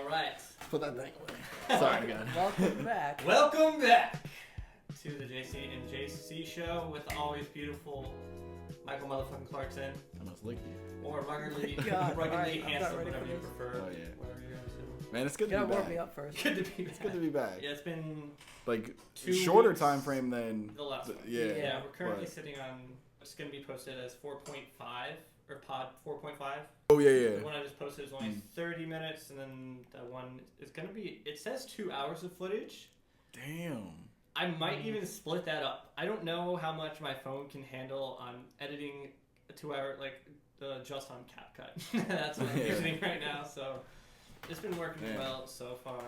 right. Put that thing away. Sorry, God. Welcome back. Welcome back to the JCnJC show with the always beautiful Michael motherfucking Clarkson. I must lick you. Or ruggedly God, alright, I'm handsome, not ready whatever for you this. prefer. Oh, yeah. Whatever you're into. Man, it's good You to gotta be warm me back. up first. Good to be back. It's good to be back. Yeah, it's been Like, 2 shorter weeks. time frame than The last one. Yeah. Yeah, we're currently but- sitting on, it's going to be posted as 4.5, or pod 4.5. Oh, yeah. The one I just posted is only 30 minutes, and then the one is going to be, it says 2 hours of footage. Damn. I might even split that up. I don't know how much my phone can handle on editing a 2 hour, like, just on CapCut. That's what I'm using right now, so it's been working well so far.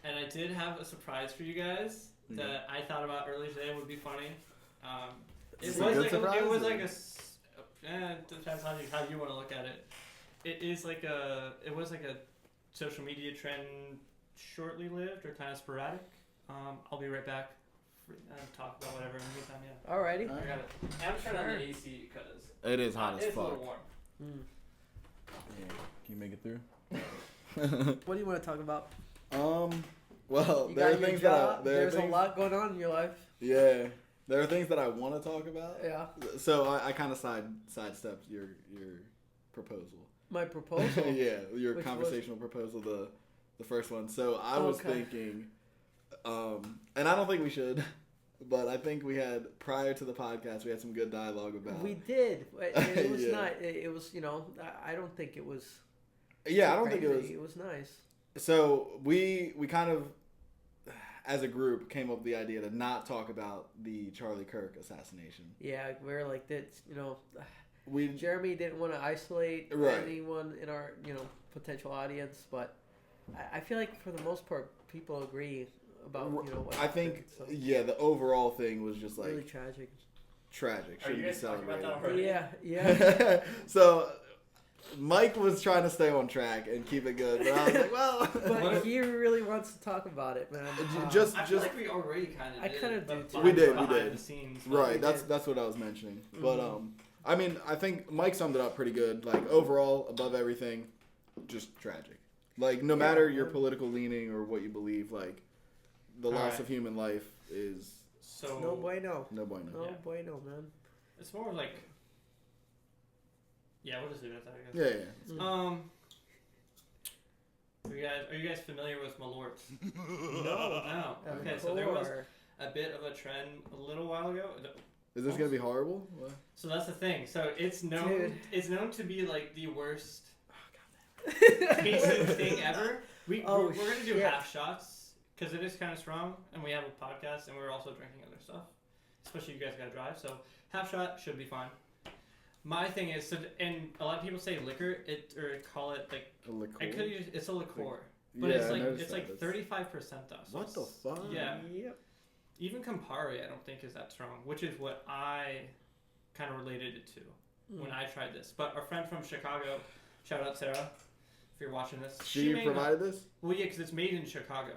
And I did have a surprise for you guys that I thought about earlier today would be funny. It was like a it depends how you want to look at it. It was like a social media trend, shortly lived or kind of sporadic. I'll be right back and talk about whatever in the meantime. Yeah. Alrighty. I got it. I'm turning on the AC because It is hot as it's a fuck. little warm. Yeah. Can you make it through? What do you want to talk about? Well, You there are got your things job. that There's a lot going on in your life. Yeah. There are things that I want to talk about. Yeah. So I kind of sidestepped your proposal. My proposal. Yeah, your Which conversational proposal, the first one. So I was Okay. thinking, and I don't think we should, but I think we had, prior to the podcast, we had some good dialogue about. We did. It was Yeah. not. It was. I don't think it was. Yeah, I don't think it was. It was nice. So we kind of, as a group, came up with the idea to not talk about the Charlie Kirk assassination. Yeah, we're like that. We Jeremy didn't want to isolate Right. anyone in our potential audience, but I feel like for the most part people agree about what I think happened, so. the overall thing was just like Really tragic. tragic. Are you Shouldn't be guys talking about that celebrated. already? Yeah. So Mike was trying to stay on track and keep it good, but I was like, well, But he really wants to talk about it, man. just I feel like we already kind of I did. kinda do but too. We did, behind the scenes. but- right. we That's did. that's what I was mentioning. Mhm. But I mean, I think Mike summed it up pretty good. Like overall, above everything, just tragic. Like no matter your political leaning or what you believe, like the loss Alright. of human life is So no bueno. no bueno. No Yeah. bueno, man. it's more like, yeah, we'll just leave it at that, I Yeah, guess. yeah. Are you guys familiar with Malorts? No. No. Okay, so there was Or- a bit of a trend a little while ago. Is this gonna be horrible? What? So that's the thing. So it's known Dude. it's known to be like the worst Oh, tasting thing ever. We're gonna do shit. half shots because it is kind of strong, and we have a podcast, and we're also drinking other stuff. Especially you guys gotta drive, so half shot should be fine. My thing is, and a lot of people say liquor, or call it like A liqueur? it's a liqueur, but Yeah, it's I like noticed it's that. like 35% though. So What the it's- fuck? Yeah. Yep. Even Campari, I don't think is that strong, which is what I kind of related it to when I tried this. But our friend from Chicago, shout out Sarah, if you're watching this. She made provided this? Well, yeah, because it's made in Chicago,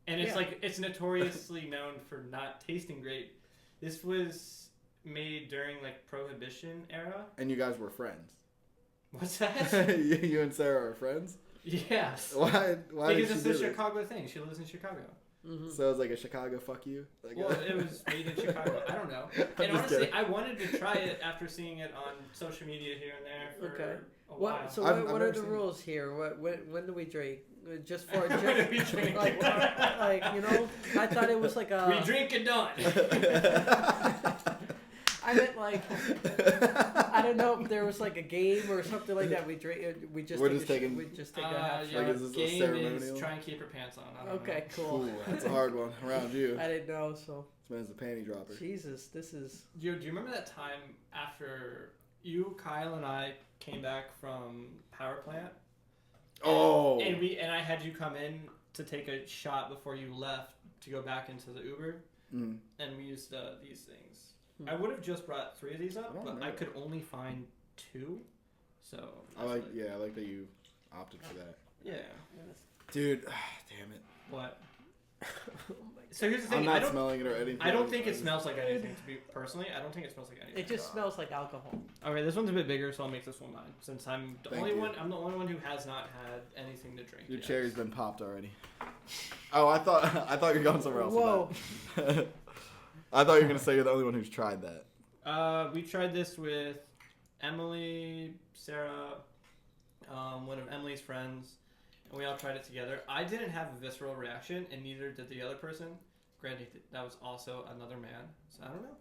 and it's Yeah. like it's notoriously known for not tasting great. This was made during like Prohibition era. And you guys were friends. What's that? you and Sarah are friends? Yes. Why did Because she it's do a this? Chicago thing. She lives in Chicago. Mm-hmm. So it was like a Chicago fuck you? Like Well, it was made in Chicago. I don't know. I'm And just honestly, kidding. I wanted to try it after seeing it on social media here and there for Okay. a while. So I've what never are the seen it. rules here? When do we drink? Just for When do we drink? like I thought it was like a. We drink at dawn. I meant like I don't know if there was like a game or something like that. We drink. We just. We're take just a taking- We just take a half Yeah, Like, shot. is this a game ceremonial? is try and keep your pants on. I don't Okay, know. cool. Ooh, that's a hard one around you. I didn't know. So This man's a panty dropper. Jesus, this is. Do you remember that time after you, Kyle, and I came back from power plant? Oh. And I had you come in to take a shot before you left to go back into the Uber, Mm. and we used these things. Hmm. I would have just brought 3 of these up, I don't but I remember. could only find 2. So I like that you opted for that. Yeah. Dude, damn it. What? So here's the thing. I'm not smelling it or anything. I don't think it smells like anything. To be personally, I don't think it smells like anything. It just smells like alcohol. Okay, this one's a bit bigger, so I'll make this one mine. Since I'm the Thank only you. one. I'm the only one who has not had anything to drink. Your yet. cherry's been popped already. Oh, I thought you were going somewhere else. Whoa. With that. I thought you were gonna say you're the only one who's tried that. We tried this with Emily, Sarah, one of Emily's friends, and we all tried it together. I didn't have a visceral reaction, and neither did the other person. Granted, that was also another man, so I don't know.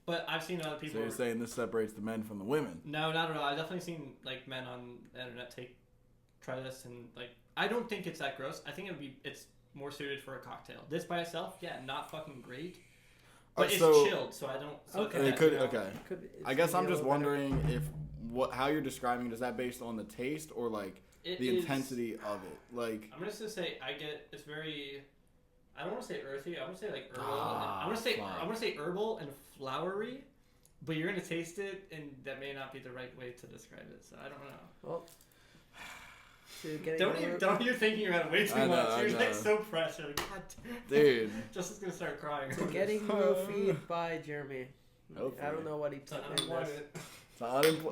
But I've seen other people. So you're saying this separates the men from the women? No, not at all. I've definitely seen like men on the internet try this, and like I don't think it's that gross. I think it's more suited for a cocktail. This by itself, yeah, not fucking great. But it's chilled, so I don't. So Okay. It could. Okay. I guess I'm just wondering if how you're describing it, is that based on the taste or like the intensity of it? Like I'm just gonna say it's very. I don't want to say earthy. I want to say like herbal. I want to say herbal and flowery, but you're gonna taste it, and that may not be the right way to describe it. So I don't know. Well, don't you're thinking about it way too much. You're like so pressed. You're like, God damn. Dude. Justin's gonna start crying. Getting roofied by Jeremy. Hopefully. I don't know what he took in this.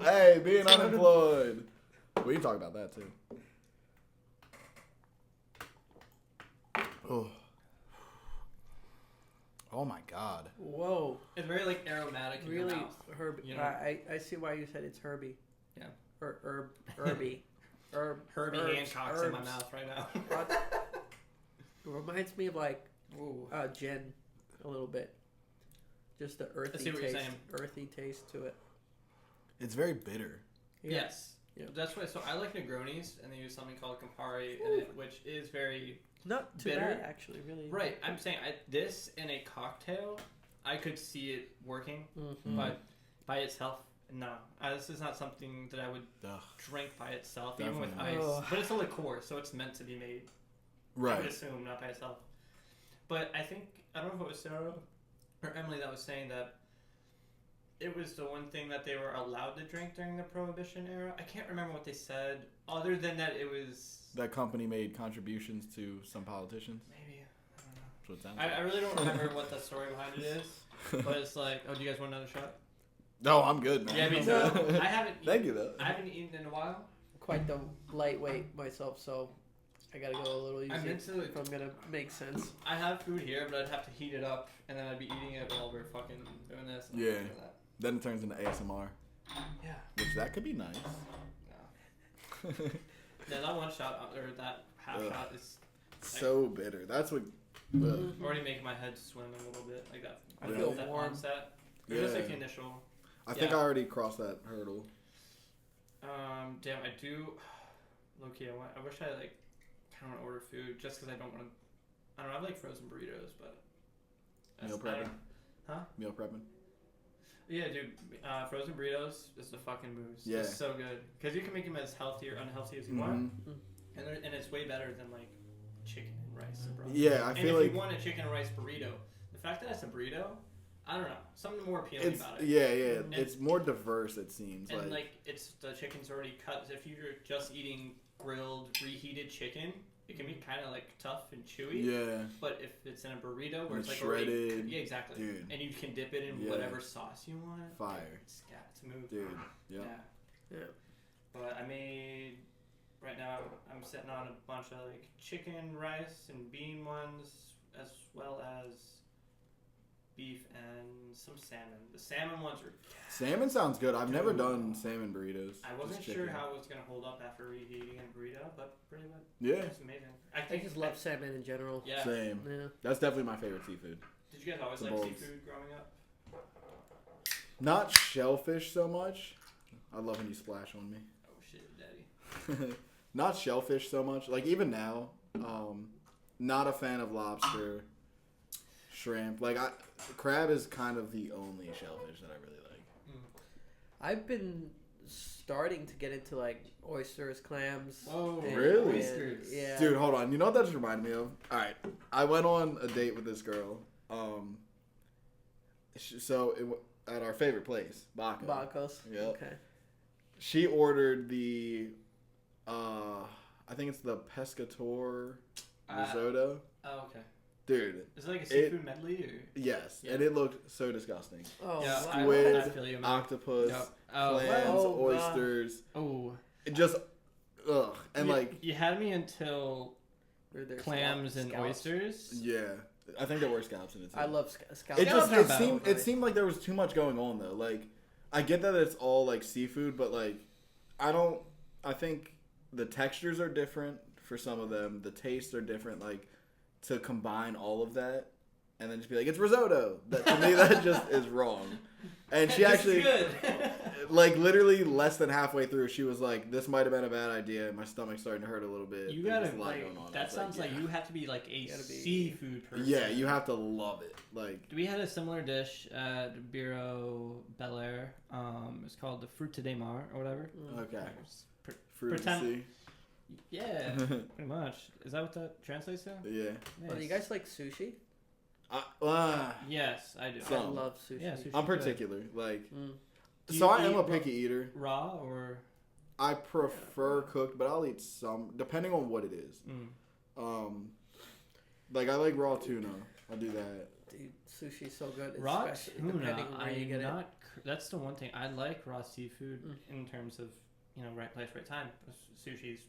Hey, being unemployed. We can talk about that too. Oh my God. Whoa. It's very like aromatic. In Really your mouth, herby. you know? I see why you said it's herby. Yeah. Herby. Herbie Hancock's in my mouth right now. It reminds me of like gin a little bit. Just the earthy taste to it. It's very bitter. Yeah. Yes. Yeah. That's why. So I like Negronis, and they use something called Campari in it, which is very not too bitter. bad actually. Really. Right. I'm saying this in a cocktail, I could see it working, but by itself, no. This is not something that I would drink by itself, Definitely. even with ice. But it's a liqueur, so it's meant to be made. Right. I would assume not by itself. But I don't know if it was Sarah or Emily that was saying that it was the one thing that they were allowed to drink during the Prohibition era. I can't remember what they said, other than that it was... That company made contributions to some politicians? Maybe. I don't know. I really don't remember what the story behind it is. But it's like, do you guys want another shot? No, I'm good, man. Yeah, me too. I haven't eaten, Thank you, though. I haven't eaten in a while. Quite the lightweight myself, so I gotta go a little easy if I'm gonna make sense. I have food here, but I'd have to heat it up, and then I'd be eating it while we're fucking doing this. And Yeah. doing that. Then it turns into ASMR. Yeah. Which that could be nice. No. Yeah, that one shot, or that half shot is... Like, so bitter. That's what... already making my head swim a little bit. Like that. I feel that warm. Onset. It was like the initial... I think I already crossed that hurdle. Damn, I do... Low-key, I wish I, like, kind of want to order food just because I don't want to... I don't know, I have, like, frozen burritos, but... Meal prepping? Huh? Meal prepping? Yeah, dude. Frozen burritos is the fucking moves. Yeah. It's so good. Because you can make them as healthy or unhealthy as you want. And it's way better than, like, chicken and rice. Bro. Yeah, I feel like... if you want a chicken and rice burrito, the fact that it's a burrito... I don't know. Something more appealing about it. Yeah. It's more diverse, it seems. And, it's the chicken's already cut. If you're just eating grilled, reheated chicken, it can be kind of, like, tough and chewy. Yeah. But if it's in a burrito where it's, like, shredded. already... Yeah, exactly. Dude. And you can dip it in whatever sauce you want. Fire. It's a move. Dude. Yeah. But I made... Right now, I'm sitting on a bunch of, like, chicken, rice, and bean ones, as well as... beef and some salmon. The salmon ones are... Salmon sounds good. I've never done salmon burritos. I wasn't sure how it was going to hold up after reheating a burrito, but pretty much. Yeah. It's amazing. I just love salmon in general. Yeah. Same. Yeah. That's definitely my favorite seafood. Did you guys always like seafood growing up? Not shellfish so much. I love when you splash on me. Oh shit, daddy. Not shellfish so much. Like even now, not a fan of lobster. Shrimp. Like crab is kind of the only shellfish that I really like. I've been starting to get into like oysters, clams. Oh, really? Oysters. Yeah. Dude, hold on. You know what that just reminded me of? All right, I went on a date with this girl. At our favorite place, Bacos. Yep. Okay. She ordered the, I think it's the pescator risotto. Oh, okay. Dude. Is it like a seafood medley? Or? Yes, and it looked so disgusting. Oh, yeah, squid, I feel you, octopus, oh, clams, oysters. Oh. It just, ugh. And you had me until clams and oysters. Yeah. I think there were scallops in it too. I love scallops. It seemed like there was too much going on though. Like, I get that it's all like seafood, but like, I think the textures are different for some of them. The tastes are different. Like, to combine all of that and then just be like, it's risotto. That, to me, that just is wrong. And she actually, like, literally less than halfway through, she was like, this might have been a bad idea. My stomach's starting to hurt a little bit. You gotta, like, that sounds like you have to be, like, a seafood person. Yeah, you have to love it. Like, we had a similar dish at Bureau Bel Air. It's called the Fruit de Mar or whatever. Okay. Fruit de Sea. Yeah, pretty much. Is that what that translates to? Yeah. Nice. Well, do you guys like sushi? Yes, I do. I love sushi. Yeah, sushi. I'm particular. Like, so I am a picky eater. Raw or? I prefer cooked, but I'll eat some depending on what it is. Like I like raw tuna. I'll do that. Dude, sushi's so good. Raw tuna. Depending on where you get it. That's the one thing I like raw seafood in terms of right place, right time. Sushi's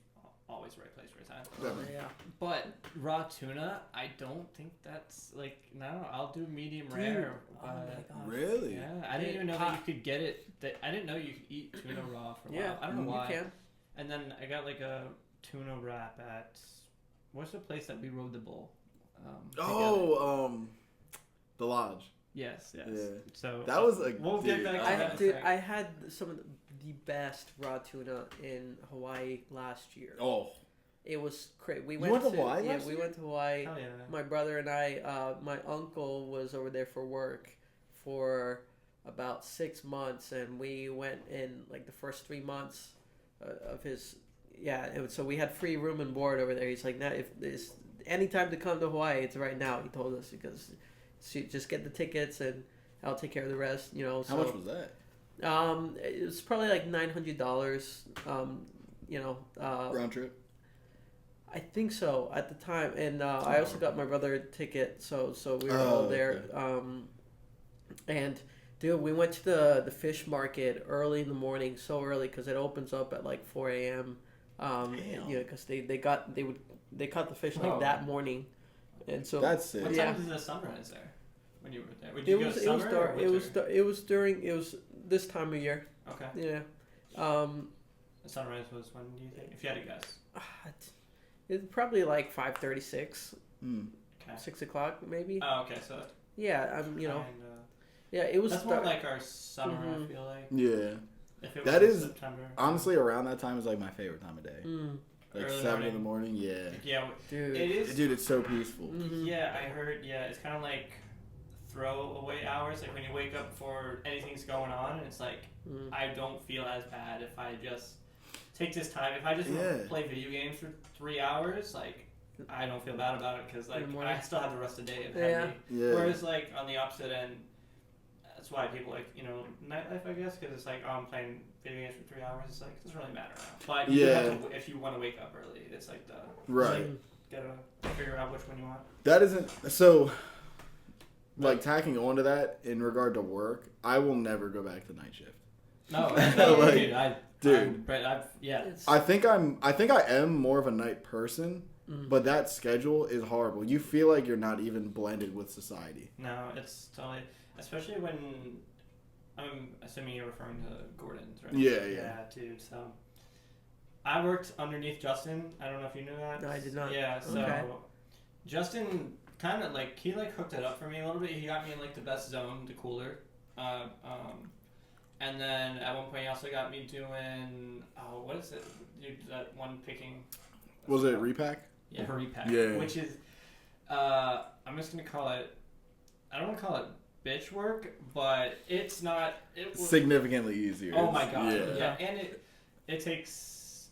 always right place, right time. Yeah. But raw tuna, I don't think that's like no. I'll do medium rare. Oh my god. Really? Yeah, I didn't even know that you could get it. I didn't know you could eat tuna raw for a while. I don't know why. You can. And then I got like a tuna wrap at what's the place that we rode the bull? The Lodge. Yes. Yeah. So that was we'll get back to that. I had some of the best raw tuna in Hawaii last year. Oh. It was crazy. We went to Hawaii. Yeah, we went to Hawaii. Hell yeah. My brother and I. My uncle was over there for work for about 6 months, and we went in like the first 3 months of his. Yeah, and so we had free room and board over there. He's like, "Now, if there's any time to come to Hawaii, it's right now." He told us because just get the tickets and I'll take care of the rest. So, how much was that? It was probably like $900. Round trip. I think so at the time, and I also got my brother a ticket, so we were all there. Okay. And dude, we went to the fish market early in the morning, so early because it opens up at like 4 a.m. Because they caught the fish like that morning, and so that's it. What time did the sunrise there when you were there? Would you go summer or winter? It was this time of year. Okay. Yeah. The sunrise was when do you think? If you had to guess. It's probably like 5:36. Okay. 6 o'clock maybe. Oh, okay. So. Yeah, yeah, it was. That's more like our summer. I feel like. Yeah. If it that was is September. Honestly, around that time is like my favorite time of day. Like early 7 morning. in the morning. Yeah. Yeah, dude. It is. Dude, it's so peaceful. Yeah, I heard. Yeah, it's kind of like throwaway hours. Like when you wake up before anything's going on, and it's like I don't feel as bad if I just take this time. If I just play video games for 3 hours, like I don't feel bad about it because like I still have the rest of the day ahead of me. Whereas like on the opposite end, that's why people like nightlife, I guess, because it's like I'm playing video games for 3 hours. It's like it doesn't really matter now. But you have to, if you want to wake up early, it's like right. Gotta figure out which one you want. That isn't so. Like tacking onto that in regard to work, I will never go back to night shift. No, I think I am more of a night person, but that schedule is horrible. You feel like you're not even blended with society. No, it's totally, especially when I'm assuming you're referring to Gordon's, right? Yeah, dude. So I worked underneath Justin. I don't know if you knew that. No, I did not. Yeah, so Justin kind of like he hooked it up for me a little bit. He got me in like the best zone, the cooler. And then at one point he also got me doing what is it? Dude, that one picking. Was it repack? Yeah, repack. Yeah. Which is I'm just gonna call it. I don't want to call it bitch work, but it's not. Significantly easier. Oh my god! Yeah, and it takes.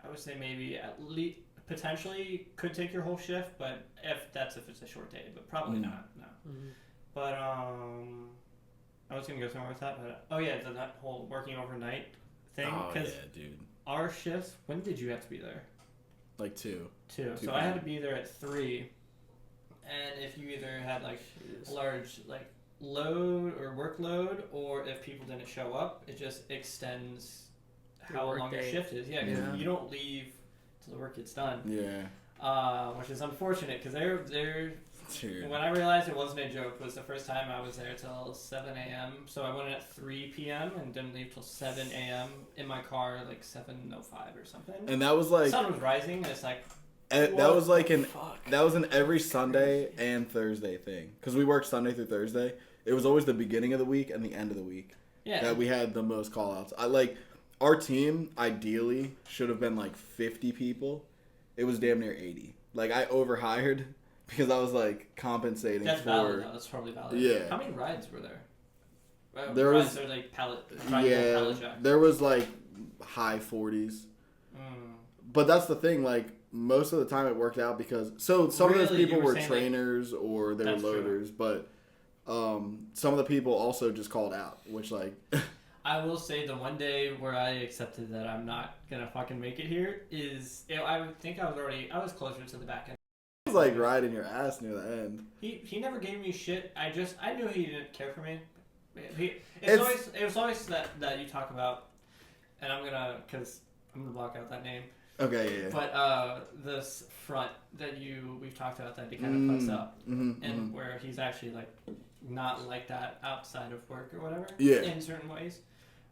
I would say maybe at least. Potentially could take your whole shift, but if it's a short day, but probably not. No. But I was gonna go somewhere with that, but that whole working overnight thing. Oh yeah, dude. Our shifts. When did you have to be there? Like 2. So I had to be there at 3, and if you either had like a large like load or workload, or if people didn't show up, it just extends how long your shift is. Yeah, because you don't leave till the work gets done. Yeah. Which is unfortunate because they're. When I realized it wasn't a joke, was the first time I was there till 7 a.m. So I went in at 3 p.m. and didn't leave till 7 a.m. in my car, like 7:05 or something. And that was like the sun was rising, and it's like that was like that was an every Sunday and Thursday thing because we worked Sunday through Thursday. It was always the beginning of the week and the end of the week that we had the most call outs. Our team ideally should have been like 50 people. It was damn near 80. Like I overhired. Because I was like compensating That's for. valid. Though. That's probably valid. Yeah. How many rides were there? There rides was are like pallet. There was like high 40s. But that's the thing. Like most of the time, it worked out because some of those people were trainers or they were loaders, but some of the people also just called out, which like. I will say the one day where I accepted that I'm not gonna fucking make it here is I would think I was closer to the back end. Was like riding your ass near the end. He never gave me shit. I knew he didn't care for me. It was always that you talk about, and I'm gonna block out that name. Okay, yeah. But this front that we've talked about that he kind of puts up, and where he's actually like not like that outside of work or whatever. Yeah. In certain ways,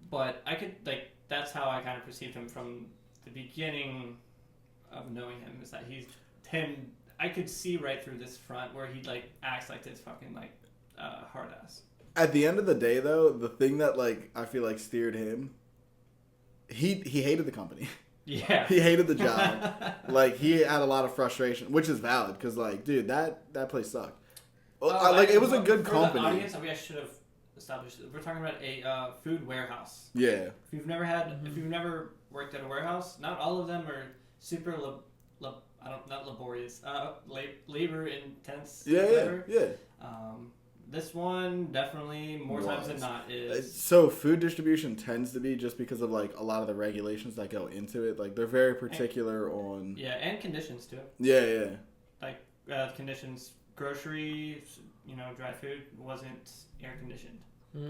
but I could like that's how I kind of perceived him from the beginning of knowing him is that he's him. I could see right through this front where he like acts like this fucking like hard ass. At the end of the day, though, the thing that like I feel like steered him, he hated the company. Yeah, he hated the job. Like he had a lot of frustration, which is valid because like, dude, that place sucked. It was a good company. The audience, I should have established. We're talking about a food warehouse. Yeah. If you've never worked at a warehouse, not all of them are super. Not laborious. Labor intense. Yeah. This one definitely more times than not is. So food distribution tends to be just because of like a lot of the regulations that go into it. Like they're very particular on. Yeah, and conditions too. Yeah. Like conditions, grocery, dry food wasn't air conditioned.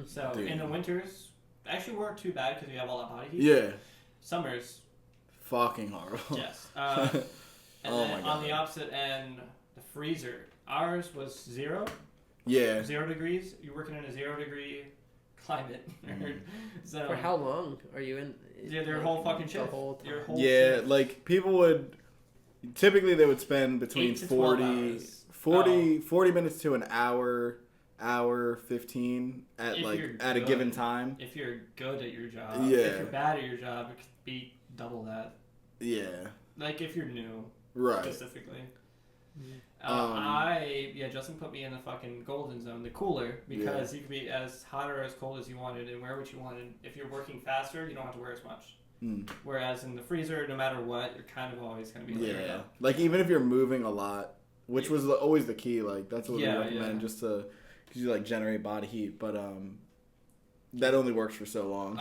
So in the winters, actually weren't too bad because we have all that body heat. Yeah. Summers. Fucking horrible. Yes. And then on the opposite end, the freezer. Ours was 0. Yeah. 0 degrees. You're working in a 0 degree climate. So for how long are you in? Their whole fucking shift. Your whole shift. Like people would typically they would spend between 40 minutes to an hour 15 at a given time. If you're good at your job. Yeah. If you're bad at your job, it could be double that. Yeah. Like if you're new. Right. Specifically. Justin put me in the fucking golden zone, the cooler, because you could be as hot or as cold as you wanted and wear what you wanted. If you're working faster, you don't have to wear as much. Whereas in the freezer, no matter what, you're kind of always going to be layered up. Like even if you're moving a lot, which was always the key, like that's what we recommend just to, because you like generate body heat, but that only works for so long.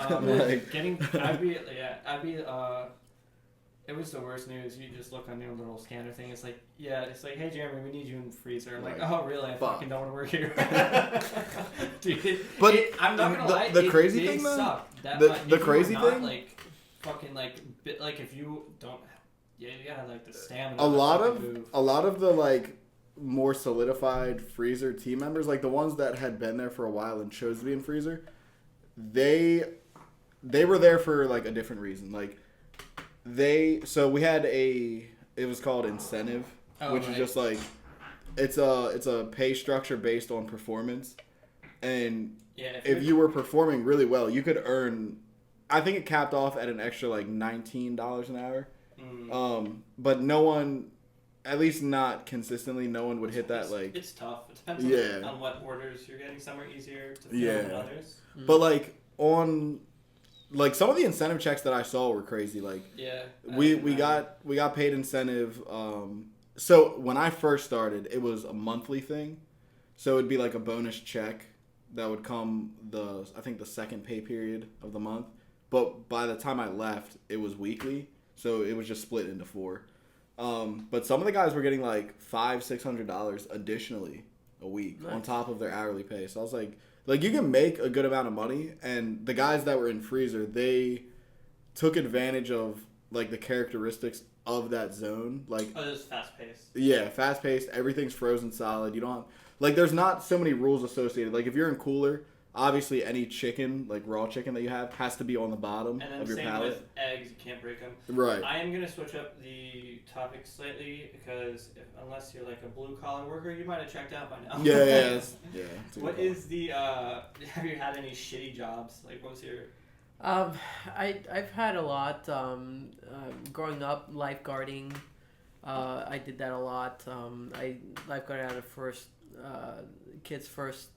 It was the worst news. You just look on your little scanner thing. It's like, hey, Jeremy, we need you in the freezer. I'm like, oh, really? I fucking don't want to work here. Dude, I'm not going to lie. The crazy thing, though? The crazy thing? Like, fucking, like if you don't, you gotta, like, the stamina. A lot of the, like, more solidified freezer team members, like the ones that had been there for a while and chose to be in freezer, they were there for, like, a different reason. Like, so we had it was called incentive, which is just like it's a pay structure based on performance, and if you were performing really well, you could earn, I think it capped off at an extra like $19 an hour, but no one, at least not consistently, no one would hit that. Like it's tough. It depends on what orders you're getting. Some are easier to fill than others, but like on. Like some of the incentive checks that I saw were crazy. Like we got paid incentive. So when I first started, it was a monthly thing. So it'd be like a bonus check that would come I think the second pay period of the month. But by the time I left, it was weekly. So it was just split into 4. But some of the guys were getting like $500-$600 additionally a week on top of their hourly pay. So I was like you can make a good amount of money. And the guys that were in Freezer, they took advantage of like the characteristics of that zone. Like, it's fast paced. Yeah, fast paced. Everything's frozen solid. You don't like. There's not so many rules associated. Like if you're in cooler, obviously any chicken, like raw chicken that you have, has to be on the bottom of your pallet. And then same with eggs, you can't break them. Right. I am gonna switch up the topic slightly because unless you're like a blue collar worker, you might have checked out by now. Yeah. What is the? Have you had any shitty jobs? Like, what's your? I've had a lot. Growing up, lifeguarding. I did that a lot. I lifeguarded at a kids' first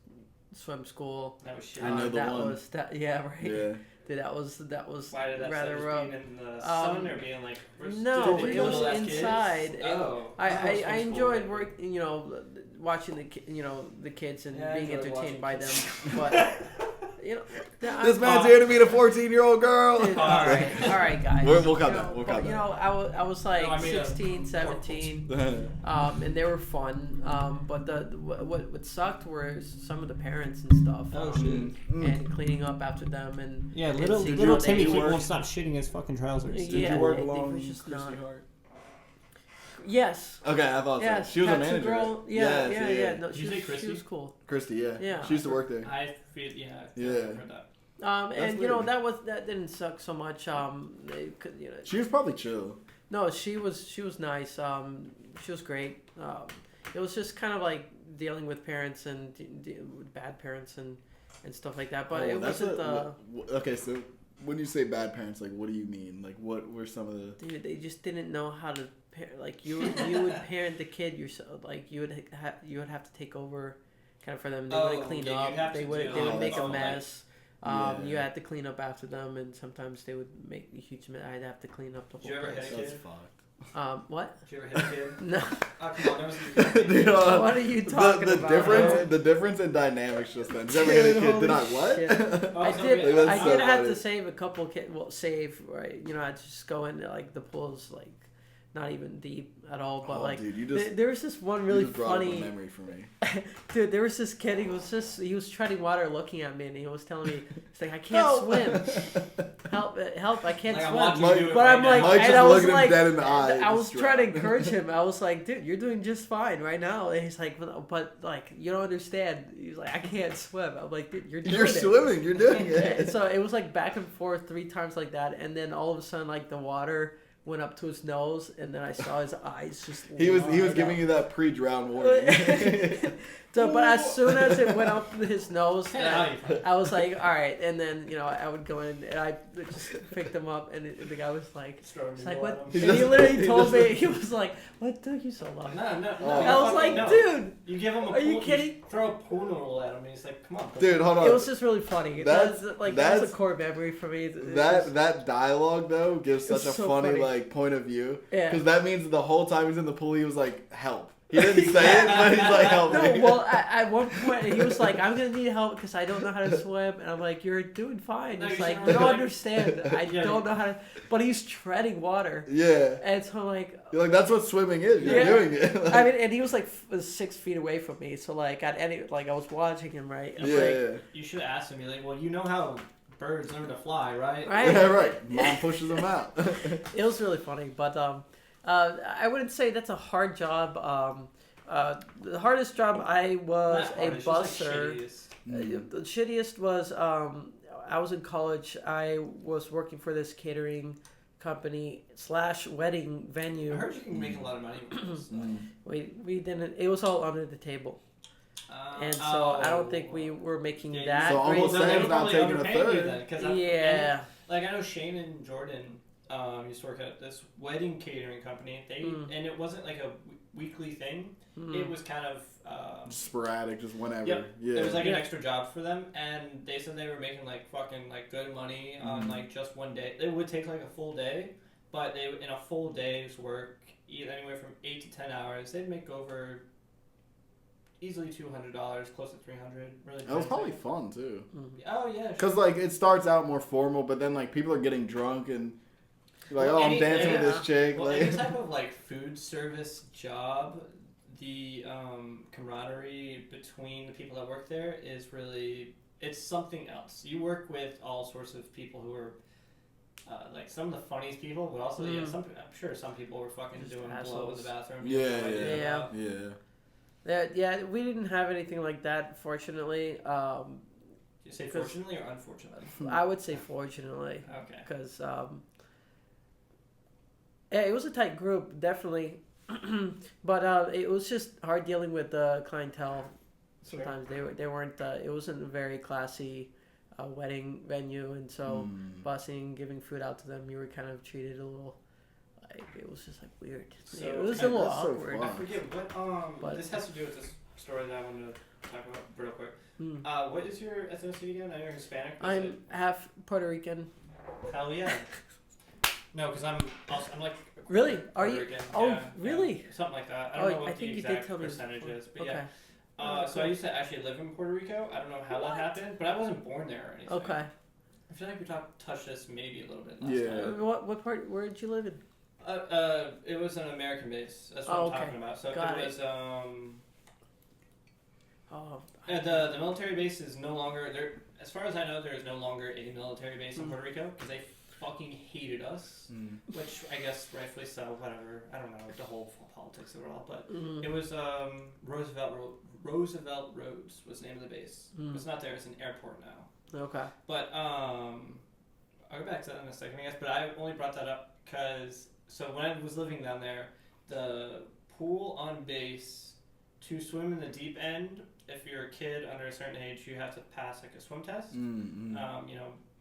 swim school. That was shit. I know the one. Yeah, right. Yeah. Dude, that was Why did that rather rough. Being in the sun or being like? No, it was inside. Kids? I enjoyed watching the kids and being entertained by them, but. This man's here to meet a 14-year-old girl. Dude, all right, guys. We'll cut that. We'll cut that. I was like 16, 17, and they were fun. But what sucked were some of the parents and stuff. Oh shit! And cleaning up after them and little Timmy won't stop shitting his fucking trousers. Did you work along with Christy Hart? Yes. Okay, I thought so. She was a manager. Girl. Yeah. No, she was cool. Christy, yeah. She used to work there. I feel, yeah. And weird. that didn't suck so much. She was probably chill. No, she was nice. She was great. It was just kind of like dealing with parents and bad parents and stuff like that. But it wasn't. Okay, so when you say bad parents, like what do you mean? Like what were some of the? Dude, they just didn't know how to. Like you would parent the kid yourself. Like you would have to take over, kind of for them. They wouldn't clean up. They would make a mess. You had to clean up after them, and sometimes they would make a huge mess. I'd have to clean up the whole place. That's fucked. What? Did you ever hit a kid? No. Oh, come on, there was what are you talking about? The difference in dynamics just then. Did you ever hit a kid? Did I what? I did have to save a couple kids. Well, save, right? I'd just go in like the pool's like not even deep at all, but dude, there was this one really funny memory for me. Dude, there was this kid. He was treading water, looking at me, and he was telling me, "He's like, I can't swim. Help! I can't swim." But I'm like, Mike and I was like, dead in the eye. I was trying to encourage him. I was like, "Dude, you're doing just fine right now." And he's like, "But like, you don't understand." He's like, "I can't swim." I'm like, "Dude, you're swimming. You're doing it." And so it was like back and forth 3 times like that, and then all of a sudden, like the water went up to his nose, and then I saw his eyes just. He was giving you that pre-drown warning. So, but as soon as it went up his nose, I was like, all right. And then I would go in and I just picked him up, and the guy was like, what? And he literally told me, he was like, what took you so long? No. I was like, dude, you give him a are you kidding? Throw a pool noodle at him, and he's like, come on. Dude, hold on. It was just really funny. That was a core memory for me. That dialogue though gives such a funny like point of view. Yeah. Because that means the whole time he's in the pool, he was like, help. He didn't say it, but he's like, help me. No, well, at one point, he was like, I'm going to need help because I don't know how to swim. And I'm like, you're doing fine. He's like, you don't understand. I don't know how to. But he's treading water. Yeah. And so I'm like. You're like, that's what swimming is. You're doing it. Like, I mean, and he was like 6 feet away from me. So like, I was watching him, right? Yeah. You should ask him, like, well, you know how birds learn to fly, right? Yeah, right. Mom pushes them out. It was really funny, but I wouldn't say that's a hard job. The hardest job I was a busser. The shittiest was I was in college. I was working for this catering company / wedding venue. I heard you can make a lot of money with this. We didn't. It was all under the table. And so I don't think we were making that. So almost Sam's not taking a third. Yeah. Like I know Shane and Jordan used to work at this wedding catering company. And it wasn't like a weekly thing. It was kind of sporadic, just whenever. Yep. Yeah. It was like an extra job for them, and they said they were making like fucking like good money on like just one day. It would take like a full day, but they in a full day's work, anywhere from 8 to 10 hours, they'd make over easily $200, close to $300. Really. That was probably fun too. Oh yeah. Because like it starts out more formal, but then like people are getting drunk and. Like, oh, I'm dancing with this chick. Well, like any type of like food service job, the camaraderie between the people that work there is really, it's something else. You work with all sorts of people who are like some of the funniest people, but also I'm sure some people were fucking just doing blow in the bathroom. Yeah, we didn't have anything like that, fortunately. Did you say fortunately or unfortunately? I would say fortunately. Okay. Because it was a tight group, definitely. But it was just hard dealing with the clientele. Sometimes they weren't. It wasn't a very classy wedding venue, and so busing, giving food out to them, you were kind of treated a little. Like, it was just like weird. So, it was a little awkward. I forget what. But this has to do with this story that I wanted to talk about real quick. What is your ethnicity again? Are you Hispanic? I'm half Puerto Rican. Hell yeah. No, because I'm like. Really? Are you? Rican. Oh, yeah, really? Yeah, something like that. I don't know what the exact you did percentage is, but okay. yeah. So I used to actually live in Puerto Rico. I don't know how that happened, but I wasn't born there or anything. Okay. I feel like we touched this maybe a little bit last time. What part? Where did you live in? It was an American base. That's what I'm talking about. So it was the military base is no longer there. As far as I know, there is no longer a military base in Puerto Rico because they fucking hated us, which I guess rightfully so. Whatever. I don't know the whole politics of it all, but it was Roosevelt Roads was the name of the base. It's not there. It's an airport now. Okay. But I'll go back to that in a second, I guess. But I only brought that up because when I was living down there, the pool on base to swim in the deep end. If you're a kid under a certain age, you have to pass like a swim test.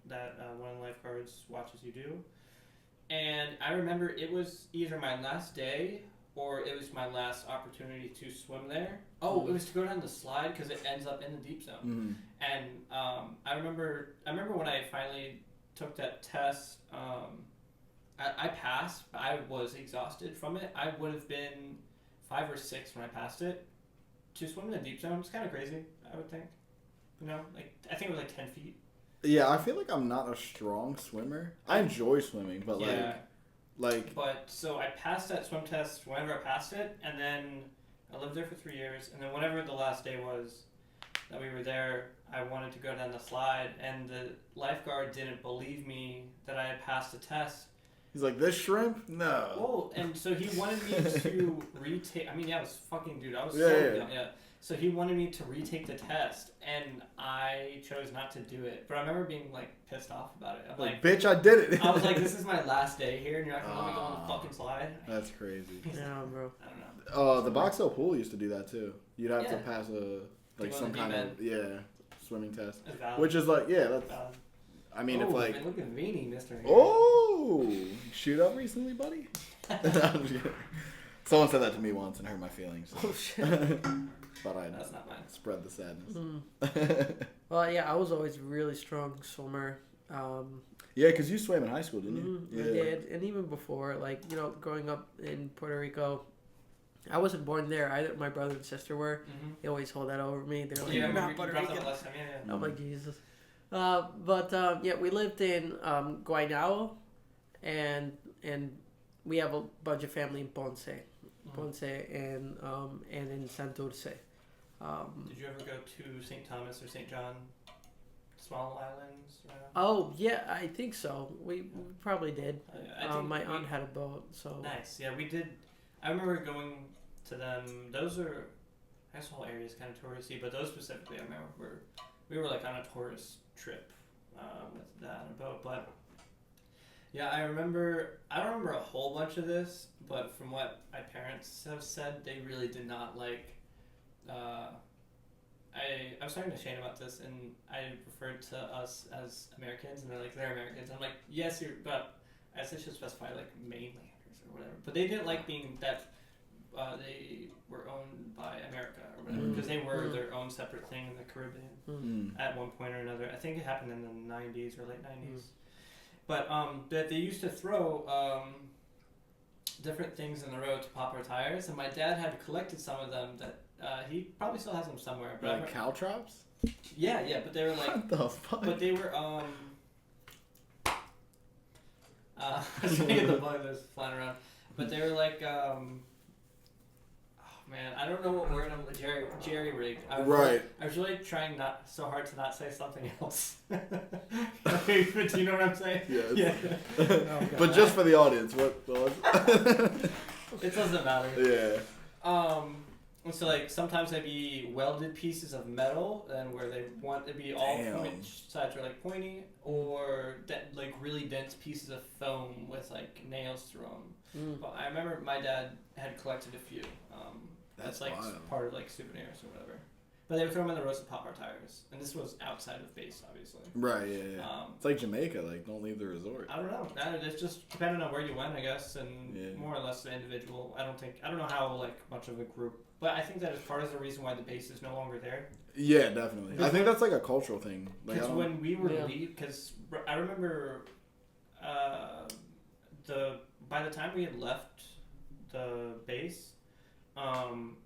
That one of the lifeguards watches you do. And I remember it was either my last day or it was my last opportunity to swim there. Oh, it was to go down the slide because it ends up in the deep zone. And I remember when I finally took that test. I passed, but I was exhausted from it. I would have been 5 or 6 when I passed it. To swim in the deep zone, it's kind of crazy, I would think. I think it was like 10 feet. Yeah, I feel like I'm not a strong swimmer. I enjoy swimming, but But so I passed that swim test whenever I passed it, and then I lived there for 3 years, and then whenever the last day was that we were there, I wanted to go down the slide, and the lifeguard didn't believe me that I had passed the test. He's like, this shrimp? No. Well, and so he wanted me to retake. I mean, yeah, I was fucking dude. I was young. Yeah. So he wanted me to retake the test, and I chose not to do it. But I remember being like pissed off about it. I'm like, bitch, I did it. I was like, this is my last day here, and you're not gonna let me go on the fucking slide. That's crazy. Yeah, bro. I don't know. The Box Hill pool used to do that too. You'd have to pass some kind of swimming test, which is like that's. I mean, if like. Look at Veenie, Mister. Oh, shoot up recently, buddy. Someone said that to me once and hurt my feelings. So. Oh shit. But that's not mine. Spread the sadness. Well, yeah, I was always a really strong swimmer. Yeah, because you swam in high school, didn't you? I did, and even before, growing up in Puerto Rico. I wasn't born there either. My brother and sister were. They always hold that over me. They're like, "You're not Puerto Rican." I'm like, Jesus. But we lived in Guaynabo, and we have a bunch of family in Ponce, and in Santurce. Did you ever go to St. Thomas or St. John, small islands? Oh yeah, I think so. We probably did. My aunt had a boat, so nice. Yeah, we did. I remember going to them. Those are, I guess the whole area is kind of touristy, but those specifically, I remember we were like on a tourist trip with that on a boat. But yeah, I don't remember a whole bunch of this, but from what my parents have said, they really did not like. I was talking to Shane about this, and I referred to us as Americans, and they're like, they're Americans. I'm like, yes, but I said should specify like mainlanders or whatever. But they didn't like being that they were owned by America or whatever, because they were their own separate thing in the Caribbean at one point or another. I think it happened in the 90s or late 90s. But that they used to throw different things in the road to pop our tires, and my dad had collected some of them that he probably still has them somewhere. But like caltrops? Yeah, but they were like... What the fuck? But they were... I was trying to get the bug that was flying around. But they were like, oh man, I don't know what word I'm jerry rigged. I was really trying not so hard to not say something else. But do you know what I'm saying? Yes. Yeah. Oh, But just for the audience, what was it? It doesn't matter. Yeah. So like sometimes they'd be welded pieces of metal, and where they want to be all sides are like pointy, or like really dense pieces of foam with like nails through them. But I remember my dad had collected a few. That's like wild. Part of like souvenirs or whatever. But they would throw them in the roasted Pop-Tart tires, and this was outside of base, obviously. Right. Yeah. It's like Jamaica. Like, don't leave the resort. I don't know. It's just depending on where you went, I guess, and more or less the individual. I don't know how like much of a group, but I think that is part of the reason why the base is no longer there. Yeah, definitely. I think that's like a cultural thing. Because when we were because I remember, by the time we had left the base,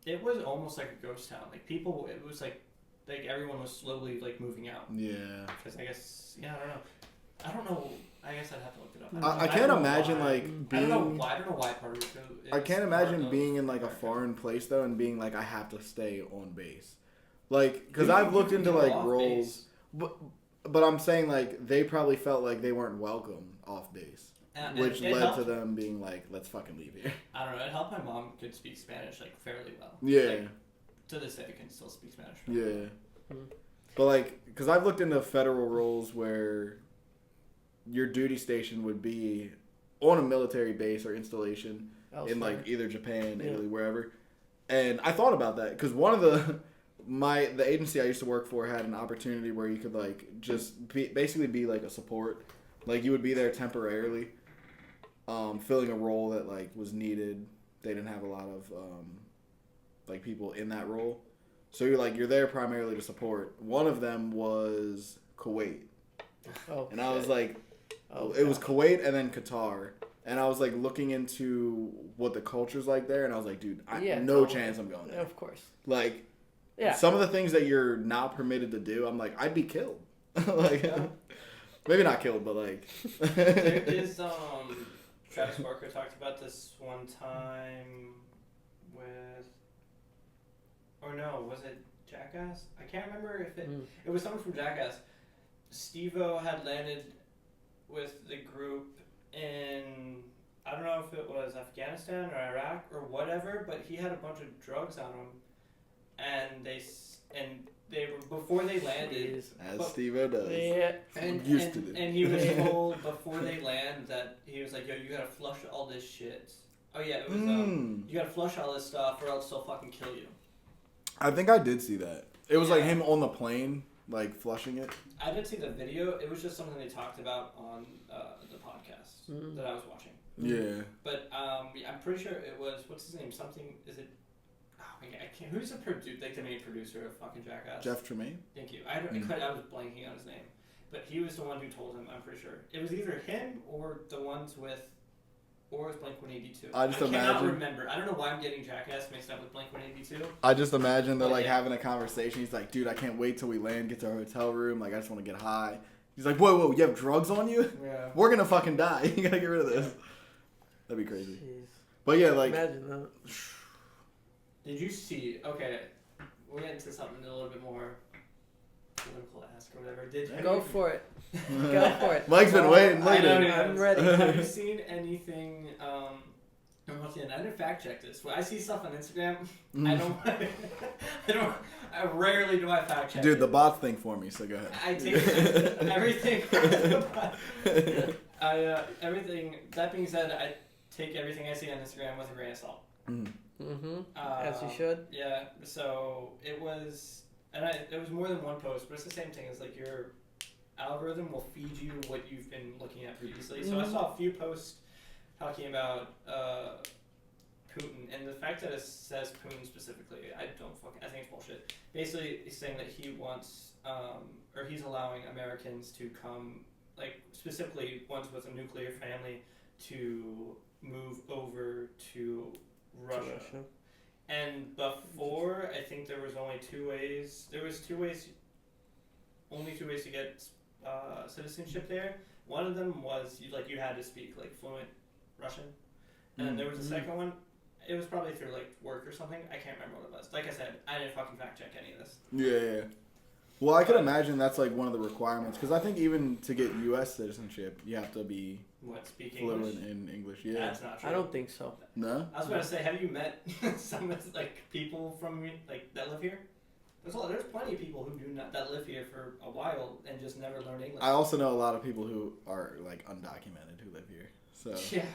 it was almost like a ghost town. Like people, it was like everyone was slowly like moving out. Yeah. Because I guess I don't know. I guess I'd have to look it up. I can't imagine like being. I don't know why Puerto Rico. I can't imagine being in like a foreign place though and being like I have to stay on base, like because I've looked into like roles, but I'm saying like they probably felt like they weren't welcome off base. Which led to them being like, let's fucking leave here. I don't know. It helped my mom could speak Spanish like fairly well. Yeah. Like, to this day, I can still speak Spanish. Yeah. But like, because I've looked into federal roles where your duty station would be on a military base or installation in like either Japan, Italy, wherever. And I thought about that because one of the agency I used to work for had an opportunity where you could like just basically be like a support. Like you would be there temporarily. Filling a role that like was needed. They didn't have a lot of like people in that role, so you're there primarily to support. One of them was Kuwait, and I was like, it was Kuwait and then Qatar, and I was like looking into what the culture's like there, and I was like, dude, no chance I'm going there. Of course. Like, some of the things that you're not permitted to do, I'm like, I'd be killed. Like, maybe not killed, but like. There is Travis Barker talked about this one time was it Jackass? I can't remember if it was someone from Jackass. Steve-O had landed with the group in, I don't know if it was Afghanistan or Iraq or whatever, but he had a bunch of drugs on him, and they were before they landed. As Steve-O does. Yeah. And he was told before they land that he was like, yo, you gotta flush all this shit. Oh yeah, it was you gotta flush all this stuff or else they'll fucking kill you. I think I did see that. It was like him on the plane, like flushing it. I did see the video. It was just something they talked about on the podcast that I was watching. Yeah. But I'm pretty sure it was, what's his name? Something, is it? I can't. Who's the main producer of fucking Jackass? Jeff Tremaine. Thank you. I was blanking on his name, but he was the one who told him. I'm pretty sure it was either him or the ones with, or it was Blink-182. I cannot remember. I don't know why I'm getting Jackass mixed up with Blink-182. I just imagine they're like having a conversation. He's like, dude, I can't wait till we land, get to our hotel room. Like, I just want to get high. He's like, whoa, you have drugs on you? Yeah. We're gonna fucking die. You gotta get rid of this. That'd be crazy. Jeez. But yeah, like. Imagine that. Did you see? Okay, we'll get into something a little bit more political-esque or whatever. Go for it. Go for it. Mike's been waiting. I'm ready. Have you seen anything? I didn't fact check this. When I see stuff on Instagram, I rarely do I fact check. Dude, the bots think for me, so go ahead. I take everything. Everything. That being said, I take everything I see on Instagram with a grain of salt. As you should. Yeah. So it was, it was more than one post, but it's the same thing. It's like your algorithm will feed you what you've been looking at previously. So I saw a few posts talking about Putin, and the fact that it says Putin specifically, I think it's bullshit. Basically, he's saying that he wants, or he's allowing Americans to come, like specifically ones with a nuclear family, to move over to Russia. And before, I think there was only two ways. There was only two ways to get citizenship there. One of them was you had to speak like fluent Russian, and then there was a second one. It was probably through like work or something. I can't remember what it was. Like I said, I didn't fucking fact check any of this. Yeah. Well, I could imagine that's like one of the requirements because I think even to get U.S. citizenship, you have to be fluent in English. Yeah, that's not true. I don't think so. No. I was about to say, have you met some like people from like that live here? There's plenty of people who do not that live here for a while and just never learn English. I also know a lot of people who are like undocumented who live here. So yeah,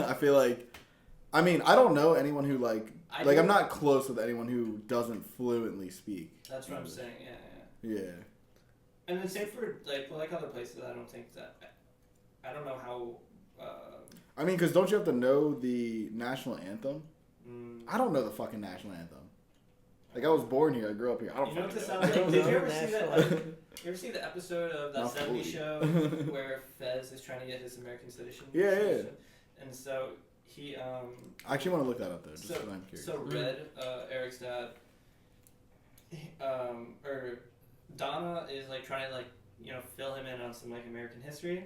I feel like, I mean, I don't know anyone who I'm not close with anyone who doesn't fluently speak. That's what English. I'm saying. Yeah. Yeah. And then same for like other places. I don't think that. I don't know how. I mean, because don't you have to know the national anthem? I don't know the fucking national anthem. Like, I was born here. I grew up here. I don't know. What this sounds like? Did you ever see that? You ever see the episode of that 70s show where Fez is trying to get his American citizenship? Yeah. And so he. I actually want to look that up though. Just because I'm curious. So Red, Eric's dad, or Donna is like trying to fill him in on some like American history.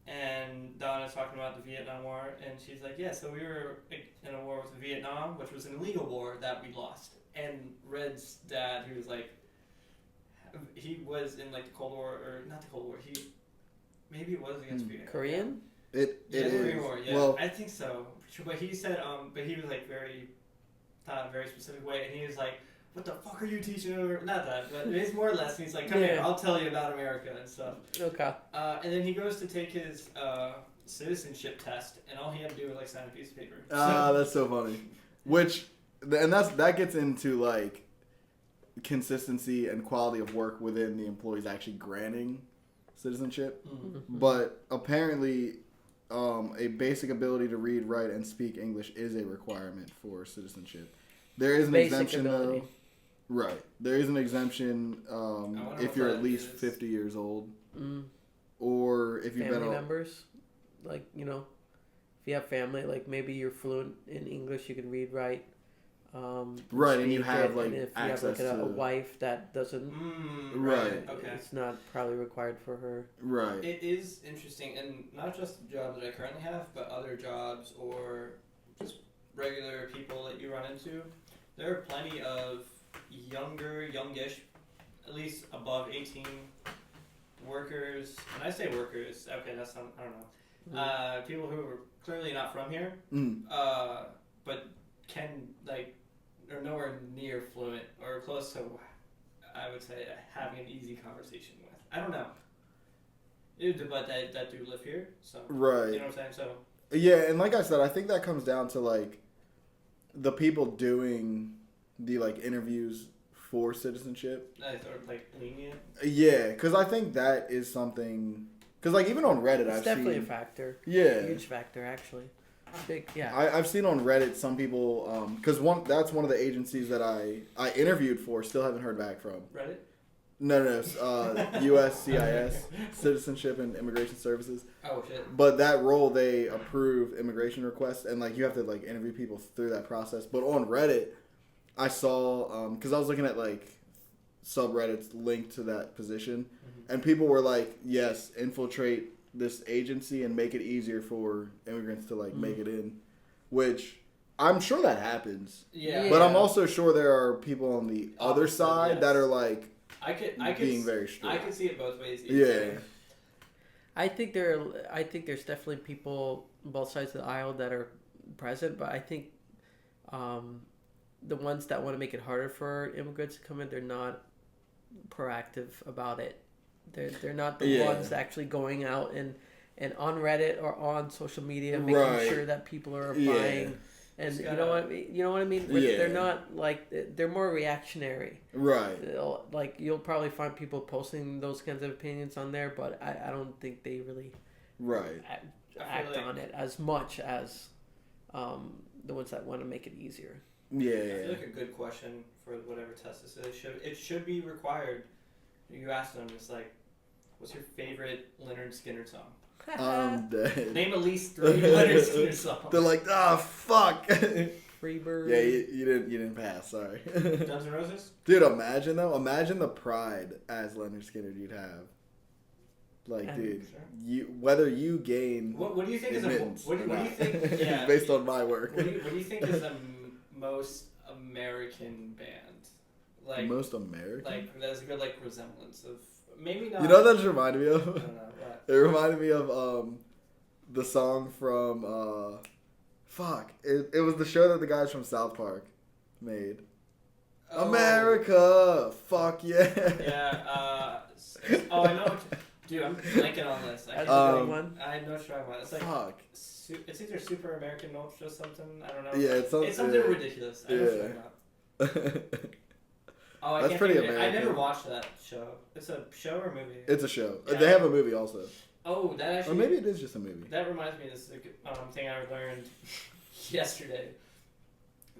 And Donna's talking about the Vietnam War, and she's like, yeah, so we were in a war with Vietnam, which was an illegal war that we lost. And Red's dad, who was like, he was in like the Cold War, or not the Cold War, maybe it was against Vietnam. Korean? It is. Korean War, yeah. Well, I think so. But he said, but he was like thought in a very specific way, and he was like, what the fuck are you teaching over? Not that, but it is more or less. And he's like, come here, I'll tell you about America and stuff. Okay. And then he goes to take his citizenship test, and all he had to do was like sign a piece of paper. That's so funny. That gets into like consistency and quality of work within the employees actually granting citizenship. Mm-hmm. But apparently, a basic ability to read, write, and speak English is a requirement for citizenship. There is an exemption though. Right. There is an exemption if you're at least 50 years old. Or if you've been family members. Like, if you have family, like maybe you're fluent in English, you can read, write. Right, and you have like and if access you have to a wife that doesn't. Right. Okay. It's not probably required for her. Right. It is interesting, and not just the job that I currently have, but other jobs or just regular people that you run into. There are plenty of youngish, at least above 18 workers. And I say workers, okay, that's not, I don't know. People who are clearly not from here, but can, are nowhere near fluent or close to, I would say, having an easy conversation with. I don't know. But that do live here, so. Right. You know what I'm saying? So. Yeah, and like I said, I think that comes down to, the people doing the interviews for citizenship. Sort of lenient. Yeah, because I think that is something. Because even on Reddit, it's definitely a factor. Yeah, huge factor actually. Big, yeah. I've seen on Reddit some people because that's one of the agencies that I interviewed for. Still haven't heard back from. Reddit. No, USCIS, Citizenship and Immigration Services. Oh, shit. But that role, they approve immigration requests, and you have to interview people through that process. But on Reddit, I saw because I was looking at subreddits linked to that position, and people were like, "Yes, infiltrate this agency and make it easier for immigrants to make it in," which I'm sure that happens. Yeah. But I'm also sure there are people on the other side that are I could being very strict. I could see it both ways. Yeah. I think there's definitely people on both sides of the aisle that are present, but I think the ones that want to make it harder for immigrants to come in, they're not proactive about it. They're not the ones actually going out and on Reddit or on social media making sure that people are applying. Yeah. And you know what I mean? But they're not they're more reactionary. Right. You'll probably find people posting those kinds of opinions on there, but I don't think they really act on it as much as the ones that want to make it easier. Yeah. I feel like a good question for whatever test this is. It should be required. You ask them, it's what's your favorite Leonard Skinner song? I'm dead. Name at least 3 Leonard Skinner songs. They're like, fuck. Freebird. Yeah, you didn't pass. Sorry. Guns N' Roses. Dude, imagine the pride as Leonard Skinner you'd have. Like, And- dude, Sure. whether you gain What do you think is admittance what or do you not, think? Yeah. based on my work. What do you think is the most American band? Like Most American? Like there's a good like resemblance of maybe not. You know what that just reminded me I of? don't know what. It reminded me of the song from It was the show that the guys from South Park made. Oh. America, fuck yeah. Yeah. Oh, I know. Dude, I'm blanking on this. That's Um, a good one. I know what you're talking about. It's like Fuck. it's either Super American Ultra or something. I don't know. Yeah, it's something ridiculous. I know what you're talking about. Oh, I That's can't pretty think of it. I American. never watched that show. It's a show or movie? It's a show. Yeah. They have a movie also. Oh, that actually. Or maybe it is just a movie. That reminds me of this thing I learned yesterday.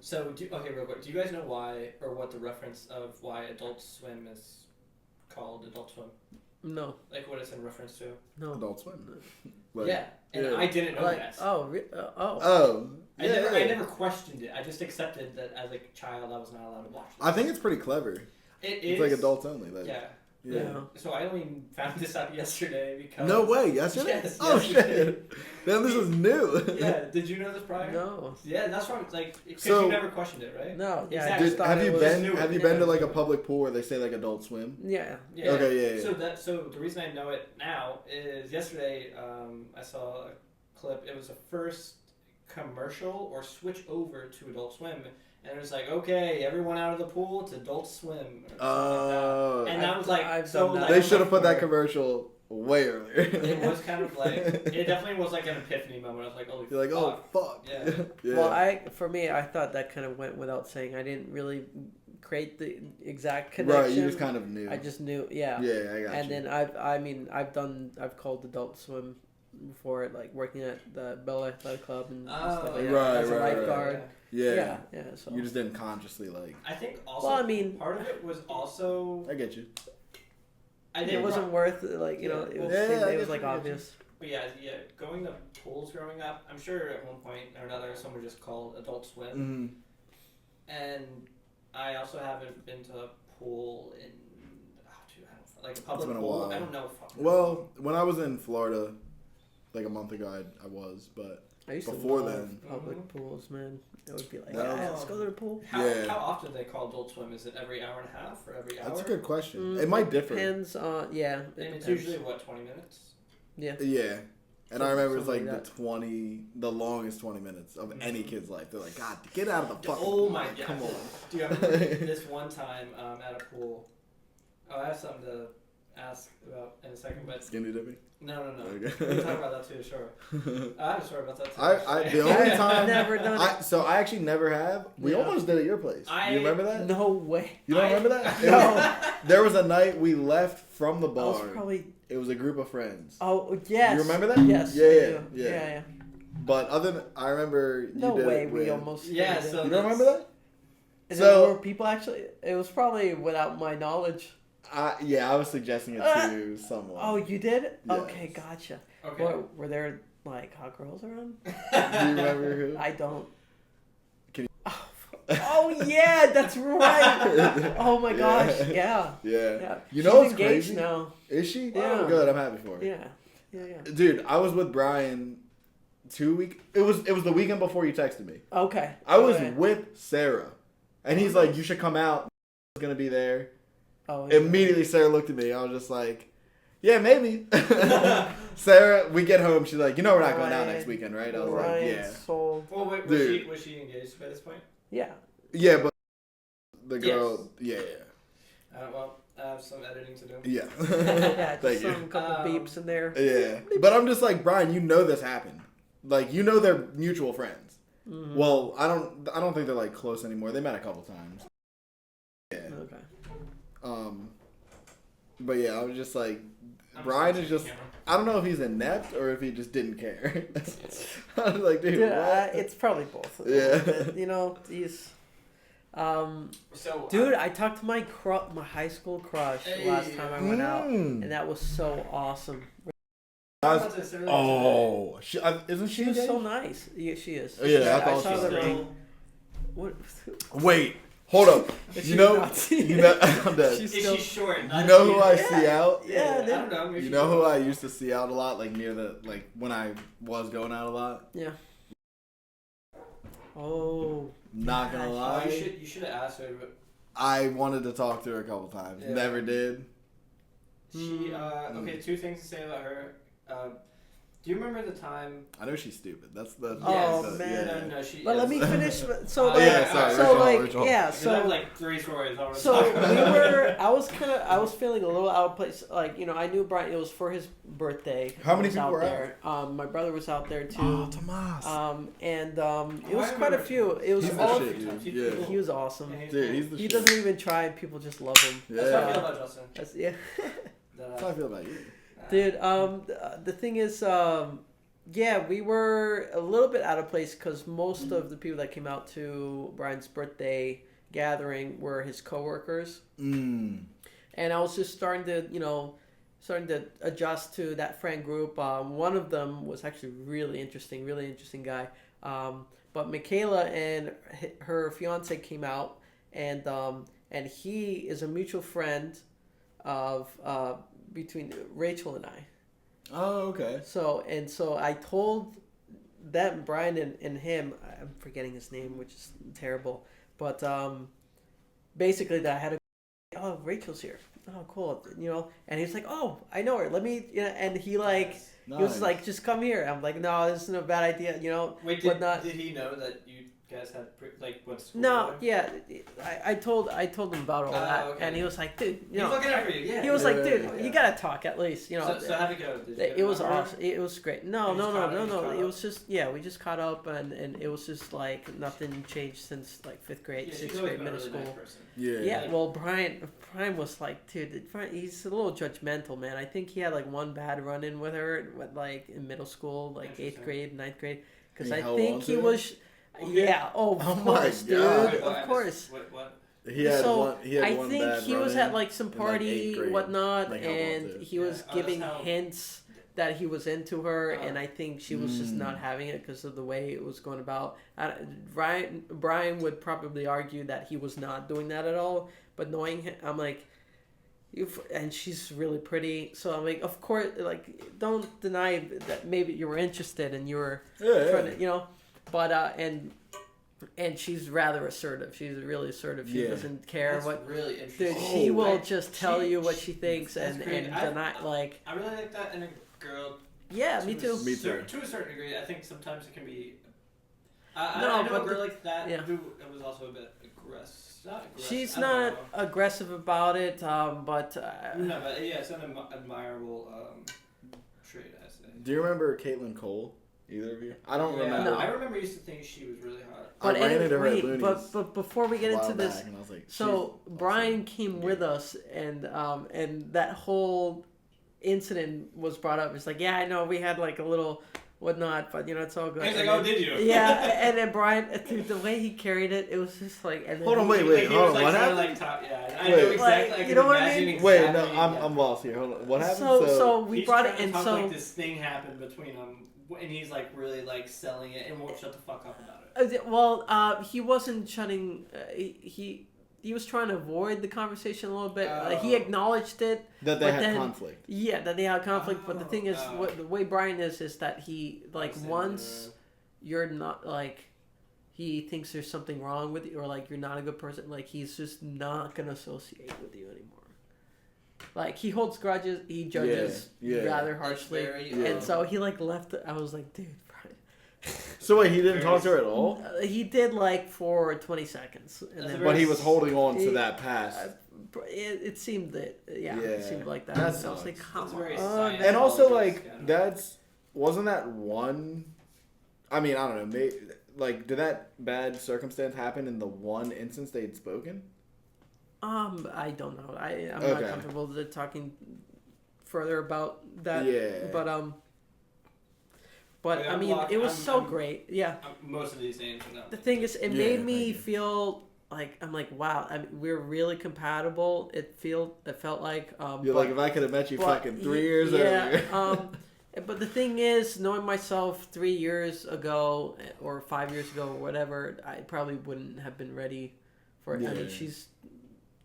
So, okay, real quick. Do you guys know why, or what the reference of why Adult Swim is called Adult Swim? No. Like what it's in reference to? No. Adult Swim. Like, Yeah, and yeah. I didn't know Like, that. Oh. I never questioned it. I just accepted that as a child I was not allowed to watch this. I think it's pretty clever. It is. It's like adults only. Like, Yeah. Yeah. So I only found this out yesterday because. No way. Yesterday? Yes, Oh, yesterday. shit. Then this is new. Yeah. Did you know this prior? No. Yeah, that's why. Like, because So- you never questioned it, right? No. Yeah. Exactly. I just thought Have it you was, been? Have you been to Yeah. like a public pool where they say like Adult Swim? Yeah. Yeah. Okay, yeah. So the reason I know it now is yesterday I saw a clip. It was the first commercial or switch over to Adult Swim, and it was like, okay, everyone out of the pool, it's Adult Swim. Or something Oh. like that. And I was like, I've so done that. like, They should have put that before- commercial way earlier. It was kind of like it definitely was like an epiphany moment. I was like, holy You're like, oh fuck. Yeah. Yeah. Well, for me, I thought that kind of went without saying. I didn't really create the exact connection. Right, you just kind of knew. I just knew. Yeah. Yeah, I got And you. then I've called Adult Swim before, like working at the Bella Athletic Club and stuff like that Right, as a right, lifeguard. yeah. Yeah. So. You just didn't consciously like. I think also. Well, I mean, part of it was also. I get you. I it didn't. wasn't worth it. Like, you know, it was, Yeah, I it was guess like I get obvious. But yeah, going to pools growing up, I'm sure at one point or another someone just called Adult Swim. Mm-hmm. And I also haven't been to a pool in, like a public been a pool. while. I don't know. Well, when I was in Florida, like a month ago, I was, but I used before to love then. public pools, man. It would be like, That yeah, was- let's go to the pool. Yeah. How often do they call Adult Swim? Is it every hour and a half or every hour? That's a good question. Mm, It might differ. Depends on, yeah. It And it's depends. usually what 20 minutes. Yeah. Yeah. And I remember it's like Something like the longest 20 minutes of any kid's life. They're like, God, get out of the fucking Oh pool. my god! Come on. Dude, I remember this one time at a pool. Oh, I have something to ask about in a second, but Skinny dipping? no. Okay. We can talk about that too, sure. I have a story about that too. The only I've time never done it. So I actually never have. We Yeah. almost did it at your place. You remember that? No way. You don't I- remember that? No. There was a night we left from the I was bar. probably. It was a group of friends. Oh yes. You remember that? Yes. Yeah, I yeah, do. yeah. Yeah. But other than I remember you No did way. it We with, almost. Yeah, did it. so- You don't remember that? And So- there were people actually. It was probably without my knowledge. I was suggesting it to someone. Oh, you did? Yes. Okay, gotcha. Okay. Were there like hot girls around? Do you remember who? I don't. Can Oh yeah, that's right. Oh my gosh, yeah. Yeah. Yeah. You She's know what's engaged crazy? now. Is she? Yeah. Oh, good. I'm happy for her. Yeah. Dude, I was with Brian 2 weeks. It was the weekend before you texted me. Okay. I was Okay. with Sarah, and he's like, "You should come out. It's gonna be there." Oh. Immediately, Sarah looked at me. I was just like, "Yeah, maybe." Sarah, we get home. She's like, "You know, we're not going out Right. next weekend, right?" I was Right. like, "Yeah, Sold. Well, wait, Dude. was she engaged by this point? Yeah. yeah," but the girl, yeah, Well, I have some editing to do. yeah, Yeah. Just Thank you. some couple beeps in there. Yeah, but I'm just like, Brian, you know this happened. Like, you know they're mutual friends. Mhm. Well, I don't think they're like close anymore. They met a couple times. Yeah. Okay. But yeah, I was just like, I'm Brian sorry, is just, camera. I don't know if he's inept or if he just didn't care. I was like, dude, Dude, what? it's probably both. Yeah. But, you know, these. So, Dude, I talked to my my high school crush last time I went out, Mm. and that was so awesome. I was- oh, isn't she She was engaged? so nice. Yeah, she is. Oh, yeah, I thought saw she was the engaged. ring. What? Wait, Hold up. Is You she know, not? I'm dead. She's Is still- she short? You know who I see out? Yeah, I don't know. You know who I used to see out a lot, like near the when I was going out a lot. Yeah. Oh. Not gonna lie. You should have asked her. But I wanted to talk to her a couple times. Yeah. Never did. she okay. 2 things to say about her. Do you remember the time? I know she's stupid. That's the. Oh, the, man. Yeah. No, she. But let me finish. So like, yeah, sorry, so like, Rachel. yeah, I have so like 3 stories. I wanna so talk about. we were. I was feeling a little out of place. Like I knew Brian. It was for his birthday. How many I was people out were there. My brother was out there too. Oh, Tomas. And it was quite a few. It was He's the all. shit, dude. Yeah. He was awesome. Dude, he's the He shit. doesn't even try. People just love him. Yeah. That's how I feel about Justin. Yeah. That's how I feel about you. Dude, the thing is, yeah, we were a little bit out of place because most of the people that came out to Brian's birthday gathering were his coworkers, and I was just starting to adjust to that friend group. One of them was actually really interesting guy. But Michaela and her fiance came out, and he is a mutual friend of between Rachel and I. Oh, okay. So I told them, Brian and him, I'm forgetting his name, which is terrible, but basically that I had oh, Rachel's here. Oh, cool. And he's like, oh, I know her. Let me, and he like, Nice. he was like, just come here. I'm like, no, this isn't a bad idea, Wait, did he know that you guys had went to school No, together? yeah, I told him about all that, okay. and he was like, dude, He's looking out for you. Yeah. he was like, dude, Yeah. you gotta talk at least, So how'd it go? Did you get It a was number? awesome. It was great. No. You just caught It up? was just we just caught up, and it was just like nothing changed since like 5th grade, Yeah, she's 6th always grade, been a middle really nice school. person. Yeah. Yeah, well, Brian was like, dude, he's a little judgmental, man. I think he had like one bad run-in with her, like in middle school, like 8th grade, 9th grade, because And he I held think on he to it? was. Yeah. Oh, Oh of my course, dude. God. Of course. What? He had So one. He had I one think bad he was run-in at like some in, party, 8th grade. whatnot, Like, held on and to it. he was Yeah. Oh, giving that's how- hints that he was into her, Oh. and I think she was just not having it because of the way it was going about. Brian would probably argue that he was not doing that at all, but knowing him, I'm like, and she's really pretty, so I'm like, of course, like, don't deny that maybe you were interested and you were trying to, but and she's rather assertive. She's really assertive. She doesn't care That's what. really interesting. Dude, she will I- just tell you what she thinks that's and great. deny, like. I really like that in a girl. Yeah, me too. Me too. To a certain degree, I think sometimes it can be. No, I know but a girl like that yeah. who was also a bit aggressive. Not aggressive. She's I don't not know. aggressive about it, but. No, but yeah, it's an admirable trait, I say. Do you remember Caitlin Cole? Either of you? I don't Yeah, remember. No. I remember used to think she was really hot. I ran into her at wait, Looney's but before we get a while into this, back, and I was like, so she's Brian awesome. came with us, and that whole incident was brought up. It's like, yeah, I know we had like a little whatnot, but it's all good. He's like, And oh, then- did you? Yeah, and then Brian, dude, the way he carried it, it was just like. And then Hold on, he- wait, He hold was on, what trying to, happened? top, yeah, I Wait. know exactly. Like, I you can know what I imagine mean? Wait, no, exactly, I'm yeah. lost here. Hold on. What happened? So we He's brought trying it to in. talk So like this thing happened between them, and he's like really like selling it and won't shut the fuck up about it. well, he wasn't shutting. He was trying to avoid the conversation a little bit. He Oh. acknowledged it. that they but had then- conflict. Yeah, that they had conflict. But the thing is, Oh. what the way Brian is that he like Understand, once you're not like he thinks there's something wrong with you or like you're not a good person, like he's just not gonna associate with you anymore. Like he holds grudges, he judges Yeah. rather It's harshly, very, Yeah. and so he like left. I was like, dude, Brian. So wait, he didn't talk to her at all? He did like for 20 seconds, and That's then a But he was holding on He- to that past. it seemed that it Yeah. seemed like that. That I was sucks. like, come It's very on. science. And also, Apologies, like, yeah. wasn't that one? I mean, I don't know. Like, did that bad circumstance happen in the one instance they had spoken? I don't know. I'm not Okay. comfortable with talking further about that. Yeah. But Yeah, I mean, it was so I'm- great. Yeah. Most of these names are not. The thing is, it Yeah, made me thank you. feel like I'm like, wow. I mean, we're really compatible. It felt like. You're like, if I could have met you fucking 3 years earlier. But the thing is, knowing myself 3 years ago or 5 years ago or whatever, I probably wouldn't have been ready I mean, she's.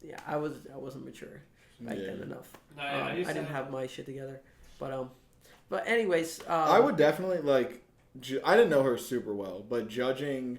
Yeah, I wasn't mature back then enough. No, I didn't have my shit together, but anyways, I would definitely like. I didn't know her super well, but judging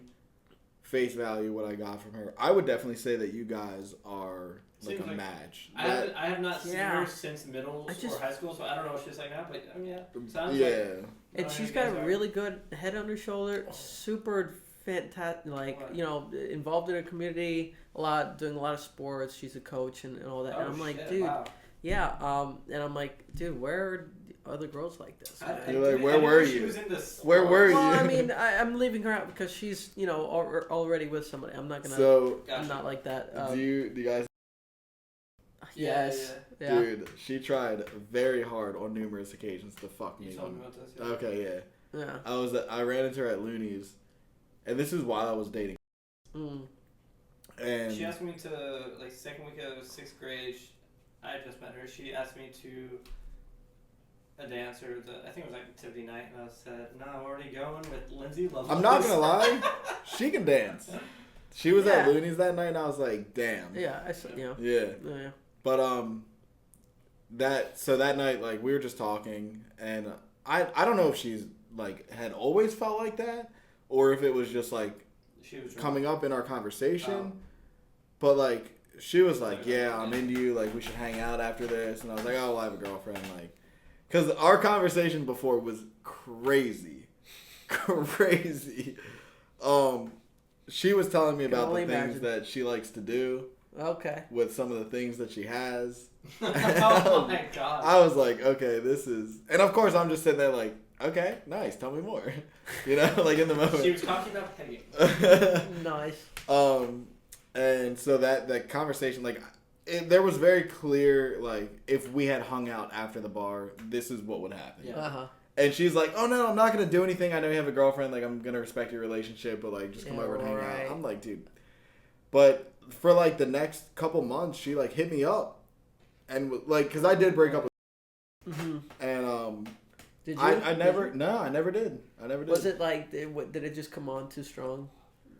face value what I got from her, I would definitely say that you guys are like a match. I have not seen her since middle or high school, so I don't know what she's like now. But I mean, sounds like. And she's got a really good head on her shoulder, super fantastic, like, you know, involved in her community a lot, doing a lot of sports. She's a coach and all that. And I'm like, dude, and I'm like, dude, where are other girls like this? You're like, where were you? Where were you? Well, I mean, I'm leaving her out because she's, you know, already with somebody. I'm not gonna. I'm not like that. Do you guys? Yes. Yeah. Dude, she tried very hard on numerous occasions to fuck me. You told me about this. Okay, yeah. I ran into her at Looney's, and this is while I was dating. And she asked me to, like, second week of 6th grade. I just met her. She asked me to a dance, or I think it was like activity night, and I said, no, I'm already going with Lindsay Lovelace. I'm not gonna lie, she can dance. She was at Looney's that night, and I was like, damn. Yeah, I said, you know. Yeah. But that night, like, we were just talking, and I don't know if she's like had always felt like that, or if it was just like she was coming up in our conversation. But like she was like, yeah, I'm into you, like we should hang out after this, and I was like, oh, well, I have a girlfriend, like, because our conversation before was crazy. She was telling me about the things that she likes to do. Okay. With some of the things that she has. Oh my god. I was like, okay, this is, and of course I'm just sitting there like, okay, nice, tell me more. You know, like in the moment. She was talking about pegging. Nice. And so that conversation, like, there was very clear, like, if we had hung out after the bar, this is what would happen. Yeah. And she's like, oh no, I'm not gonna do anything. I know you have a girlfriend. Like, I'm gonna respect your relationship, but like, just come over and hang out. I'm like, dude. But for like the next couple months, she like hit me up, and like, cause I did break up with, and did you? I never did. Was it like, did it just come on too strong?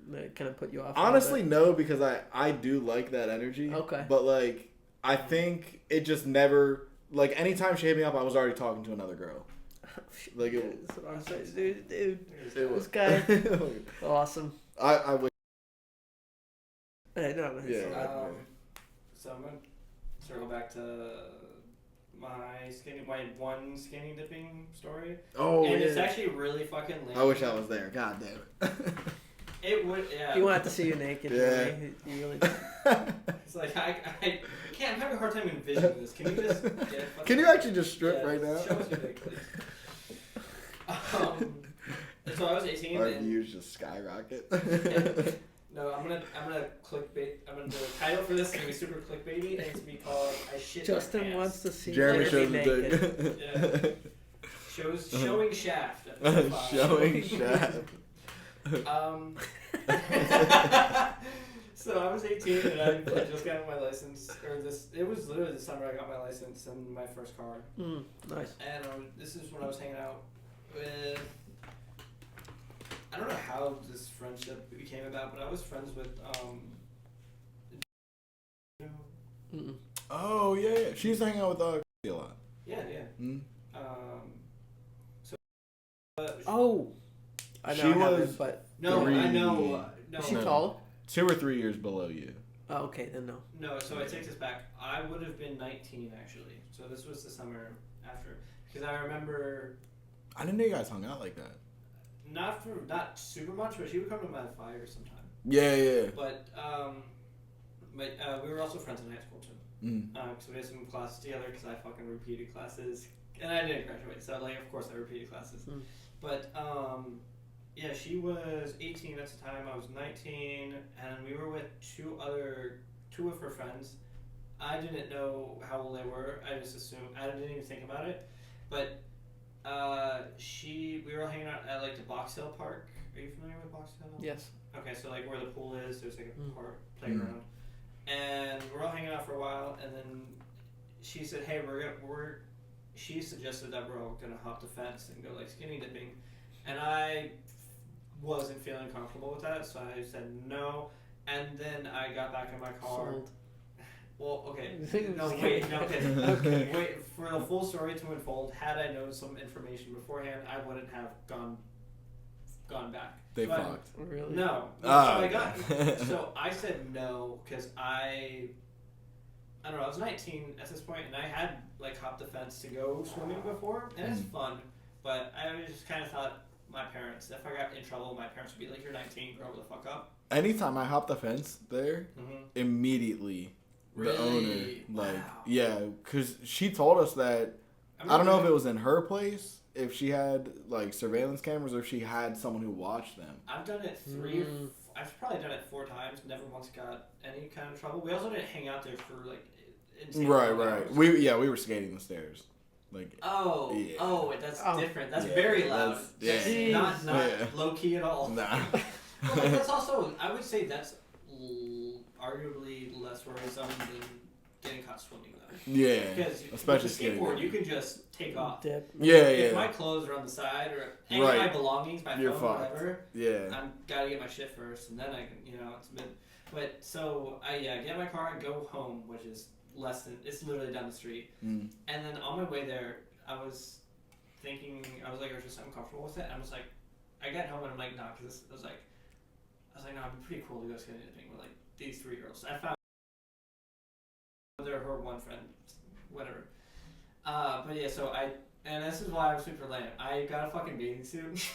That kind of put you off? Honestly, no, because I do like that energy. Okay. But like, I think it just never, like, anytime she hit me up, I was already talking to another girl. Like, that's what I'm saying, dude. This guy, awesome. I wish. No. Yeah. So I'm gonna circle back to my one skinny dipping story. Oh, and it's actually really fucking lame. I wish I was there. God damn it. It would, yeah. He wanted to see you naked. Yeah. Really. He really did. It's like, I can't, I'm having a hard time envisioning this. Can you just get it? Can you actually just strip right now? Show us your dick, please. So I was 18. Our views just skyrocket. No, I'm gonna clickbait. The title for this is gonna be super clickbaity, and it's gonna be called "I Shit Justin My Pants." wants to see Jeremy Jeremy shows the naked. dick. Showing shaft. Showing shaft. So I was 18 and I just got my license. It was literally the summer I got my license and my first car. Nice. And this is when I was hanging out with. I don't know how this friendship became about, but I was friends with Oh yeah. She used to hang out with a lot. Yeah. I know. She was, but no, I know. No, is she tall? 2 or 3 years below you. Oh, okay, then no. No, so I take this back. I would have been 19 actually. So this was the summer after, because I remember. I didn't know you guys hung out like that. Not super much, but she would come to my fire sometime. Yeah. But we were also friends in high school too. So we had some classes together because I fucking repeated classes, and I didn't graduate. So like, of course, I repeated classes. But yeah, she was 18 at the time. I was 19, and we were with two of her friends. I didn't know how old they were. I just assumed. I didn't even think about it. But we were all hanging out at like the Box Hill Park. Are you familiar with Box Hill? Yes. Okay, so like where the pool is, there's like a park playground, and we're all hanging out for a while, and then she said, "Hey, she suggested that we're all gonna hop the fence and go like skinny dipping," and I wasn't feeling comfortable with that, so I said no. And then I got back in my car. Sold. Well, okay. No, wait. No, okay. Okay. Wait, for the full story to unfold, had I known some information beforehand, I wouldn't have gone back. They so fucked. Really? No. Oh, So I said no because I don't know, I was 19 at this point, and I had like hopped the fence to go swimming before, and it's fun, but I just kind of thought my parents, if I got in trouble, my parents would be like, "You're 19, grow the fuck up." Anytime I hop the fence there, immediately the owner, like, yeah, because she told us that, I don't know if it was in her place, if she had like surveillance cameras, or if she had someone who watched them. I've done it I've probably done it 4 times, never once got any kind of trouble. We also didn't hang out there for like insane Right. hours. We were skating the stairs. Like, that's different. That's very loud. That's not low key at all. Nah. Well, like, that's also, I would say that's arguably less worrisome than getting caught swimming though. Yeah, because especially with the skateboard, you can just take off. Dip. If my clothes are on the side or any of my belongings, my You're phone, fucked. whatever, I'm gotta get my shit first, and then I can, it's a bit. But so I get in my car and go home, which is it's literally down the street. And then on my way there, I was thinking, I was just uncomfortable with it. And I was like, I got home and I'm like, nah, because I was like, no, it'd be pretty cool to go skating with like these 3 girls. I found they're her one friend, whatever. But yeah, so and this is why I'm super lame. I got a fucking bathing suit.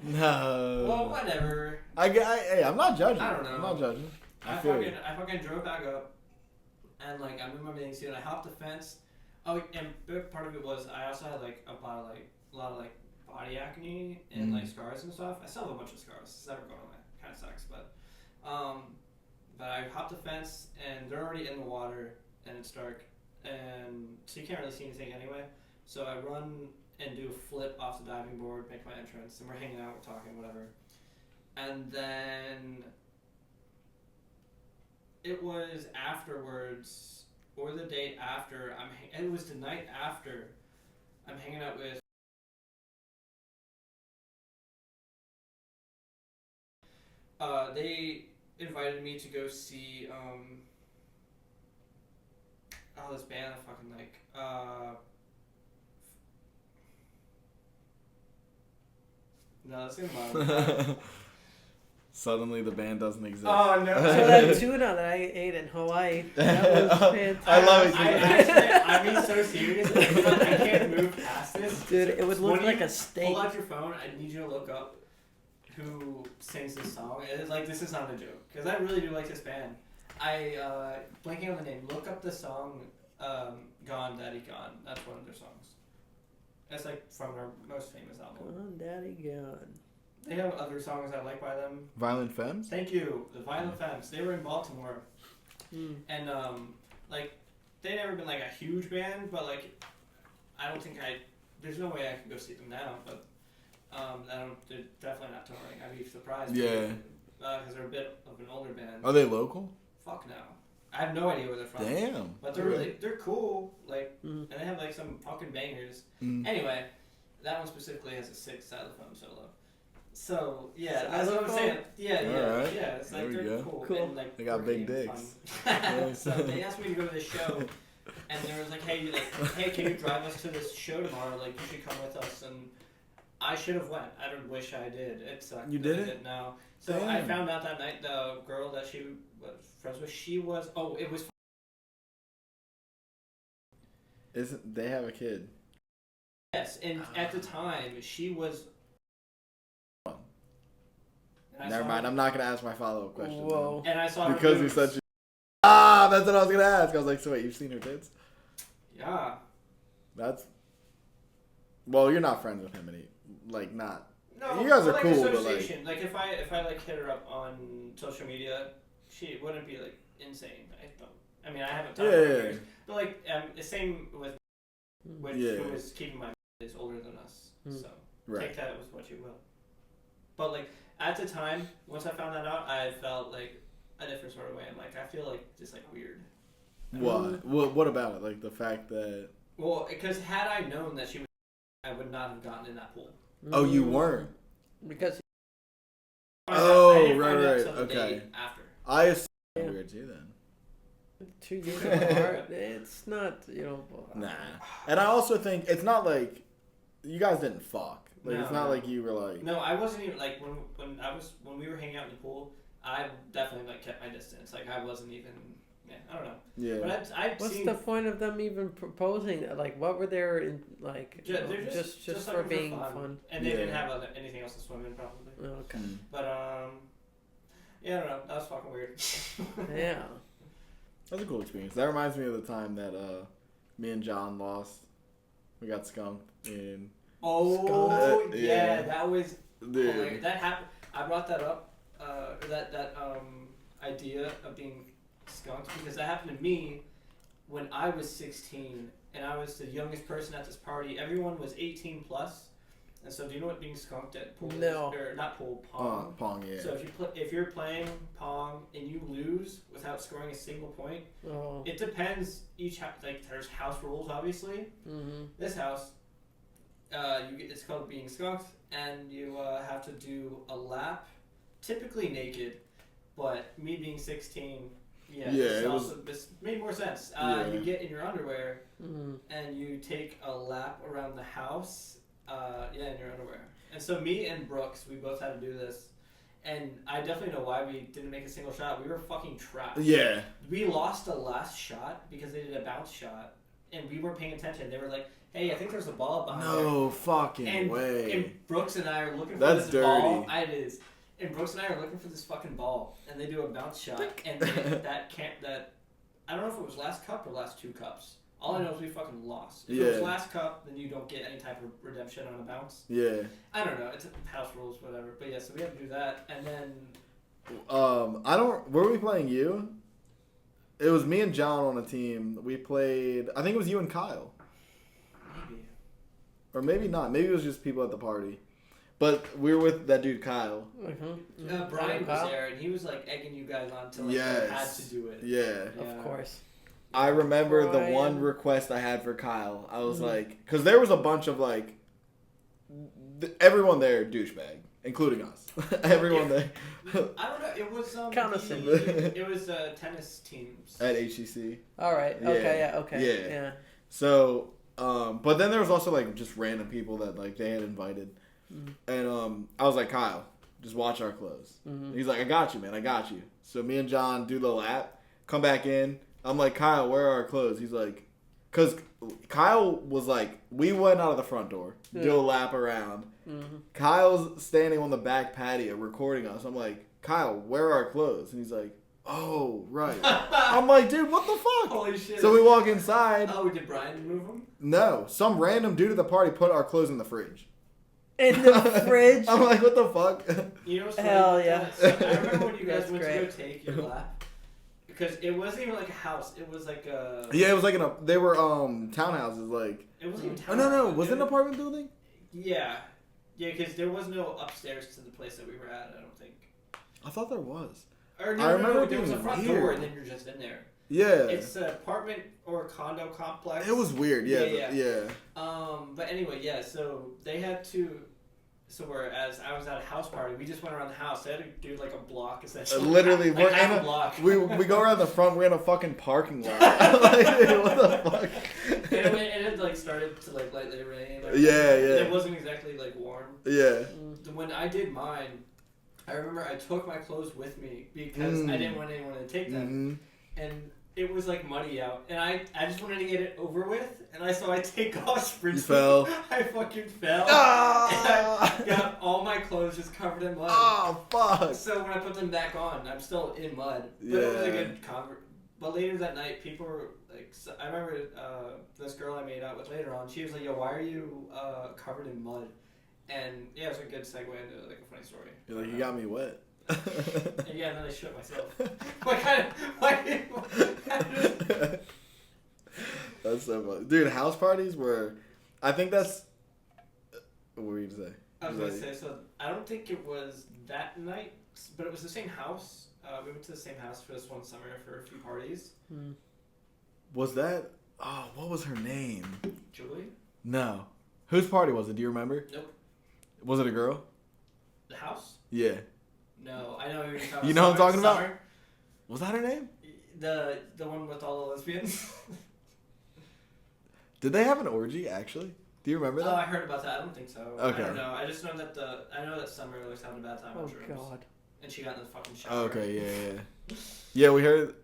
No. Well, whatever. I'm not judging. I don't know. I'm not judging. I fucking drove back up, and like I'm in my bathing suit. And I hopped the fence. Oh, and part of it was I also had like a lot of body acne and like scars and stuff. I still have a bunch of scars. It's never going away. Kind of sucks, but I hopped the fence and they're already in the water and it's dark, and so you can't really see anything anyway. So I run and do a flip off the diving board, make my entrance, and we're hanging out, we're talking, whatever. And then it was afterwards, or the day after, it was the night after, I'm hanging out with they invited me to go see this band I fucking like. No, that's gonna bother me. Suddenly the band doesn't exist. Oh no! So that tuna that I ate in Hawaii, that was fantastic. I love it. I'm being so serious. I can't move past this. Dude, it would look like a steak. Pull out your phone. I need you to look up who sings this song. It's like, this is not a joke, because I really do like this band. Blanking on the name. Look up the song "Gone Daddy Gone." That's one of their songs. That's like from their most famous album. Gone Daddy Gone. They have other songs I like by them. Violent Femmes? Thank you, the Violent Femmes. They were in Baltimore, and they've never been like a huge band, but like I don't think there's no way I can go see them now, but they're definitely not touring. I'd be surprised. Yeah. Because they're a bit of an older band. Are they local? Fuck no. I have no idea where they're from. Damn. But they're cool, like, and they have like some fucking bangers. Anyway, that one specifically has a sick xylophone solo. So yeah, that's what I'm saying. Yeah. It's like they're cool. And, like, they got big dicks. So they asked me to go to this show, and they was like, hey, can you drive us to this show tomorrow? Like, you should come with us. And I should have went. I don't wish I did. It sucked. You did it? No. So damn. I found out that night the girl that she was friends with, it was. Isn't they have a kid? Yes, and at the time she was. Never mind. I'm not gonna ask my follow-up question. Whoa! And I saw her because boobs. you're such. That's what I was gonna ask. I was like, so wait, you've seen her tits? Yeah. Well, you're not friends with him, not. No, you guys are like cool, association. But like if I like hit her up on social media, she wouldn't be like insane. I mean, I haven't talked to her in years, but like the same with who is keeping my is older than us, so take that as what you will. But like at the time, once I found that out, I felt like a different sort of way. I'm like, I feel like just like weird. What? What about it? Like the fact that. Well, because had I known that she was, I would not have gotten in that pool. Oh, you weren't. Because. I didn't find out right. till the Okay. day after. I assume weird too then. 2 years apart. It's not, Nah. And I also think it's not like you guys didn't fuck. Like it's not like you were like. No, I wasn't even like when we were hanging out in the pool. I definitely like kept my distance. Like I wasn't even. Yeah, I don't know. Yeah. But I've What's seen, the point of them even proposing? Like, what were there in like? they're just for looking being fun. And they didn't have anything else to swim in probably. Oh, okay. But yeah, I don't know. That was fucking weird. Yeah. That's a cool experience. That reminds me of the time that me and John lost. We got skunked in. Oh yeah. That was Dude. hilarious. That happened. I brought that up. That idea of being skunked because that happened to me when I was 16 and I was the youngest person at this party. Everyone was 18 plus. And so, do you know what being skunked at pool is? Or not pool, pong. Pong, yeah. So if you're playing pong and you lose without scoring a single point, it depends. There's house rules, obviously. Mm-hmm. This house, it's called being skunked, and you have to do a lap, typically naked. But me being 16, this made more sense. You get in your underwear and you take a lap around the house. In your underwear. And so me and Brooks, we both had to do this. And I definitely know why we didn't make a single shot. We were fucking trapped. Yeah. We lost the last shot because they did a bounce shot. And we weren't paying attention. They were like, hey, I think there's a ball behind there. No fucking way. And Brooks and I are looking for That's this dirty. ball. It is. And Brooks and I are looking for this fucking ball. And they do a bounce shot. And I don't know if it was last cup or last 2 cups. All I know is we fucking lost. If it was last cup, then you don't get any type of redemption on a bounce. Yeah. I don't know. It's house rules, whatever. But yeah, so we had to do that. And then... Were we playing you? It was me and John on a team. We played... I think it was you and Kyle. Maybe. Or maybe not. Maybe it was just people at the party. But we were with that dude, Kyle. Mm-hmm. Brian was there, and he was like egging you guys on to you had to do it. Yeah. Of course. I remember the one request I had for Kyle. I was like, because there was a bunch of like, everyone there douchebag, including us. Everyone there. I don't know. It was it was tennis teams at HCC. All right. Okay. Yeah. So, but then there was also like just random people that like they had invited, and I was like, Kyle, just watch our clothes. He's like, I got you, man. I got you. So me and John do the lap, come back in. I'm like, Kyle, where are our clothes? He's like, because Kyle was like, we went out of the front door, do a lap around. Kyle's standing on the back patio recording us. I'm like, Kyle, where are our clothes? And he's like, oh, right. I'm like, dude, what the fuck? Holy shit. So we walk inside. Oh, did Brian move them? No. Some random dude at the party put our clothes in the fridge. In the fridge? I'm like, what the fuck? You know what's Hell yeah. So I remember when you guys went to go take your lap. Because it wasn't even like a house. It was like a... Yeah, it was like they were townhouses. Like... It wasn't even townhouses. Oh, no. Was it an apartment building? Yeah. Yeah, because there was no upstairs to the place that we were at, I don't think. I thought there was. Or I remember there was a front door and then you're just in there. Yeah. It's an apartment or condo complex. It was weird, yeah. But anyway, yeah, so they had to... So whereas I was at a house party, we just went around the house. They had to do like a block essentially. Literally, like half a block. We go around the front. We're in a fucking parking lot. Like, dude, what the fuck? And it like started to like lightly rain. Like, yeah. It wasn't exactly like warm. Yeah. When I did mine, I remember I took my clothes with me because I didn't want anyone to take them, and it was like muddy out, and I just wanted to get it over with, and I take off sprinting. You fell. I fucking fell. Ah! And I got all my clothes just covered in mud. Oh fuck! So when I put them back on, I'm still in mud. But it was a good convert. But later that night, people were like, I remember this girl I made out with later on. She was like, "Yo, why are you covered in mud?" And yeah, it was a good segue into like a funny story. You're like, you got me wet. And yeah, and then I shit myself. Why? That's so funny, dude. House parties were, I think that's. What were you gonna say? I was gonna say, so I don't think it was that night, but it was the same house. We went to the same house for this one summer for a few parties. Was that? Oh, what was her name? Julie? No. Whose party was it? Do you remember? Nope. Was it a girl? The house? Yeah. No, I know who you're talking about. You know what I'm talking about? Summer? Was that her name? The one with all the lesbians. Did they have an orgy actually? Do you remember that? Oh, I heard about that. I don't think so. Okay. I don't know. I just know that Summer was having a bad time on Oh shrooms. God. And she got in the fucking shower. Okay, yeah. Yeah, we heard.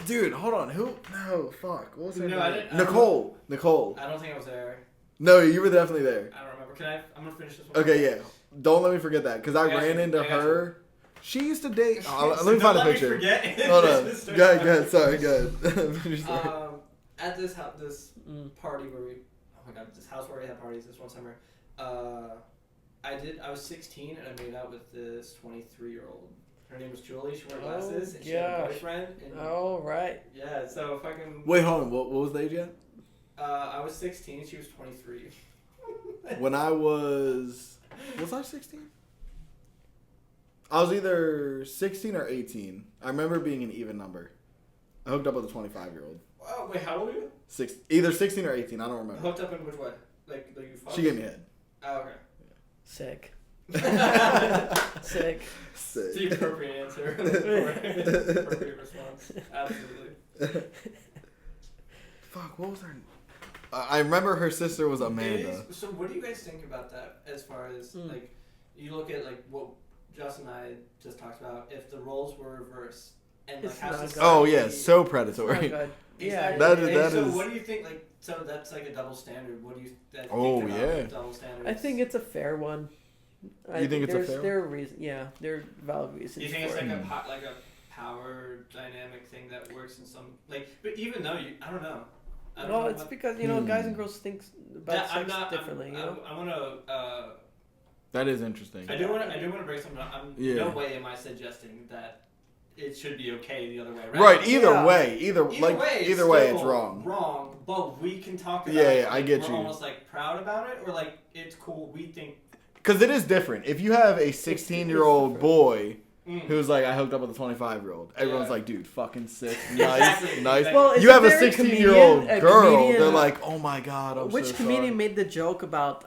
Dude, hold on. Who? No, fuck. What was her name? Nicole. I don't think I was there. No, you were definitely there. I don't remember. I'm gonna finish this one. Okay, yeah. Don't let me forget that because I ran into her. She used to date. Let me find a picture. Hold on. Go ahead. Sorry, go ahead. At this party where this house where we had parties this one summer. I was 16 and I made out with this 23-year-old. Her name was Julie. She wore glasses and she had a boyfriend. And right. Yeah, so fucking. Wait, hold on. What was the age again? I was 16. She was 23. When I was I 16? I was either 16 or 18. I remember being an even number. I hooked up with a 25-year-old. Oh, wait, how old are you? Either 16 or 18. I don't remember. Hooked up in which way? Like you fucked? She gave me head. Oh, okay. Sick. Sick. It's the appropriate answer. The appropriate response. Absolutely. Fuck, what was her name? I remember her sister was Amanda. So what do you guys think about that as far as, like, you look at, like, what Justin and I just talked about, if the roles were reversed, and, like, how society... Oh, yeah, so predatory. Yeah. That so is... what do you think, like, so that's, like, a double standard. What do you think about double standards? I think it's a fair one. You think it's a fair one? There are reasons, yeah, there are valid reasons. Do you think it's like a power dynamic thing that works in some, like, but even though I don't know. Well, it's because, guys and girls think about sex differently, I want to... that is interesting. I do want to break something up. No way am I suggesting that it should be okay the other way around. Right, either way, it's wrong. Wrong, but we can talk about it. I get you. We're almost, like, proud about it, or, like, it's cool, we think... Because it is different. If you have a 16-year-old boy who's like, I hooked up with a 25-year-old, everyone's like, dude, fucking sick, nice. Well, you have a 16-year-old girl, they're like, oh my god, Which comedian made the joke about,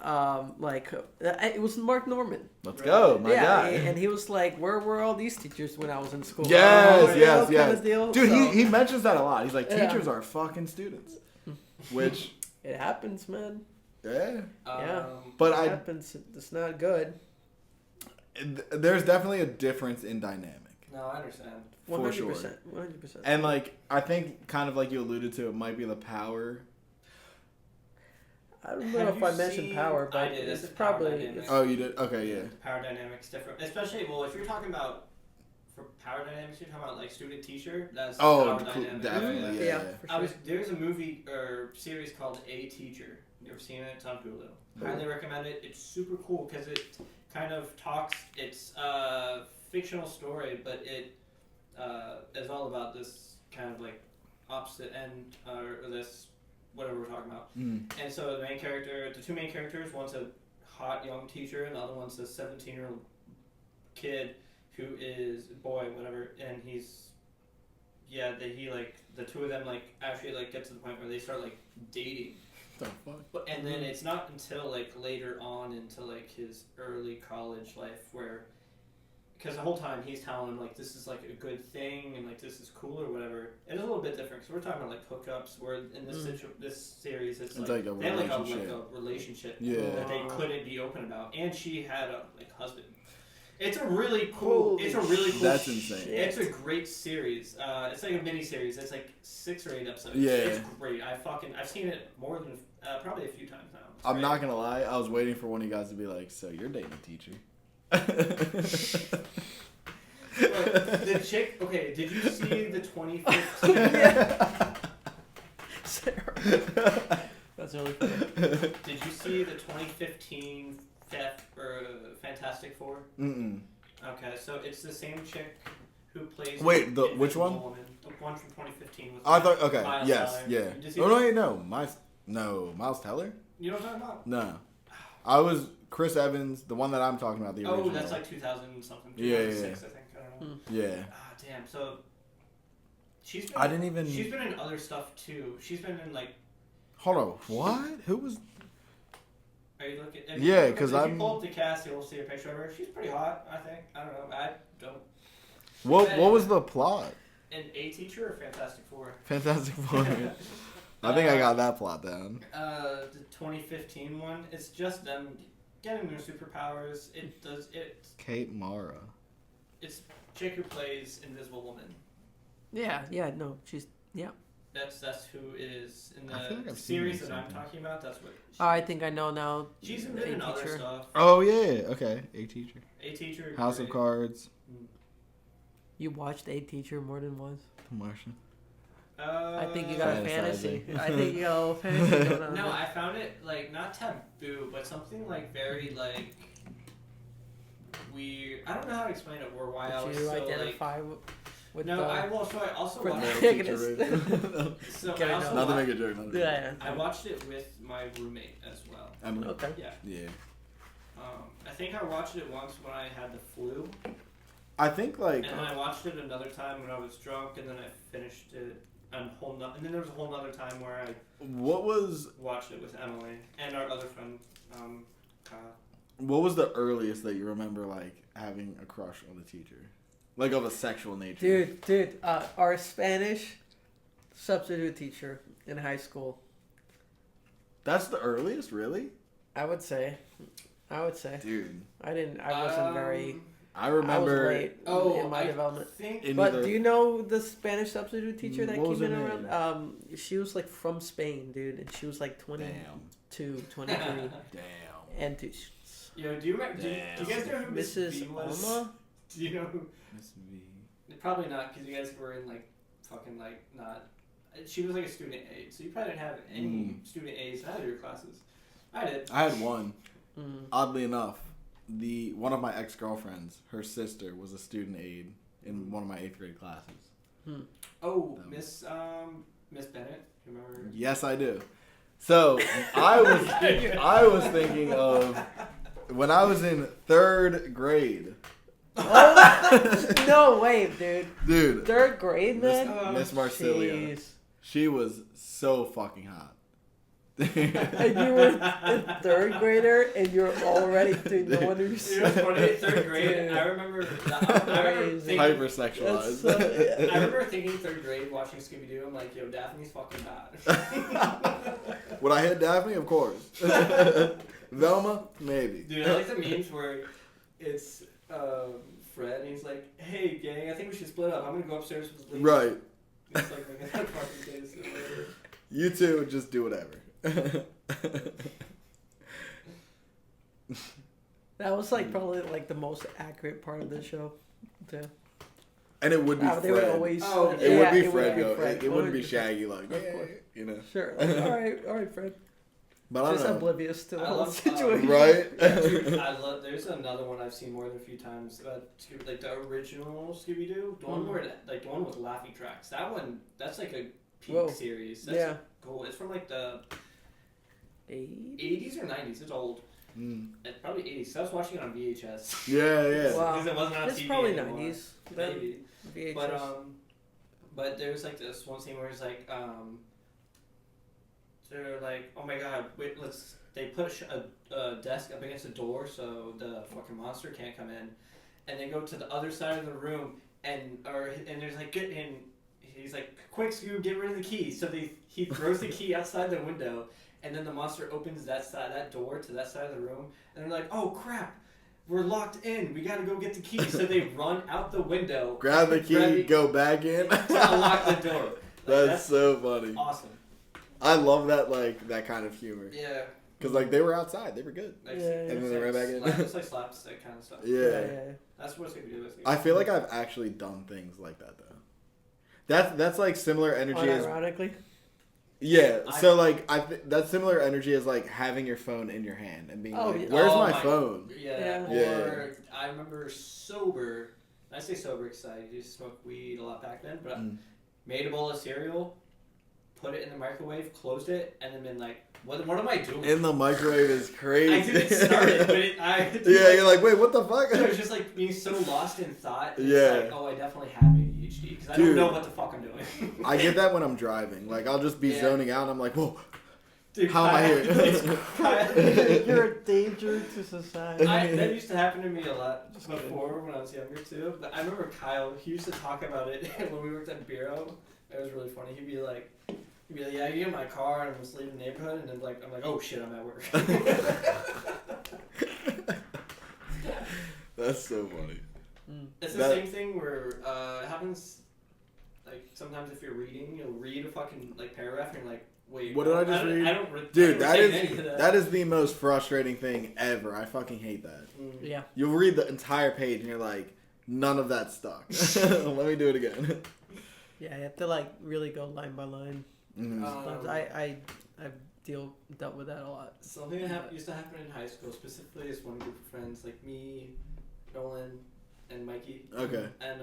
it was Mark Norman. Let's go, my guy. And he was like, where were all these teachers when I was in school? Yes. Kind of deal. Dude, he mentions that a lot. He's like, teachers are fucking students. Which... It happens, man. Yeah. But it happens. It's not good. There's definitely a difference in dynamic. No, I understand. 100%. Sure. 100%. And, like, I think kind of like you alluded to, it might be the power. I don't know if I mentioned power, but it's probably... Oh, you did? Okay, yeah. The power dynamic's different. Especially, well, if you're talking about... For power dynamics, you're talking about, like, student-teacher. That's power dynamic. Definitely, yeah. For sure. There's a movie or series called A Teacher. You ever seen it? It's on Hulu. Highly recommend it. It's super cool because it kind of talks. It's a fictional story, but it is all about this kind of like opposite end or this whatever we're talking about. And so the two main characters, one's a hot young teacher, and the other one's a 17-year-old kid who is boy whatever, and the two of them like actually like get to the point where they start like dating. The fuck? And then it's not until like later on into like his early college life where, because the whole time he's telling him like this is like a good thing and like this is cool or whatever. It's a little bit different because we're talking about like hookups. Where in this series it's like a they have relationship. like a relationship that they couldn't be open about, and she had a husband. It's a really cool. That's insane. It's a great series. It's like a mini series. It's like 6 or 8 episodes. Yeah, it's great. I've seen it more than probably a few times now. I'm not gonna lie. I was waiting for one of you guys to be like, "So you're dating a teacher?" The chick. Okay, did you see the 2015? That's really funny. Did you see the 2015 Fantastic Four? Okay, so it's the same chick who plays. Wait, which one? Woman. The one from 2015 was. I thought. Okay. Miles Yes. Teller. Yeah. Miles Teller. You know what I'm talking about? No, I was Chris Evans, the one that I'm talking about. The original. Oh, that's like 2000 something. 2006, Yeah. I think. I don't know. Yeah. Ah, damn. So. She's been. I didn't even. She's been in other stuff too. She's been in like. Hold on. What? Who was? Are you looking? Yeah, because if you pull up the cast, you'll see a picture of her. She's pretty hot, I think. I don't know. I don't. What was the plot? An A teacher or Fantastic Four? Fantastic Four. I think I got that plot down. The 2015 one. It's just them getting their superpowers. Kate Mara. It's chick who plays Invisible Woman. Yeah, no, she's That's who is in I feel like the I've seen series her that I'm something. talking about. That's what. I think I know now. She's been in other stuff. Oh yeah, okay. A teacher. A teacher. House of Cards. You watched A Teacher more than once. The Martian. I think you got a fantasy. Fantasizing. I think you got a little fantasy going on. No, I found it like not taboo, but something like very like weird. I don't know how to explain it or why I was you so identify like. with No, the, I also for watched the it. antagonist. So Get I it also done. Not to watched, make a joke. Not to make a joke. Yeah. I watched it with my roommate as well. Emily. Okay. Yeah. Yeah. I think I watched it once when I had the flu, I think like. and then I watched it another time when I was drunk, and then I finished it and then there was a whole other time where I What was watched it with Emily and our other friend, Kyle. What was the earliest that you remember like having a crush on the teacher, like of a sexual nature? Dude, our Spanish substitute teacher in high school. That's the earliest, really? I would say. Dude, I wasn't very. I I was remember. late in my development. But do you know the Spanish substitute teacher that What was came in her around? She was like from Spain, dude, and she was like 22, 23. Damn. And dude, Yo, do you remember? Do you guys know who Miss Mrs. V was? Alma? Do you know who? Miss V. Probably not, because you guys were in like fucking like not. She was like a student aide, so you probably didn't have any student aides in either of your classes. I did. I had one. Mm. Oddly enough, one of my ex-girlfriends, her sister was a student aide in one of my 8th grade classes. Oh, Miss Bennett. You remember? Her? Yes, I do. So I was thinking of when I was in 3rd grade. Oh, no way, dude. Dude. 3rd grade, man? Miss Marsilia. Jeez. She was so fucking hot. And you were a 3rd grader, and you're already doing no wonder you're You know what's funny? 3rd grade. I remember thinking, hypersexualized. I remember thinking 3rd grade watching Scooby Doo. I'm like, yo, Daphne's fucking hot. Would I hit Daphne? Of course. Velma? Maybe. Dude, I like the memes where it's Fred and he's like, hey gang, I think we should split up. I'm gonna go upstairs with the ladies. Right. It's like making that fucking case. You two just do whatever. That was like probably like the most accurate part of the show, too. And it would be They would Fred. always. It would be Fred. Fred. It wouldn't be Shaggy like, Of yeah, course. you know. Sure. Like, all right, Fred. But I Just don't know. oblivious to the I whole love, situation. Right? Yeah, dude, I love. There's another one I've seen more than a few times about like the original Scooby Doo, the one where the one with laughing tracks. That one, that's like a peak series. That's cool. It's from like the 80s or 90s. It's old. It's probably 80s. So I was watching it on VHS. Yeah. Wow. Because it wasn't on It's TV probably anymore. 90s. Maybe. VHS. But there's like this one scene where it's like they're like, oh my god, wait, they push a desk up against a door so the fucking monster can't come in, and they go to the other side of the room and there's like he's like, quick Scoob, get rid of the key. So he throws the key outside the window, and then the monster opens that door to that side of the room, and they're like, oh crap, we're locked in, we gotta go get the key. So they run out the window, Grab the key, go back in. to unlock the door. Like, that's so funny. Awesome. I love that that kind of humor. Yeah. Because they were outside, they were good. Like, And then they're right back in. It's like slapstick kind of stuff. Yeah. That's what it's gonna do. I feel like I've actually done things like that though. That's like similar energy as Unironically. yeah. So like that's similar energy as like having your phone in your hand and being like, "Where's my phone?" Yeah. Yeah. Or I remember sober. I say sober because I used to smoke weed a lot back then. But I made a bowl of cereal, put it in the microwave, closed it, and then been like, "What am I doing?" In the microwave is crazy. I didn't start it, but you're like, wait, what the fuck? It was just like being so lost in thought. It's Yeah. like, oh, I definitely have ADHD because I don't know what the fuck I'm doing. I get that when I'm driving. Like, I'll just be zoning out and I'm like, whoa. Dude, How am I here? You're a danger to society. That used to happen to me a lot just before when I was younger too. But I remember Kyle. He used to talk about it when we worked at Bureau. It was really funny. He'd be like, "Yeah, I get in my car and I'm just leaving the neighborhood," and then I'm like, "Oh shit, I'm at work." That's so funny. It's the same thing where it happens. Like sometimes if you're reading, you'll read a fucking paragraph and you're like, "Wait, what did I just read?" Dude, that is the most frustrating thing ever. I fucking hate that. Yeah. You'll read the entire page and you're like, none of that stuck. Let me do it again. Yeah, you have to really go line by line. Sometimes I've dealt with that a lot. Something that used to happen in high school, specifically, is one group of friends, like me, Nolan, and Mikey. Okay. And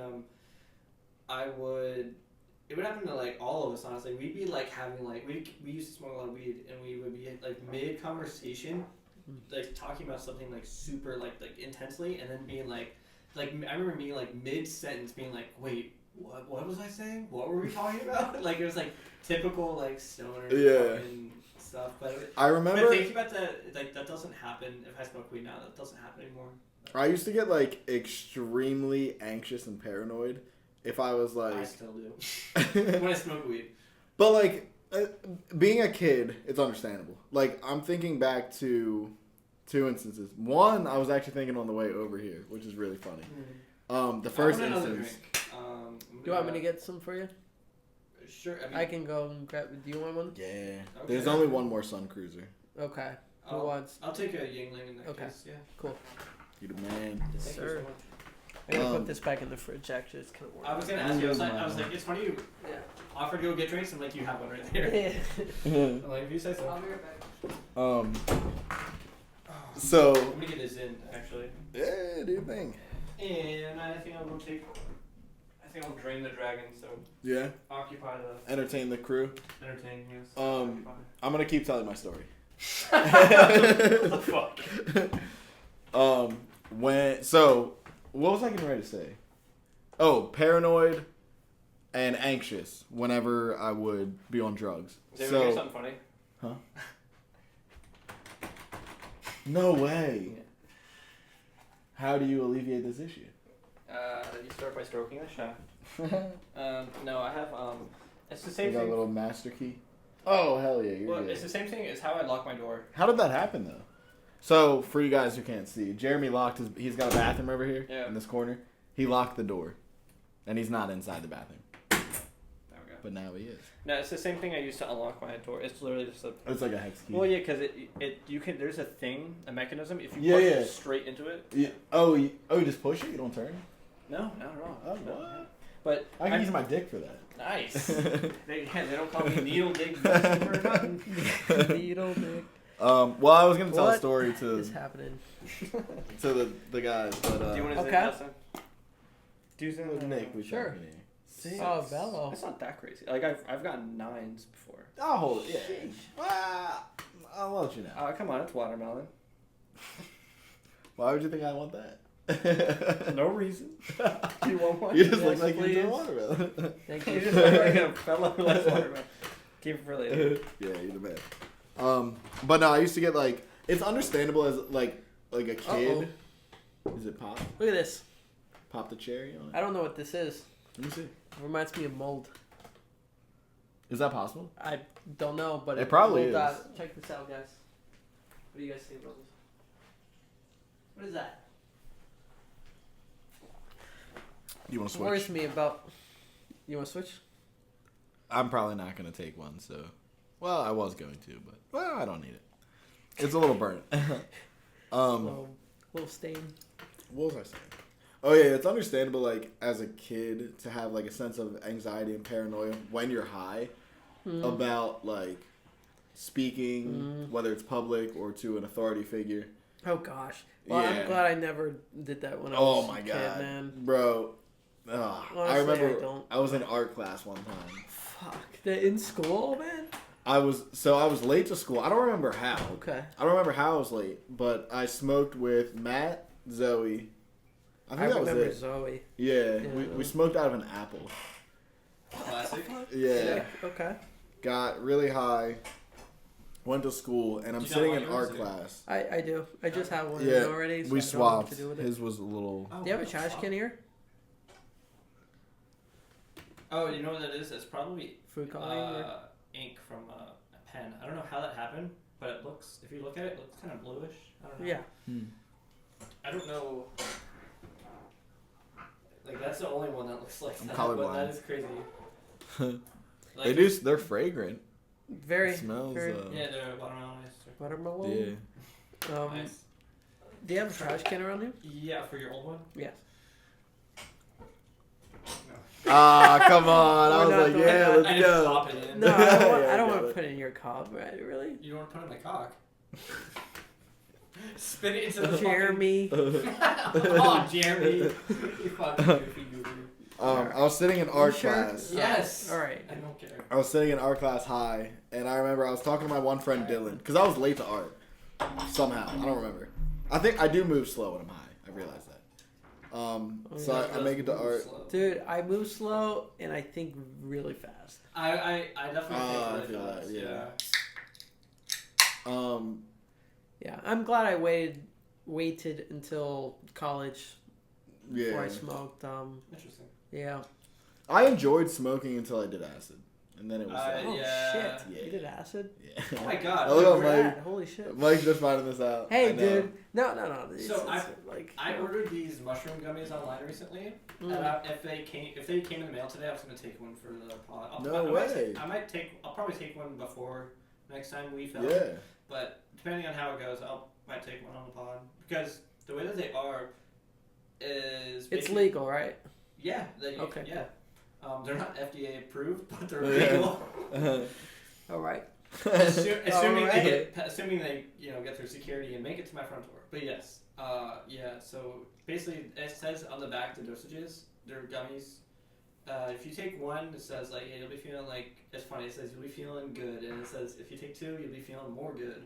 it would happen to all of us, honestly. We'd be having we used to smoke a lot of weed, and we would be mid conversation, talking about something super intensely, and then being I remember being mid sentence being like, wait, what was I saying? What were we talking about? It was typical stoner fucking stuff. But I remember. But thinking about that, that doesn't happen. If I smoke weed now, that doesn't happen anymore. I used to get extremely anxious and paranoid if I was I still do when I smoke weed. But being a kid, it's understandable. I'm thinking back to 2 instances. One, I was actually thinking on the way over here, which is really funny. The first instance. Do you want me to get some for you? Sure. I can go and grab. Do you want one? Yeah. Okay. There's only one more Sun Cruiser. Okay. Who wants? I'll take a Yingling in that case. Yeah. Cool. You the man. Yes, Thank sir. you so much. I'm gonna put this back in the fridge. Actually, it's kind of warm. I was gonna ask you. I was like, it's funny you offered to go get drinks, and you have one right there. Yeah. I'm if you say so. I'll be right back. So. I'm gonna get this in actually. Yeah, do your thing. And I think I'll I'll drain the dragon. So. Yeah. Occupy the. Entertain the crew. Entertain, yes. I'm gonna keep telling my story. What the fuck? What was I getting ready to say? Oh, paranoid and anxious whenever I would be on drugs. Did we hear something funny? Huh? No way. Yeah. How do you alleviate this issue? You start by stroking the shaft. No, I have it's the same You got thing. a little master key. Oh hell yeah, you're good. It's the same thing as how I lock my door. How did that happen though? So for you guys who can't see, Jeremy locked he's got a bathroom over here in this corner. He locked the door, and he's not inside the bathroom. There we go. But now he is. No, it's the same thing I use to unlock my door. It's literally just a. It's like a hex key. Well, yeah, because you can. There's a mechanism. If you push it straight into it. Yeah. Oh, you just push it. You don't turn. No, not at all. Oh, no. what? But I can use my dick for that. Nice. they don't call me needle dick for nothing. Needle dick. Well, I was gonna tell a story to is happening to the guys, but do you want to okay. Do something? Nick, we sure. Six. Oh, Bello. That's not that crazy. I've gotten 9s before. I'll hold it. Yeah. I'll let you know. Come on, it's watermelon. Why would you think I want that? No reason. Do you want one? You just Yes, look like please. you enjoy watermelon. Thank You you. just look like a fellow who likes watermelon. Keep it for later. Yeah, you're the man. But no, I used to get it's understandable as like a kid. Uh-oh. Is it pop? Look at this. Pop the cherry on it? I don't know what this is. Let me see. It reminds me of mold. Is that possible? I don't know, but It probably mold is. out. Check this out, guys. What do you guys think about this? What is that? You want to switch? Worries me about. You want to switch? I'm probably not going to take one, so. Well, I was going to, but I don't need it. It's a little burnt. Little stain. What was I saying? Oh yeah, it's understandable as a kid to have a sense of anxiety and paranoia when you're high about speaking, whether it's public or to an authority figure. Oh gosh. Well, Yeah. I'm glad I never did that when I Oh was my a kid, god, man. bro. Honestly, I remember don't. I was in art class one time. Fuck. They're in school, man? I was late to school. I don't remember how. Okay. I don't remember how I was late, but I smoked with Matt, Zoe. I think that was remember it. Zoe. Yeah, we smoked out of an apple. Classic. Yeah. Sick. Okay. Got really high, went to school, and I'm sitting in art class. I do. I just have one already. So we I don't know what swapped. to do with it. His was a little... Do you have a trash can here? Oh, you know what that is? It's probably Food coloring? ink from a pen. I don't know how that happened, but it looks, if you look at it, it looks kind of bluish. I don't know. Yeah. I don't know. Like, that's the only one that looks like that, colorblind. but that is crazy. Like, they're fragrant. Very. It smells... very, yeah, they're watermelon ice. Watermelon? Yeah. Nice. Do you have a trash can around here? Yeah, for your old one? Yes. Ah, come on. I We're was not like, doing yeah, that. let's I just go. pop it in. No, I don't want, Yeah, I don't got want to it. put it in your cob, right? Really? You don't want to put it in my cock. Spin it into the Jeremy. Oh, Jeremy. You fucking goofy goober. I was sitting in art sure? class. Yes. All right. I don't care. I was sitting in art class high, and I remember I was talking to my one friend Dylan, because I was late to art. Somehow. I don't remember. I think I do move slow when I'm high. I realize that. So I make it to art. Slow. Dude, I move slow and I think really fast. I definitely I think feel really that, fast. yeah. Yeah, I'm glad I waited until college before I Yeah. smoked. Interesting. Yeah. I enjoyed smoking until I did acid. And then it was Oh Yeah. shit! Yeah. You did acid? Yeah. Oh my god. I look Where at at? Holy shit! Mike's just finding this out. I Hey, know. dude. No. So like I ordered these mushroom gummies online recently, and if they came in the mail today, I was gonna take one for the pod. No way. I'll probably take one before next time we film. Yeah. But depending on how it goes, might take one on the pod because the way that they are is it's basically- legal, right? Yeah. Okay. Yeah. They're not FDA approved, but they're Yeah. legal. All right. Assuming Alright. they get through security and make it to my front door. But yes, so basically it says on the back the dosages. They're gummies. If you take one, it says like you'll be feeling like, it's funny. It says you'll be feeling good, and it says if you take two, you'll be feeling more good.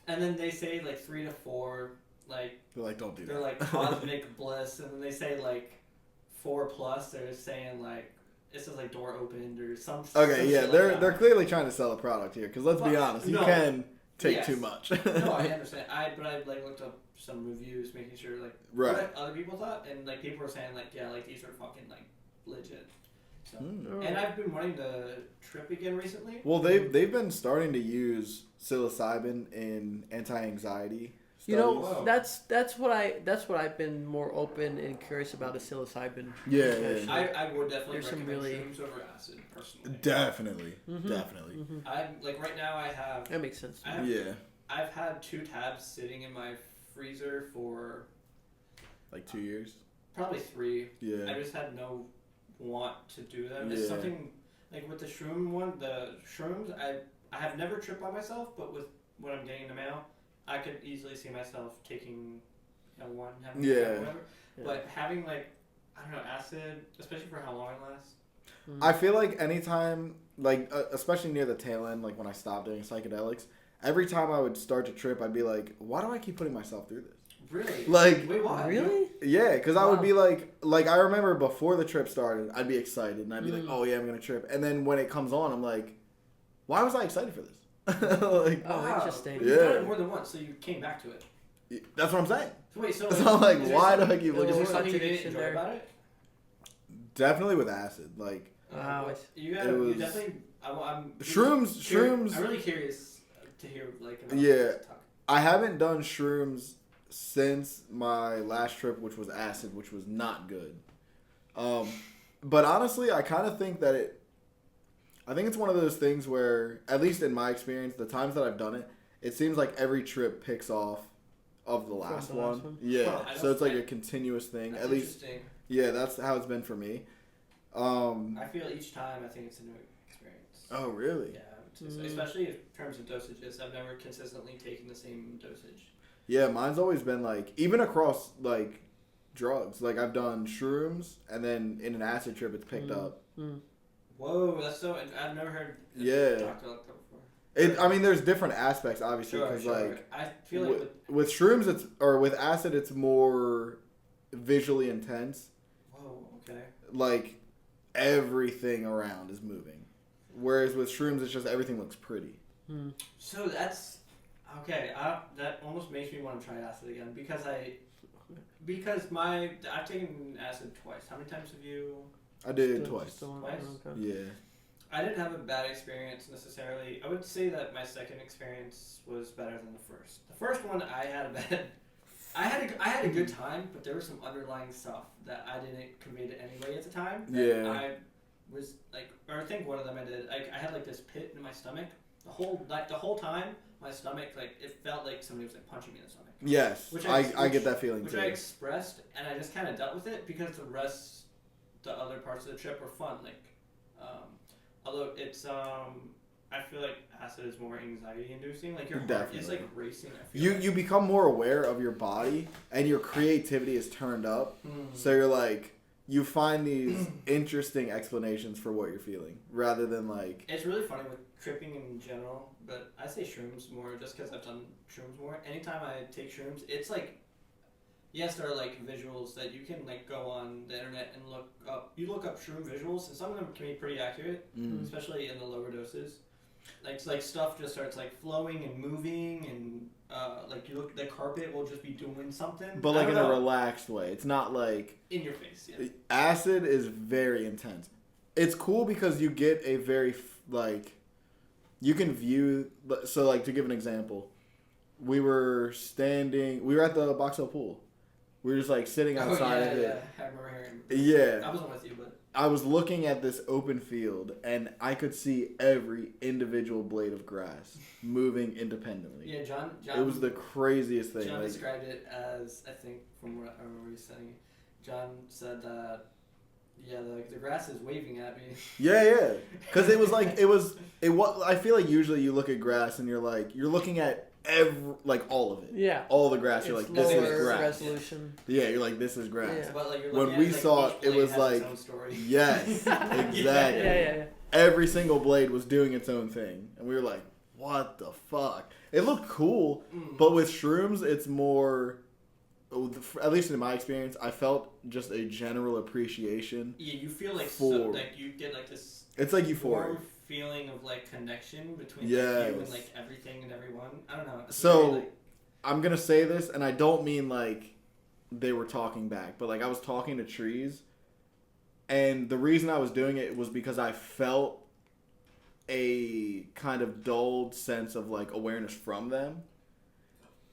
And then they say like 3 to 4, like They're like, don't do that. they're like cosmic bliss, and then they say like 4+. They're saying like it says like door opened or some. Okay, some yeah, shit they're like they're that. clearly trying to sell a product here. Because let's be Well, honest, you no. can take Yes. too much. No, I understand. But I like looked up some reviews, making sure like Right. what other people thought, and like people were saying like yeah, like these are fucking like legit. So, Mm. and I've been wanting to trip again recently. Well, they've been starting to use psilocybin in anti-anxiety. You know, Whoa. that's what I've been more open and curious about is psilocybin. Yeah, Actually. I would definitely There's some recommend really- shrooms over acid personally. Definitely, Mhm. definitely. Mhm. I'm like right now I have That makes sense. Yeah, I've had 2 tabs sitting in my freezer for like 2 years. probably 3. I Yeah, just had no want to do them. It's Yeah. something like with the shroom one, the shrooms. I have never tripped by myself, but with what I'm getting in the mail, I could easily see myself taking one, having Yeah. whatever. Yeah. But having like I don't know acid, especially for how long it lasts. I feel like anytime, like especially near the tail end, like when I stopped doing psychedelics, every time I would start to trip, I'd be like, why do I keep putting myself through this? Really? Like, Wait, why? Really? yeah, because I would Wow. be like I remember before the trip started, I'd be excited and I'd be like, Mm. oh yeah, I'm gonna trip, and then when it comes on, I'm like, why was I excited for this? Like, Oh, Wow. interesting. But you've done Yeah. it more than once, so you came back to it. that's what I'm saying. So wait, so So I'm like, is there why do some- I keep Is looking Is there for there something you didn't contradiction enjoy there? about it? Definitely with acid, like Wow, Well, you it gotta, you was- definitely. I'm Shrooms. I'm really curious to hear like. About Yeah. this talk. I haven't done shrooms since my last trip, which was acid, which was not good. But honestly, I kind of think that I think it's one of those things where, at least in my experience, the times that I've done it, it seems like every trip picks off of the last the last one. one? Yeah, Huh, I so don't- it's like I- a continuous thing. That's At least, interesting. yeah, that's how it's been for me. I feel each time I think it's a new experience. Oh, really? Yeah, Mm. especially in terms of dosages. I've never consistently taken the same dosage. Yeah, mine's always been like, even across like drugs. Like I've done shrooms, and then in an acid trip, it's picked up. Mm. Whoa, that's so. I've never heard. Yeah. Talked about that before. I mean, there's different aspects, obviously, Sure, because sure. like I feel like with shrooms, or with acid, it's more visually intense. whoa, okay. Like everything around is moving, whereas with shrooms, it's just everything looks pretty. So that's okay. That almost makes me want to try acid again because I've taken acid twice. How many times have you? I did it twice. Twice? Okay. Yeah. I didn't have a bad experience necessarily. I would say that my second experience was better than the first. The first one I had a good time, but there was some underlying stuff that I didn't convey to anybody at the time. Yeah. I was like, or I think one of them I did. I had like this pit in my stomach. The whole time, my stomach, like, it felt like somebody was like punching me in the stomach. Yes, I get that feeling too. Which I expressed, and I just kind of dealt with it because the other parts of the trip were fun. Like, although it's I feel like acid is more anxiety-inducing. Like your heart is like racing. You become more aware of your body, and your creativity is turned up. Mm-hmm. So you're like. You find these interesting explanations for what you're feeling, rather than like... It's really funny with tripping in general, but I say shrooms more just because I've done shrooms more. Anytime I take shrooms, it's like... Yes, there are like visuals that you can like go on the internet and look up. You look up shroom visuals, and some of them can be pretty accurate, especially in the lower doses. Like stuff just starts like flowing and moving, and like you look, the carpet will just be doing something. But like in a relaxed way. It's not like in your face. Yeah. Acid is very intense. It's cool because you get a very like you can view. So like to give an example, we were at the Box Hill pool. We were just like sitting outside of it. Yeah, I remember hearing. Yeah. I wasn't with you, but. I was looking at this open field, and I could see every individual blade of grass moving independently. Yeah, John. It was the craziest thing. John described it as, I think, from what I remember you saying, John said that, yeah, the grass is waving at me. Yeah. Because it was like, I feel like usually you look at grass, and you're looking at all of it. Yeah. All the grass, you're like, this is grass. Resolution. Yeah, you're like, this is grass. Yeah. But like, when we saw it, it was like, yes, exactly. Yeah. Every single blade was doing its own thing. And we were like, what the fuck? It looked cool, but with shrooms, it's more, at least in my experience, I felt just a general appreciation. Yeah, you feel like, you get like this. It's like euphoria. Feeling of like connection between you and like everything and everyone. I don't know. So I'm gonna say this, and I don't mean like they were talking back, but like I was talking to trees, and the reason I was doing it was because I felt a kind of dulled sense of like awareness from them.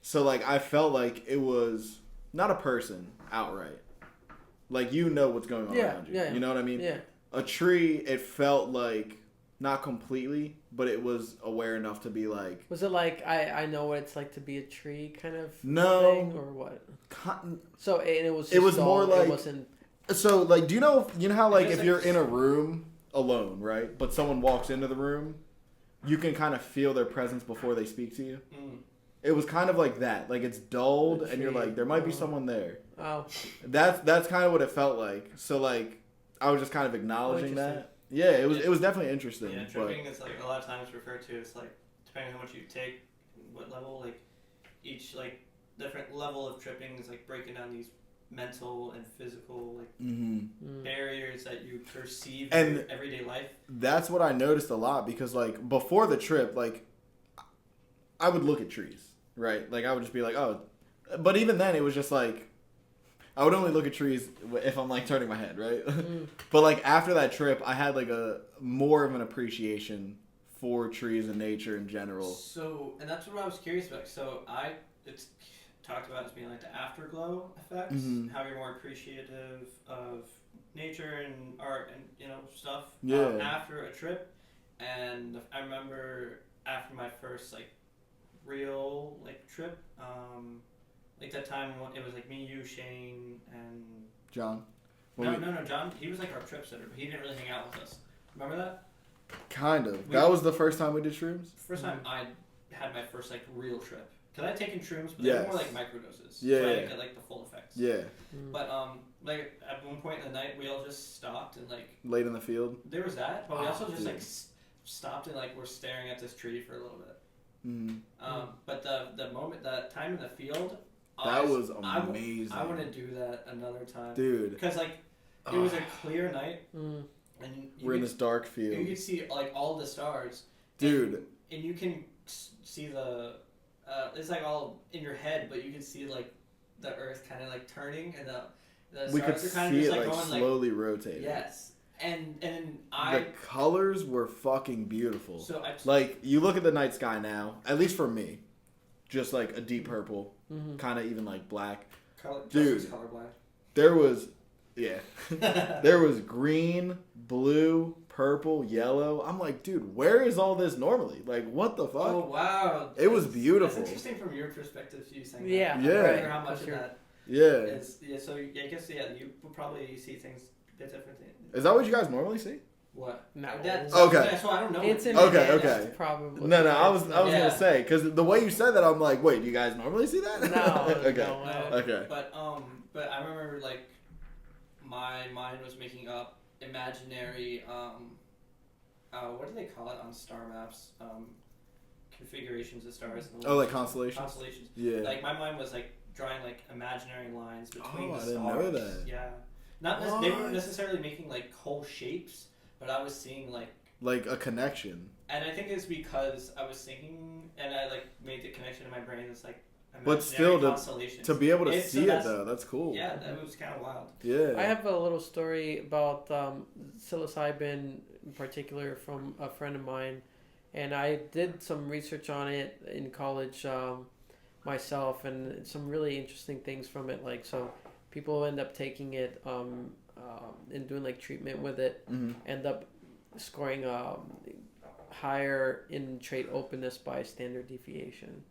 So like I felt like it was not a person outright. Like you know what's going on around you. You know what I mean? Yeah. A tree, it felt like. Not completely, but it was aware enough to be like... Was it like, I know what it's like to be a tree kind of thing, or what? So, and it was just it was dull, more like... It wasn't... So, like, do you know how, like, if you're in a room alone, right, but someone walks into the room, you can kind of feel their presence before they speak to you? It was kind of like that. Like, it's dulled, and you're like, there might be someone there. Oh. That's kind of what it felt like. So, like, I was just kind of acknowledging that. Yeah, it was definitely interesting. Yeah, tripping is like a lot of times referred to as like depending on how much you take, what level, like each like different level of tripping is like breaking down these mental and physical like barriers that you perceive in your everyday life. That's what I noticed a lot because like before the trip, like I would look at trees, right? Like I would just be like, oh, but even then it was just like. I would only look at trees if I'm like turning my head, right? But like after that trip, I had like a more of an appreciation for trees and nature in general. So, and that's what I was curious about. So it's talked about as being like the afterglow effects, how you're more appreciative of nature and art and stuff after a trip. And I remember after my first like real like trip. Like that time, it was like me, you, Shane, and... John? No, John, he was like our trip sitter, but he didn't really hang out with us. Remember that? Kind of. That was the first time we did shrooms? First time I had my first like real trip. Because I'd taken shrooms, but they were more like microdoses. Yeah. So I didn't get like the full effects. Yeah. But like at one point in the night, we all just stopped and like... Laid in the field? There was that, but we also just like stopped and like were staring at this tree for a little bit. But that time in the field... That was amazing. I want to do that another time. Dude. Because, like, it was a clear night. And we're in this dark field. You could see, like, all the stars. Dude. and you can see the it's like all in your head, but you can see like the Earth kind of like turning, and the we could stars are kind see of just it like like going slowly rotating. yes, and the colors were fucking beautiful. So like you look at the night sky now, at least for me, just like a deep purple, kind of even like black. Dude, colorblind. There was, there was green, blue, purple, yellow. I'm like, dude, where is all this normally? Like, what the fuck? Oh wow, it was beautiful. That's interesting from your perspective. You saying yeah, that. Yeah. I wonder how much of that. Yeah. Is, yeah. So I guess you would probably see things a bit different. Is that what you guys normally see? What? No. Okay. So I don't know. It's in okay. Probably. No, I was gonna say because the way you said that, I'm like, wait, do you guys normally see that? No. Okay. No. Okay. But I remember like my mind was making up imaginary what do they call it on star maps? Configurations of stars. Oh, like constellations. Constellations. Yeah. Like my mind was like drawing like imaginary lines between the I stars. didn't know that. Yeah. They weren't necessarily making like whole shapes, but I was seeing like a connection. And I think it's because I was thinking, and I like made the connection in my brain. It's like but still to be able to see it though, that's cool. Yeah, that was kind of wild. Yeah. I have a little story about psilocybin in particular from a friend of mine, and I did some research on it in college myself, and some really interesting things from it. Like, so people end up taking it and doing like treatment with it, end up scoring higher in trait openness by standard deviation,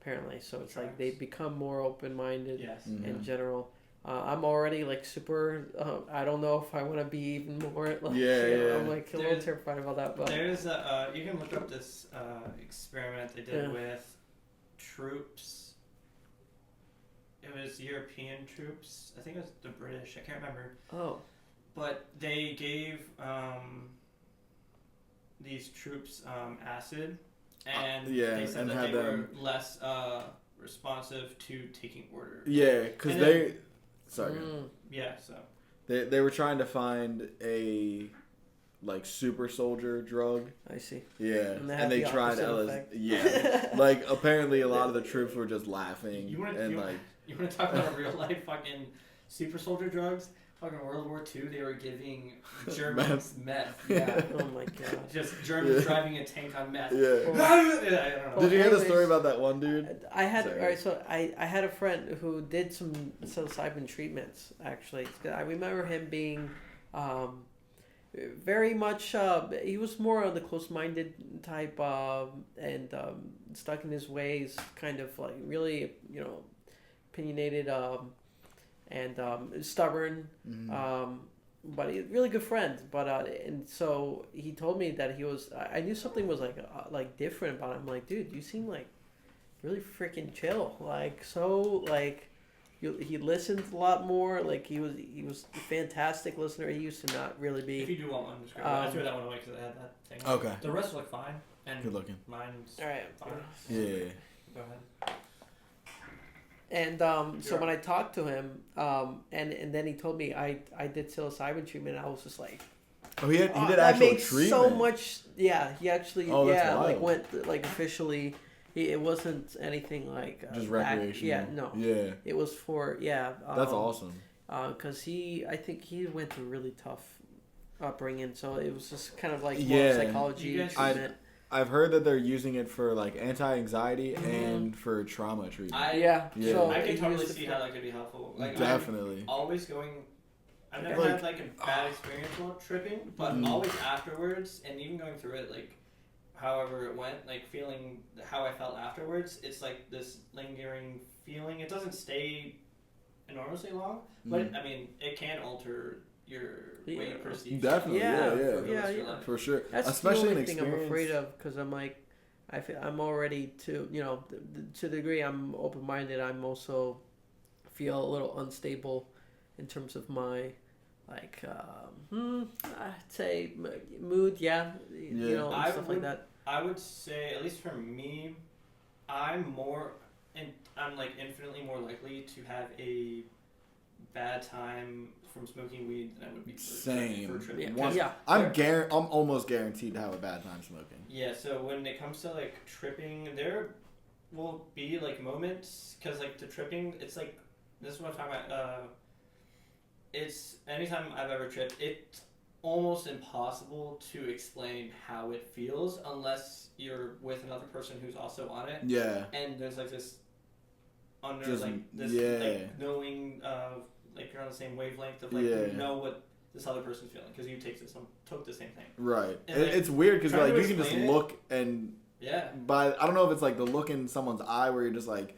apparently. So it's like they become more open-minded in general. I'm already like super. I don't know if I want to be even more. Like, I'm like a little terrified about that. But there's you can look up this experiment they did with troops. It was European troops. I think it was the British. I can't remember. Oh. But they gave these troops acid, and they said that they were less responsive to taking orders. Yeah, because they... Sorry. Yeah, so... They were trying to find a like super soldier drug. I see. Yeah, and they tried LSD. Yeah, like apparently a lot of the troops were just laughing You want to talk about real life fucking super soldier drugs? Fucking World War II, they were giving Germans meth. Yeah. Oh my god. Just Germans driving a tank on meth. Yeah. I don't know. Did you hear the story about that one dude? I had I had a friend who did some psilocybin treatments. Actually, I remember him being very much. He was more on the close-minded type and stuck in his ways, kind of like really opinionated. And stubborn, but he's a really good friend. But and so he told me that he was. I knew something was like different about him. Like, dude, you seem like really freaking chill. Like, so like he listened a lot more. Like he was a fantastic listener. He used to not really be. If you do want one, describe I threw that one away because I had that thing. Okay. The rest look fine. And good looking. Mine's all right. Fine. Yeah. Go ahead. And so when I talked to him, and then he told me I did psilocybin treatment, I was just like, oh, he did actual that makes treatment. So much, yeah. He actually, that's like wild. went like officially. It wasn't anything like just recreational. Yeah. It was for that's awesome. Because I think he went through a really tough upbringing, so it was just kind of like more psychology treatment. I've heard that they're using it for like anti-anxiety and for trauma treatment. So I can totally see how that could be helpful. Like, definitely. I'm always going. I've never had like a bad experience while tripping, but always afterwards, and even going through it, like however it went, like feeling how I felt afterwards, it's like this lingering feeling. It doesn't stay enormously long, but I mean, it can alter your way you perceive. Definitely, for sure. That's especially the only thing I'm afraid of, because I'm like, I'm already to the degree I'm open-minded. I'm also feel a little unstable in terms of my like I'd say mood, stuff like that. I would say, at least for me, I'm like infinitely more likely to have a bad time from smoking weed than I would be for tripping. I'm almost guaranteed to have a bad time smoking. Yeah, so when it comes to like tripping, there will be like moments because like the tripping, it's like this is what I'm talking about. It's anytime I've ever tripped, it's almost impossible to explain how it feels unless you're with another person who's also on it. Yeah. And there's like this under Just, like this like knowing like you're on the same wavelength of like you know what this other person's feeling because you took the same thing. Right. And, like, it's weird because like you can just explain look and by I don't know if it's like the look in someone's eye where you're just like,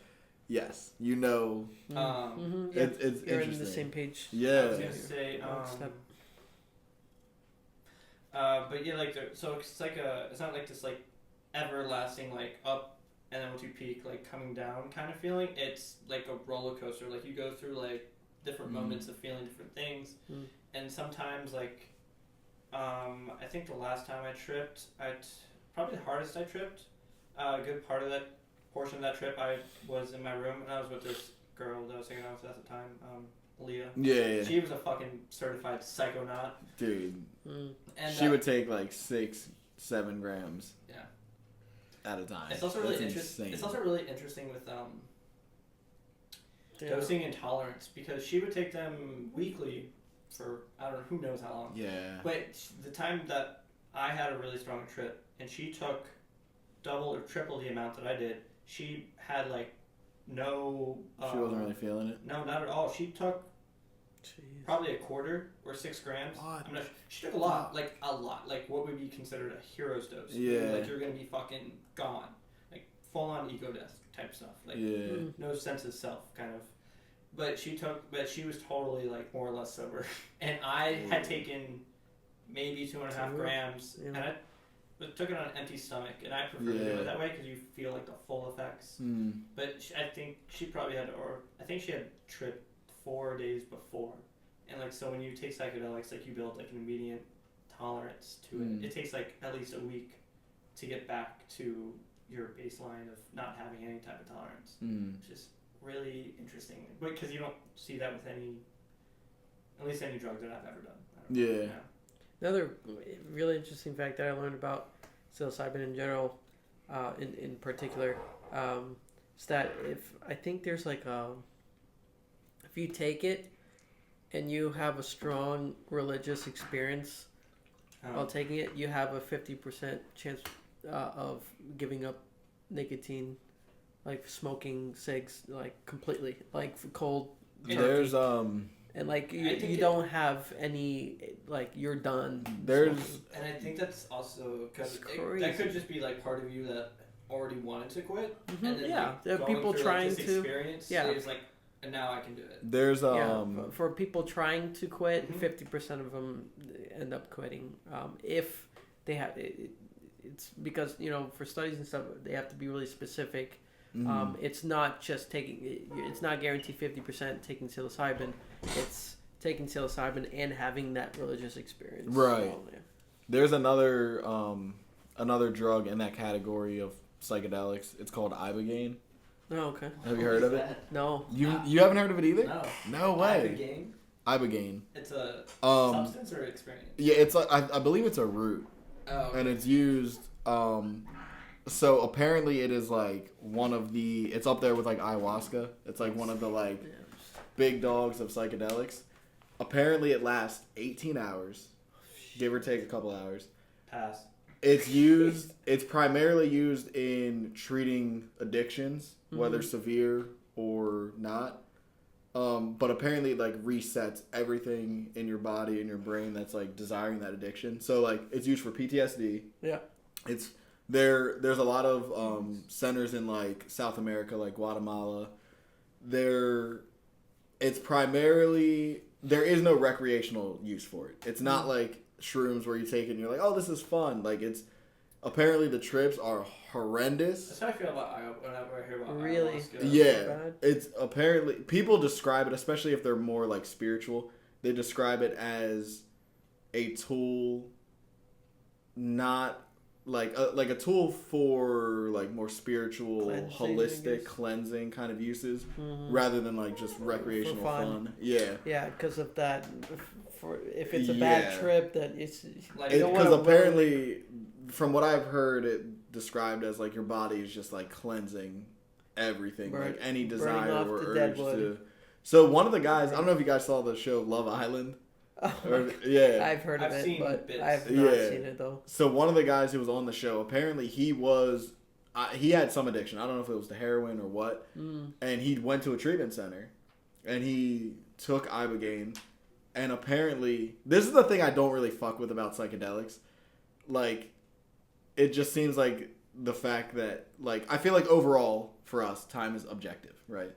yes, you know. It's interesting. you're in the same page. Yeah. I was gonna say. But yeah, like so it's like it's not like this like everlasting like up and then once you peak like coming down kind of feeling. It's like a roller coaster. Like you go through like different moments of feeling different things, and sometimes like I think the last time I tripped, probably the hardest I tripped. A good part of that portion of that trip, I was in my room and I was with this girl that I was hanging out with at the time, Leah. Yeah. She was a fucking certified psychonaut. Dude. And she would take like 6-7 grams. Yeah. At a time. It's also really interesting. It's also really interesting with dosing intolerance because she would take them weekly for I don't know who knows how long. Yeah. But the time that I had a really strong trip and she took double or triple the amount that I did, she had like no. She wasn't really feeling it. No, not at all. She took probably a quarter or 6 grams. What? She took a lot, like what would be considered a hero's dose. Yeah. Like you're gonna be fucking gone, like full on ego death type stuff. Like no sense of self, kind of. But she was totally like more or less sober, and I had taken maybe 2.5 grams, and I took it on an empty stomach, and I prefer to do it that way because you feel like the full effects. But I think she probably had, or I think she had tripped 4 days before, and like so when you take psychedelics, like you build like an immediate tolerance to it. It takes like at least a week to get back to your baseline of not having any type of tolerance, which is really interesting. Because you don't see that with at least any drug that I've ever done. Yeah. Another really interesting fact that I learned about psilocybin in general, in particular, is that I think there's like if you take it and you have a strong religious experience while taking it, you have a 50% chance of giving up nicotine, like smoking cigs, like completely, like cold turkey. There's And like you don't have any, like you're done. There's smoking. And I think that's also because that could just be like part of you that already wanted to quit. And then there are people trying like, this to. experience, Yeah, it's like, and now I can do it. There's for people trying to quit, 50% of them end up quitting. If they have it's because for studies and stuff they have to be really specific. It's not just it's not guaranteed 50% taking psilocybin. It's taking psilocybin and having that religious experience. Right. There's another drug in that category of psychedelics. It's called ibogaine. Oh, okay. Have you heard of it? No. You haven't heard of it either? No. No way. Ibogaine. It's a substance or experience? Yeah, it's like I believe it's a root. Oh. Okay. And it's used. So apparently it is like one of the. It's up there with like ayahuasca. It's like one of the like big dogs of psychedelics. Apparently it lasts 18 hours, give or take a couple hours. Pass. It's primarily used in treating addictions, whether severe or not. But apparently it like resets everything in your body and your brain that's like desiring that addiction. So like it's used for PTSD. Yeah. There's a lot of centers in like South America, like Guatemala. It's primarily, there is no recreational use for it. It's not like shrooms where you take it and you're like, oh, this is fun. Like it's, apparently the trips are horrendous. That's how I feel about whenever I hear about really? ayahuasca. Yeah. It's apparently, people describe it, especially if they're more like spiritual, they describe it as a tool not like a tool for like more spiritual, holistic cleansing kind of uses, rather than like just recreational fun. Yeah. Yeah, because of that. If it's a bad trip, that it's like because apparently, from what I've heard, it described as like your body is just like cleansing everything, like any desire or urge to. So one of the guys, I don't know if you guys saw the show Love Island. Yeah, I've heard of it, but bits. I've not seen it though. So one of the guys who was on the show, apparently he had some addiction. I don't know if it was to heroin or what, and he went to a treatment center, and he took ibogaine, and apparently this is the thing I don't really fuck with about psychedelics, like it just seems like the fact that like I feel like overall for us time is objective, right?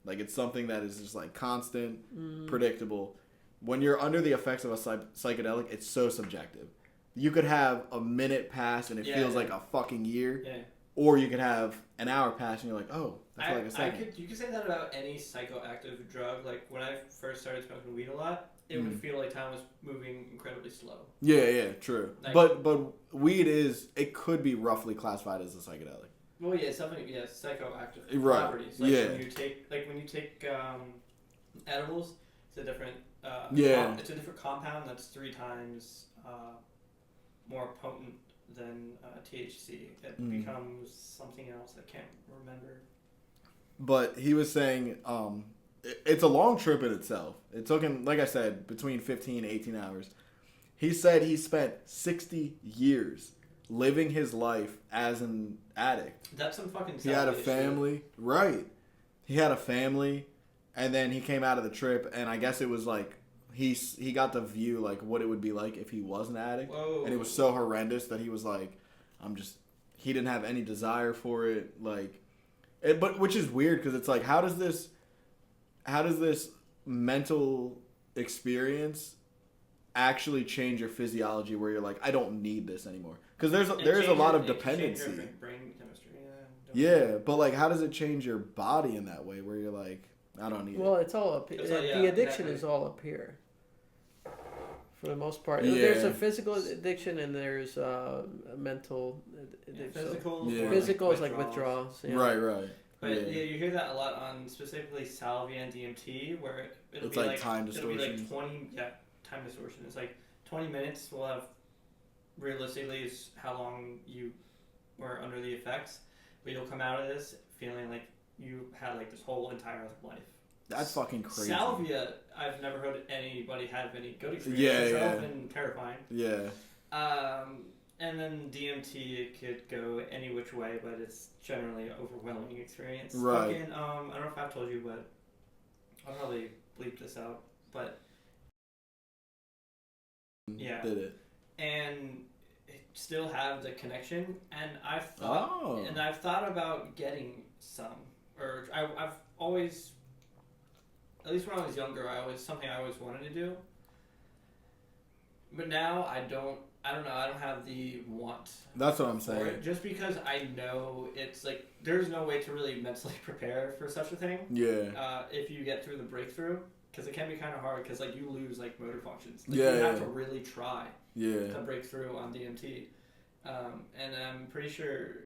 Like it's something that is just like constant, predictable. When you're under the effects of a psychedelic, it's so subjective. You could have a minute pass and it feels like a fucking year. Yeah. Or you could have an hour pass and you're like, oh, that's like a second. You could say that about any psychoactive drug. Like when I first started smoking weed a lot, it would feel like time was moving incredibly slow. Yeah, true. Like, but weed it could be roughly classified as a psychedelic. Well, yeah, something, psychoactive Properties. properties. Like when you take edibles, it's a different. It's a different compound that's 3 times more potent than THC. It becomes something else I can't remember. But he was saying it's a long trip in itself. It took him, like I said, between 15 and 18 hours. He said he spent 60 years living his life as an addict. That's some fucking He had a family. Shit. Right. He had a family. And then he came out of the trip, and I guess it was like he got to view like what it would be like if he was an addict. Whoa. And it was so horrendous that he was like, he didn't have any desire for it, but which is weird because it's like how does this mental experience actually change your physiology where you're like I don't need this anymore because there's a lot of dependency. Brain chemistry, yeah, but like how does it change your body in that way where you're like I don't need it. Well, it's all up here. The addiction is all up here. For the most part. Yeah. There's a physical addiction and there's a mental addiction. Physical is like withdrawals. Yeah. Right. But you hear that a lot on specifically salvia and DMT where it'll be like time distortion. It'll be like 20, time distortion. It's like 20 minutes will have, realistically, is how long you were under the effects. But you'll come out of this feeling like you had like this whole entire other life. That's fucking crazy. Salvia, I've never heard anybody have any good experience. It's been terrifying. Yeah. And then DMT, it could go any which way, but it's generally an overwhelming experience. Right. Fucking, I don't know if I've told you, but I'll probably bleep this out. But yeah, did it, and still have the connection, and I've thought about getting some, or I've always, at least when I was younger, I always wanted to do, but now I don't know, I don't have the want. That's what I'm saying. It, just because I know it's like there's no way to really mentally prepare for such a thing. Yeah. If you get through the breakthrough, because it can be kind of hard, because like you lose like motor functions. Like, you have to really try. Yeah. To break through on DMT, and I'm pretty sure.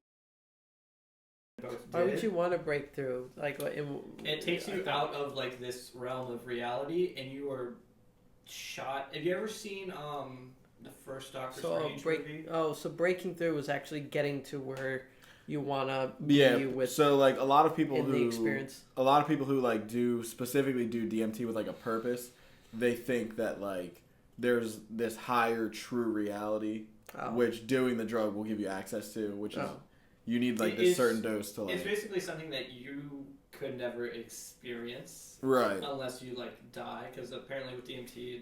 Why would you want to break through? It takes you out of like this realm of reality, and you are shot. Have you ever seen the first Doctor Strange movie? Oh, so breaking through was actually getting to where you wanna be with. So like a lot of people the experience. A lot of people who like specifically do DMT with like a purpose, they think that like there's this higher true reality, which doing the drug will give you access to, which is you need like this certain dose to like. It's basically something that you could never experience, right? Unless you like die, because apparently with DMT,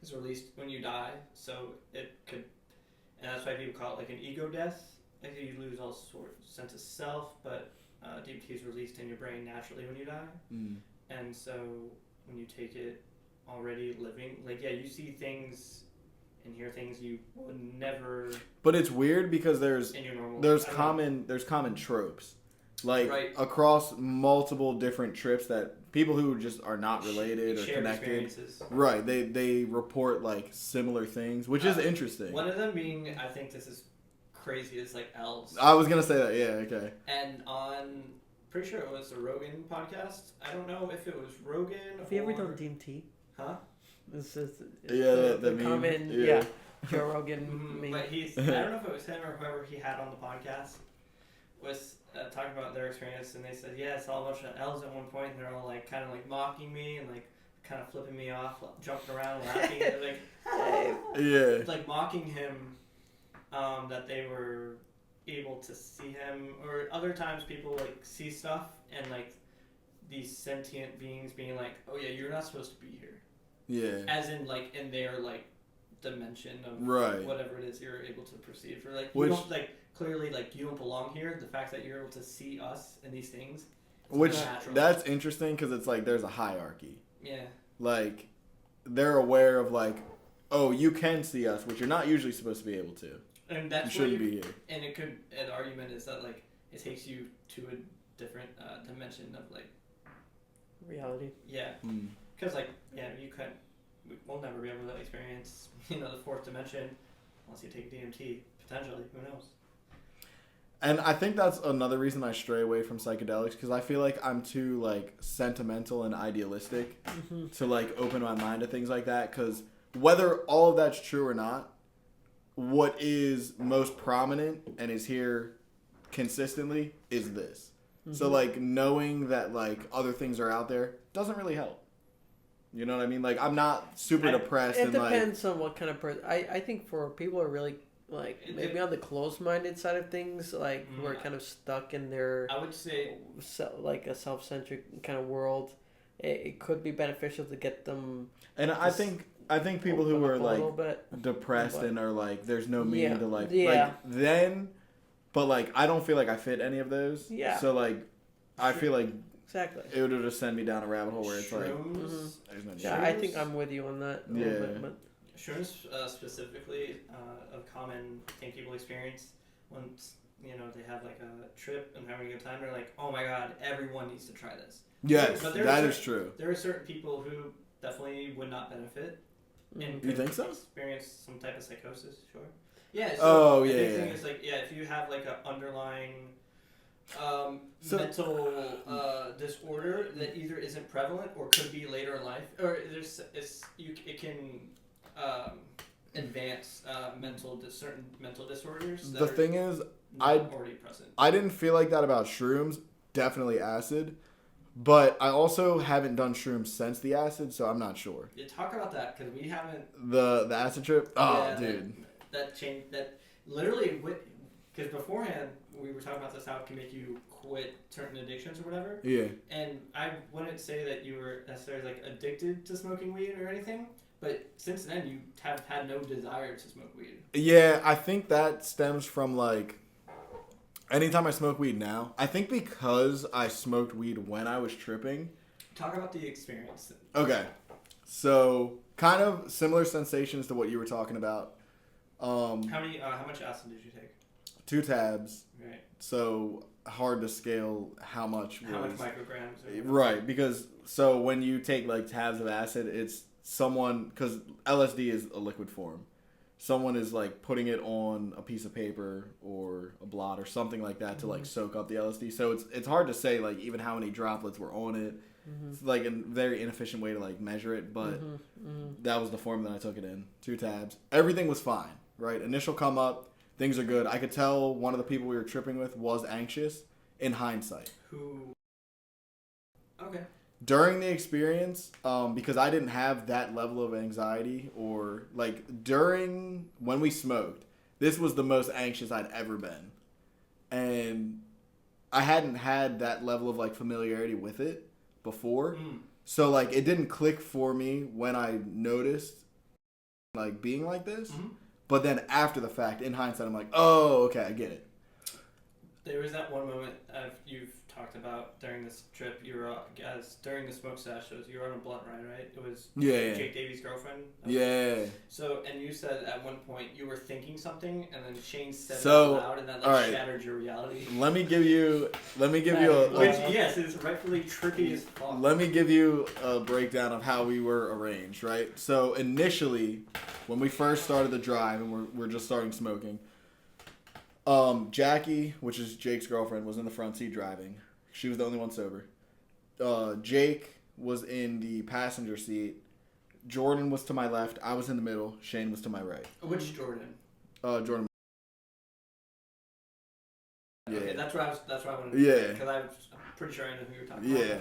it's released when you die, so it could, and that's why people call it like an ego death. Like you lose all sorts of sense of self, but DMT is released in your brain naturally when you die, and so when you take it already living, you see things and hear things you would never. But it's weird because there's common tropes, across multiple different trips that people who just are not related or connected, right? They report like similar things, which is interesting. One of them being, I think this is crazy as like elves. I was gonna say that. Yeah. Okay. And on, pretty sure it was the Rogan podcast. I don't know if it was Rogan. Have you ever done DMT? Huh? This is the common Joe Rogan meme. But I don't know if it was him or whoever he had on the podcast was talking about their experience, and they said, yeah, I saw a bunch of elves at one point, and they're all like kind of like mocking me and like kind of flipping me off, jumping around, laughing, and, like mocking him, that they were able to see him, or other times people like see stuff and like these sentient beings being like, oh yeah, you're not supposed to be here. Yeah. As in like in their like dimension of whatever it is you're able to perceive, or like you don't like clearly like you don't belong here. The fact that you're able to see us and these things, which that's interesting because it's like there's a hierarchy. Yeah. Like they're aware of like, oh, you can see us, which you're not usually supposed to be able to. And that's you shouldn't be here. And it could. An argument is that like it takes you to a different dimension of like reality. Yeah. Because like we'll never be able to experience the fourth dimension unless you take DMT potentially. Who knows? And I think that's another reason I stray away from psychedelics, because I feel like I'm too like sentimental and idealistic to like open my mind to things like that. Because whether all of that's true or not, what is most prominent and is here consistently is this. So like knowing that like other things are out there doesn't really help. You know what I mean? Like I'm not super depressed. It depends on what kind of person. I think for people who are really like maybe on the closed-minded side of things, like who are kind of stuck in their, I would say, like a self-centric kind of world, it could be beneficial to get them. And I think people who are like depressed and are like there's no meaning to like then, but like I don't feel like I fit any of those. Yeah. So like I feel like exactly it would just send me down a rabbit hole where it's like there's no I think I'm with you on that. Bit. Shrooms specifically a common thing people experience once they have like a trip and having a good time. They're like, oh my god, everyone needs to try this. Yes, that is true. There are certain people who definitely would not benefit. And you think so? Experience some type of psychosis, sure. Yeah. So the big thing is like if you have like an underlying mental disorder that either isn't prevalent or could be later in life, or it can advance certain mental disorders. The thing is, already present. I didn't feel like that about shrooms. Definitely acid. But I also haven't done shrooms since the acid, so I'm not sure. Yeah, talk about that, because we haven't... The acid trip? Oh, yeah, dude. That changed... That literally... Because beforehand, we were talking about this, how it can make you quit certain addictions or whatever. Yeah. And I wouldn't say that you were necessarily, like, addicted to smoking weed or anything, but since then, you have had no desire to smoke weed. Yeah, I think that stems from, like... Anytime I smoke weed now, I think because I smoked weed when I was tripping. Talk about the experience. Okay. So, kind of similar sensations to what you were talking about. How much acid did you take? 2 tabs. Right. So, hard to scale how much micrograms. Right, because, so when you take, like, tabs of acid, it's someone, because LSD is a liquid form. Someone is like putting it on a piece of paper or a blot or something like that to like soak up the LSD. So it's hard to say like even how many droplets were on it. It's like a very inefficient way to like measure it, but that was the form that I took it in. 2 tabs. Everything was fine, right? Initial come up, things are good. I could tell one of the people we were tripping with was anxious in hindsight. Who? Okay. During the experience, because I didn't have that level of anxiety, or like when we smoked, this was the most anxious I'd ever been. And I hadn't had that level of like familiarity with it before. So like it didn't click for me when I noticed like being like this. But then after the fact, in hindsight, I'm like, oh, okay, I get it. There was that one moment you've talked about during this trip. You were during the smoke sessions. You were on a blunt ride, right? It was Jake Davies' girlfriend. Yeah. So, and you said at one point you were thinking something, and then Shane said it out loud, and that like shattered your reality. Let me give you which yes, is rightfully trippy as fuck. Let me give you a breakdown of how we were arranged, right? So initially, when we first started the drive and we're just starting smoking, Jackie, which is Jake's girlfriend, was in the front seat driving. She was the only one sober. Jake was in the passenger seat. Jordan was to my left. I was in the middle. Shane was to my right. Which Jordan? Jordan. Okay, Yeah. that's what I wanted to Yeah. because I'm pretty sure I know who you're talking about. Yeah.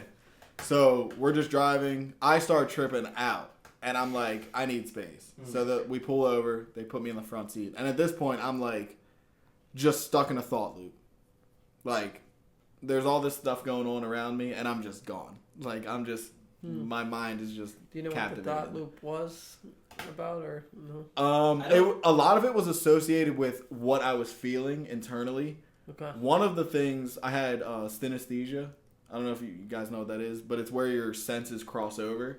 So we're just driving. I start tripping out. And I'm like, I need space. So we pull over. They put me in the front seat. And at this point, I'm like, just stuck in a thought loop. Like, there's all this stuff going on around me, and I'm just gone. Like, I'm just, my mind is just Do you know captivated. what the thought loop was about, or no? A lot of it was associated with what I was feeling internally. Okay. One of the things, I had synesthesia. I don't know if you guys know what that is, but it's where your senses cross over.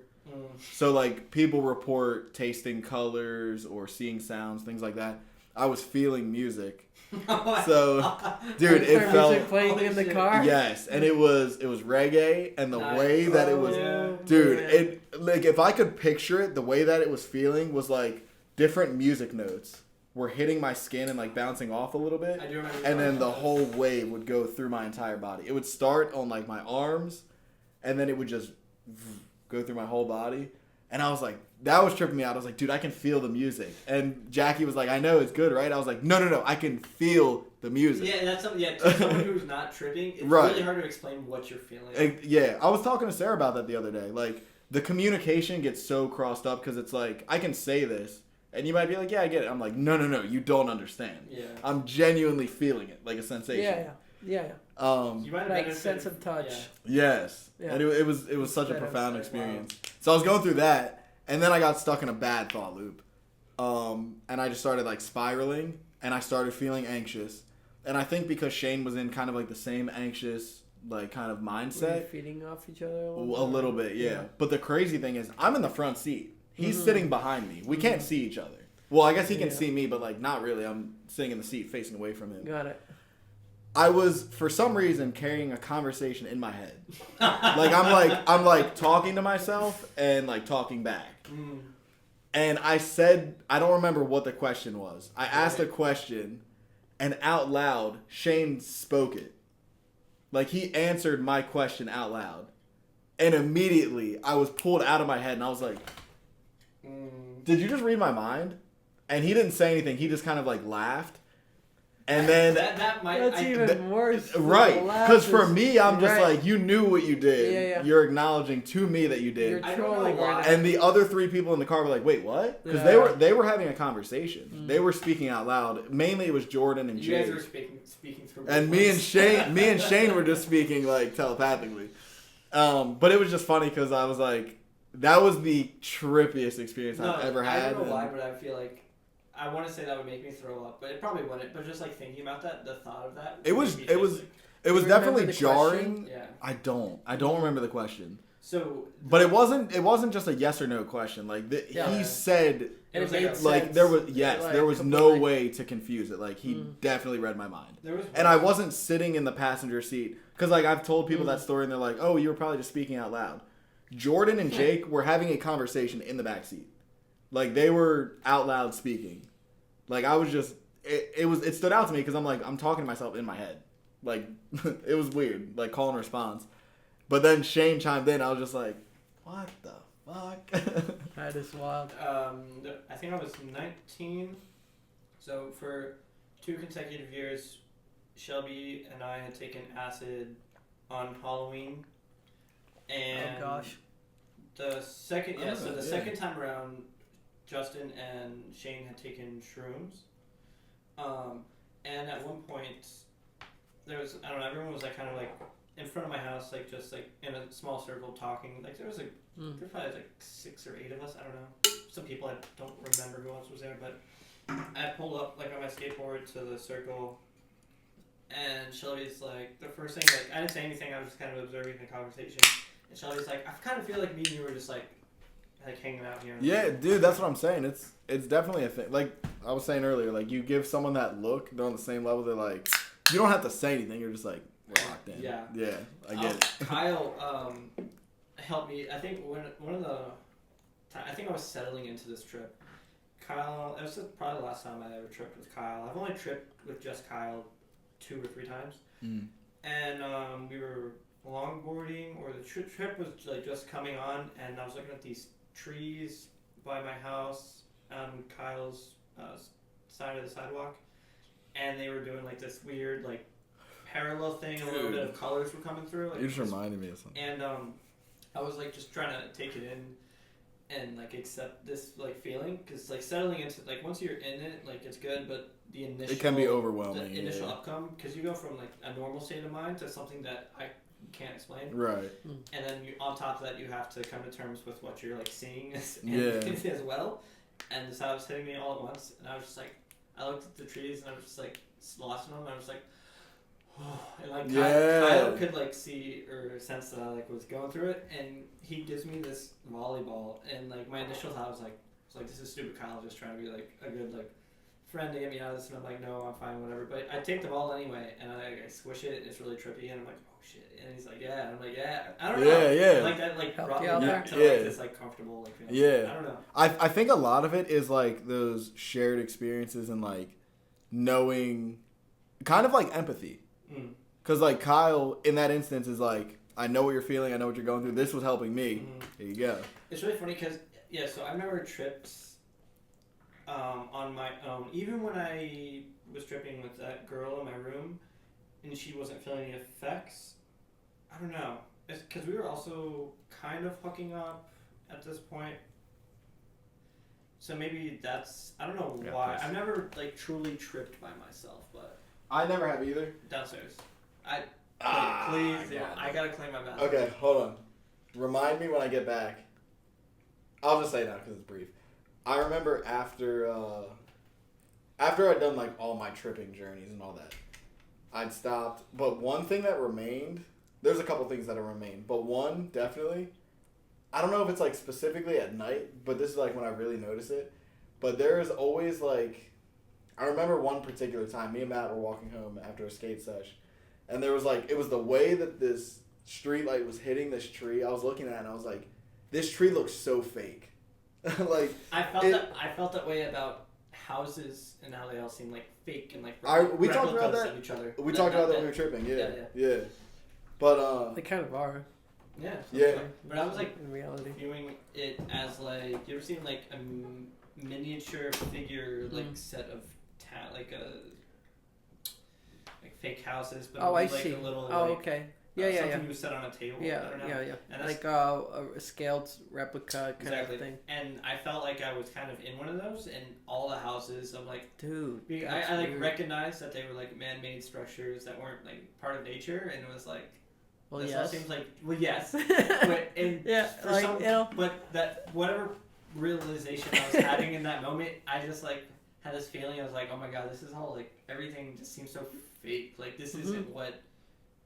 So, like, people report tasting colors or seeing sounds, things like that. I was feeling music. So, dude, it felt... music playing in the car? Yes, and it was reggae, and the way that it was... Dude, it like, if I could picture it, the way that it was feeling was, like, different music notes were hitting my skin and, like, bouncing off a little bit. I do remember. And then the whole wave would go through my entire body. It would start on, like, my arms, and then it would just... go through my whole body, and I was like, that was tripping me out. I was like, dude, I can feel the music. And Jackie was like, I know it's good, right? I was like, no, I can feel the music. Yeah, that's something. Yeah, to someone who's not tripping, it's Right. really hard to explain what you're feeling. Yeah, I was talking to Sarah about that the other day. Like, the communication gets so crossed up because it's like, I can say this, and you might be like, yeah, I get it. I'm like, no, you don't understand. Yeah. I'm genuinely feeling it, like a sensation. Yeah. You might have Like benefited sense of touch. Yes. Yeah. And it was such a profound Wow. experience. So I was going through that, and then I got stuck in a bad thought loop. And I just started, like, spiraling, and I started feeling anxious. And I think because Shane was in kind of, like, the same anxious, like, kind of Were you mindset. feeding off each other a Little bit, yeah. But the crazy thing is, I'm in the front seat. He's sitting behind me. We can't see each other. Well, I guess he can see me, but, like, not really. I'm sitting in the seat facing away from him. Got it. I was, for some reason, carrying a conversation in my head. I'm like talking to myself and, like, talking back. And I said, I don't remember what the question was. I asked a question, and out loud, Shane spoke it. Like, he answered my question out loud. And immediately, I was pulled out of my head, and I was like, did you just read my mind? And he didn't say anything. He just kind of, like, laughed. And then That's even worse. right, because for me, I'm just Right. like, you knew what you did. Yeah. You're acknowledging to me that you did. You're I don't know trolling why. right now. And the other three people in the car were like, "Wait, what?" Because Yeah. they were having a conversation. They were speaking out loud. Mainly, it was Jordan and You Jake. guys were speaking through. And me and Shane were just speaking, like, telepathically. But it was just funny because I was like, that was the trippiest experience I've ever had. I don't know why, but I feel like I want to say that would make me throw up, but it probably wouldn't. But just like thinking about that, the thought of that. It was made me feel sick. It was You remember definitely the jarring. question? Yeah. I don't remember the question. So. But it wasn't just a yes or no question. Like Yeah. he said, It was made like, like sense. there was Like, there was no completely. way to confuse it. Like he definitely read my mind. there was. And I wasn't sitting in the passenger seat because like I've told people that story and they're like, oh, you were probably just speaking out loud. Jordan and Jake were having a conversation in the back seat. Like they were out loud speaking. Like I was just it stood out to me because I'm like I'm talking to myself in my head. Like it was weird, like call and response. But then Shane chimed in. I was just like, what the fuck? That is wild. I think I was 19. So for 2 consecutive years, Shelby and I had taken acid on Halloween. And Oh gosh. the second Oh, so the yeah. second time around, Justin and Shane had taken shrooms. And at one point, there was I don't know, everyone was like kind of like in front of my house, like just like in a small circle talking. Like there was like there were probably like 6 or 8 of us. I don't know. Some people I don't remember who else was there, but I pulled up like on my skateboard to the circle, and Shelby's like the first thing like I didn't say anything. I was just kind of observing the conversation, and Shelby's like I kind of feel like me and you were just like hanging out here. Yeah, dude, that's what I'm saying. It's definitely a thing. Like I was saying earlier, like you give someone that look, they're on the same level. They're like, you don't have to say anything. You're just like we're locked in. Yeah. Yeah, I get it. Kyle helped me. I think I think I was settling into this trip Kyle. It was probably the last time I ever tripped with Kyle. I've only tripped with just Kyle 2 or 3 times. And we were longboarding, or the trip was like just coming on, and I was looking at these trees by my house on Kyle's side of the sidewalk, and they were doing like this weird like parallel thing. A little bit of colors were coming through. Like, you just reminded me of something. And I was like just trying to take it in and like accept this like feeling, because like settling into like once you're in it, like it's good, but the initial, it can be overwhelming. The initial outcome, because you go from like a normal state of mind to something that I can't explain. Right. And then on top of that, you have to come to terms with what you're like seeing as well. And this was hitting me all at once, and I was just like, I looked at the trees and I was just like lost in them. And I was like, oh, and like Kyle could like see or sense that I like was going through it, and he gives me this volleyball, and like my initial thought was like this is stupid Kyle just trying to be like a good like friend to get me out of this, and I'm like, no, I'm fine, whatever. But I take the ball anyway, and I squish it, and it's really trippy, and I'm like, oh shit, and he's like, yeah, and I'm like, yeah, I don't know, like that like brought me back to like this like comfortable like feeling. I don't know. I think a lot of it is like those shared experiences and like knowing, kind of like empathy. Because, like, Kyle, in that instance, is like, I know what you're feeling. I know what you're going through. This was helping me. Here you go. It's really funny because, so I've never tripped on my own. Even when I was tripping with that girl in my room and she wasn't feeling the effects, I don't know. It's because we were also kind of hooking up at this point. So maybe that's, I don't know why. I've never, like, truly tripped by myself, but... I never have either. Downstairs. Please, I gotta claim my bathroom. Okay, hold on. Remind me when I get back. I'll just say now because it's brief. I remember after I'd done like all my tripping journeys and all that, I'd stopped. But one thing that remained, there's a couple things that have remained, but one definitely, I don't know if it's like specifically at night, but this is like when I really notice it. But there is always like, I remember one particular time, me and Matt were walking home after a skate sesh, and there was like, it was the way that this street light was hitting this tree. I was looking at it and I was like, this tree looks so fake. Like I felt that way about houses and how they all seem like fake and like we talked about that of each other. We talked about that when we were tripping. Yeah. But they kind of are. Yeah. Yeah. But I was like in reality viewing it as like, you ever seen like a miniature figure like set of like fake houses, but I like see. A little okay. Something was set on a table. Yeah. And like a scaled replica kind of thing. And I felt like I was kind of in one of those, and all the houses, I'm like, dude, I like recognized that they were like man-made structures that weren't like part of nature, and it was like, well, this yes. all seems like, well, yes, but but that whatever realization I was having in that moment, I just like had this feeling. I was like, oh my god, this is all like, everything just seems so fake. Like this isn't what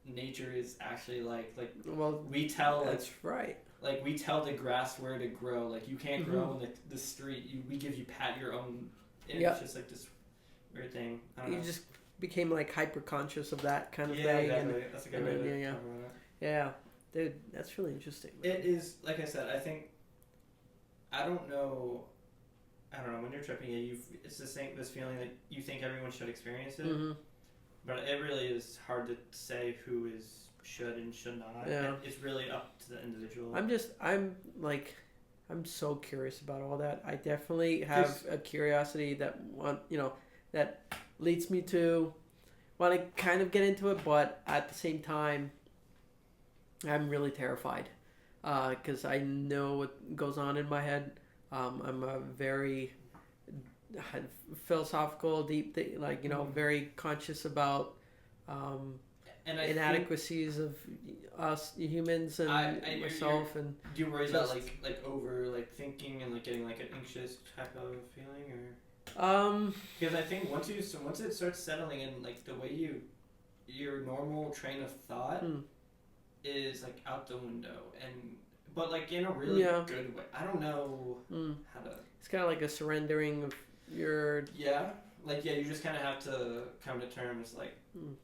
nature is actually like. Well, we tell that's right. Like we tell the grass where to grow. Like you can't grow in the street. We give you pat your own. And it's just like this weird thing. I don't know. Just became like hyper conscious of that kind of thing. Exactly. That's a good way to talk about it. Yeah, dude, that's really interesting. It is, like I said. I think. I don't know. When you're tripping, it's this feeling that you think everyone should experience it, but it really is hard to say who should and should not. Yeah. It's really up to the individual. I'm so curious about all that. I definitely have a curiosity that that leads me to want to kind of get into it, but at the same time, I'm really terrified because I know what goes on in my head. I'm a very philosophical, deep thing, very conscious about and inadequacies of us humans and myself. And do you worry about like over like thinking and like getting like an anxious type of feeling, or? Because I think once it starts settling in, like the way your normal train of thought is like out the window, but like in a really good way. I don't know how to. It's kind of like a surrendering of your. Yeah, you just kind of have to come to terms like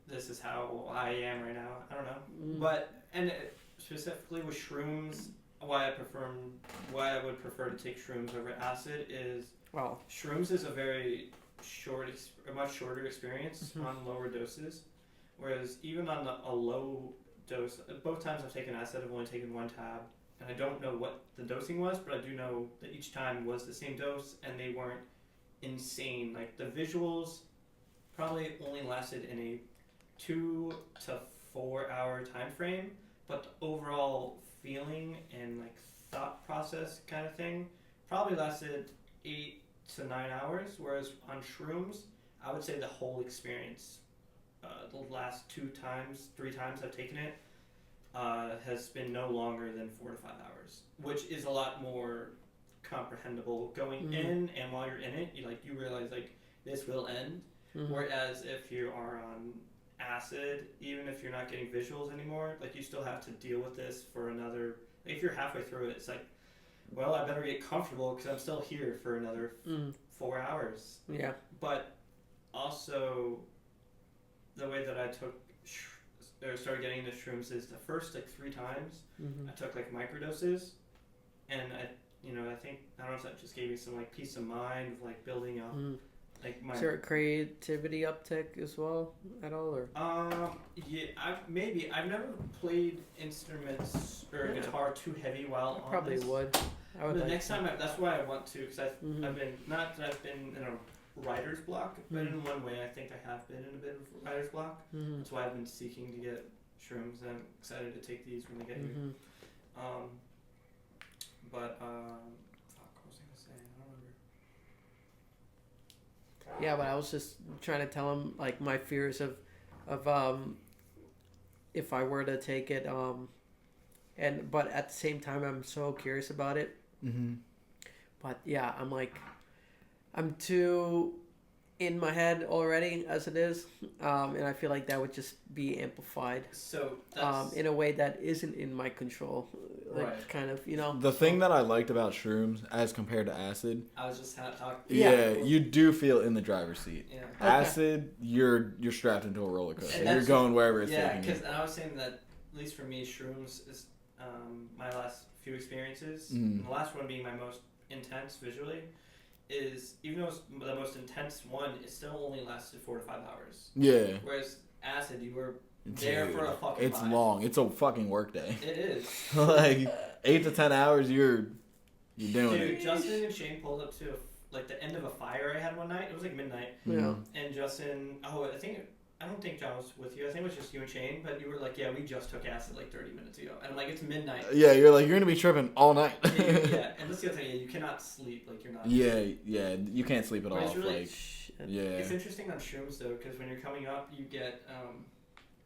this is how I am right now. I don't know, but specifically with shrooms, why I would prefer to take shrooms over acid is Wow. Shrooms is a very a much shorter experience on lower doses, whereas even on a low dose, both times I've taken acid, I've only taken 1 tab, and I don't know what the dosing was, but I do know that each time was the same dose, and they weren't insane. Like the visuals probably only lasted in a 2 to 4 hour time frame, but the overall feeling and like thought process kind of thing probably lasted 8 to 9 hours, whereas on shrooms I would say the whole experience, the last 3 times I've taken it, has been no longer than 4 to 5 hours, which is a lot more comprehensible going in, and while you're in it, you realize like this will end. Whereas if you are on acid, even if you're not getting visuals anymore, like you still have to deal with this for another. If you're halfway through it, it's like, well, I better get comfortable because I'm still here for another 4 hours. Yeah. But also, the way that I started getting into shrooms is the first like 3 times I took like microdoses, and I don't know if that just gave me some like peace of mind of like building up like my. Is there a creativity uptick as well at all, or? Yeah, I've never played instruments or guitar too heavy while on Probably this. would. I would. The next time, that's why I want to, because I've been not that I've been in a writer's block, but in one way I think I have been in a bit of a writer's block. That's why I've been seeking to get shrooms, and I'm excited to take these when they get here. What was I gonna say? I don't remember. Yeah, but I was just trying to tell him like my fears of if I were to take it, but at the same time I'm so curious about it. But yeah, I'm too in my head already as it is, and I feel like that would just be amplified. So in a way that isn't in my control, like right. kind of, The thing that I liked about shrooms as compared to acid, I was just talking. Yeah, you do feel in the driver's seat. Yeah. Okay. Acid, you're strapped into a roller coaster. And You're going wherever it's taking you. Yeah, because I was saying that at least for me, shrooms is my last few experiences. And the last one being my most intense visually. Is even though it's the most intense one, it still only lasted 4 to 5 hours. Yeah. Whereas acid, you were there for a fucking. It's long. It's a fucking work day. It is. Like 8 to 10 hours, you're doing it. Dude, Justin and Shane pulled up to like the end of a fire I had one night. It was like midnight. Yeah. And Justin, I don't think John was with you. I think it was just you and Shane. But you were like, yeah, we just took acid like 30 minutes ago. And I'm like, it's midnight. Yeah, you're like, you're gonna be tripping all night. yeah, and that's the other thing. You cannot sleep. Like you're not. Yeah, you can't sleep at all. It's really, yeah. It's interesting on shrooms though, because when you're coming up, you get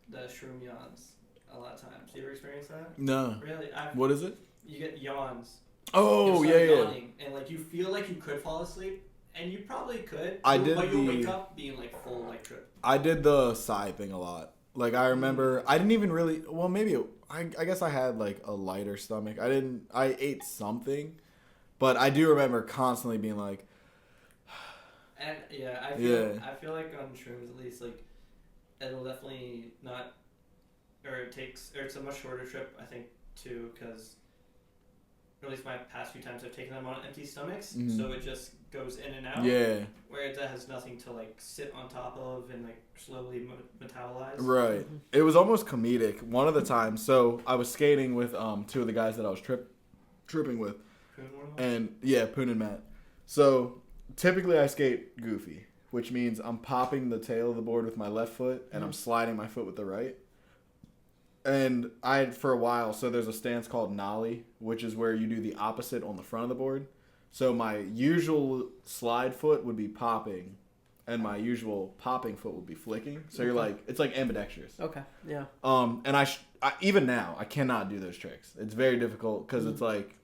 the shroom yawns a lot of times. You ever experience that? No. Really? What is it? You get yawns. Oh, you yeah. yawning, and like you feel like you could fall asleep, and you probably could. But you'll wake up being like full like trip. I did the sigh thing a lot. Like I remember, I didn't even really. Well, maybe I guess I had like a lighter stomach. I ate something, but I do remember constantly being like. And yeah, I feel like on shrooms at least like it'll definitely not, or it's a much shorter trip I think too, because at least my past few times I've taken them on empty stomachs, so it just goes in and out. Yeah. Where it has nothing to like sit on top of and like slowly metabolize. Right. It was almost comedic one of the times. So I was skating with 2 of the guys that I was tripping with. And yeah, Poon and Matt. So typically I skate goofy, which means I'm popping the tail of the board with my left foot and I'm sliding my foot with the right. And for a while, so there's a stance called nollie, which is where you do the opposite on the front of the board. So my usual slide foot would be popping, and my usual popping foot would be flicking. So you're like, it's like ambidextrous. Okay, yeah. And I even now, I cannot do those tricks. It's very difficult because it's like,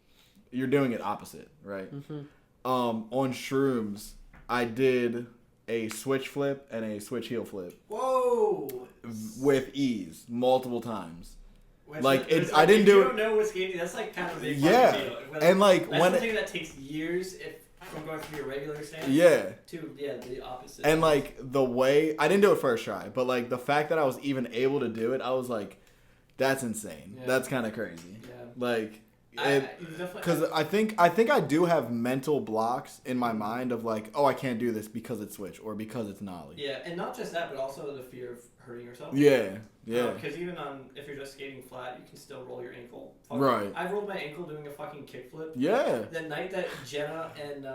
you're doing it opposite, right? On shrooms, I did a switch flip and a switch heel flip. Whoa! With ease, multiple times. I didn't do it. You don't know with skating. That's like kind of a big deal. And like that's something that takes years from going from your regular stance. To the opposite. And like the way I didn't do it first try, but like the fact that I was even able to do it, I was like, that's insane. Yeah. That's kind of crazy. Yeah. Like Because I think I do have mental blocks in my mind of like, oh, I can't do this because it's Switch or because it's Nolly. Yeah, and not just that, but also the fear of hurting yourself. Yeah. Because even if you're just skating flat, you can still roll your ankle. Right. I rolled my ankle doing a fucking kickflip. Yeah. The night that Jenna and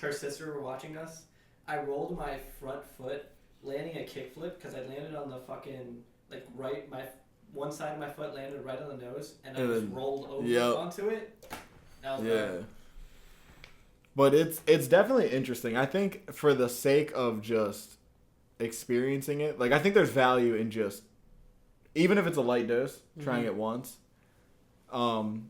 her sister were watching us, I rolled my front foot, landing a kickflip because I landed on the fucking one side of my foot landed right on the nose, and I just rolled over onto it. That was bad. But it's definitely interesting. I think for the sake of just experiencing it, like I think there's value in just, even if it's a light dose, trying it once,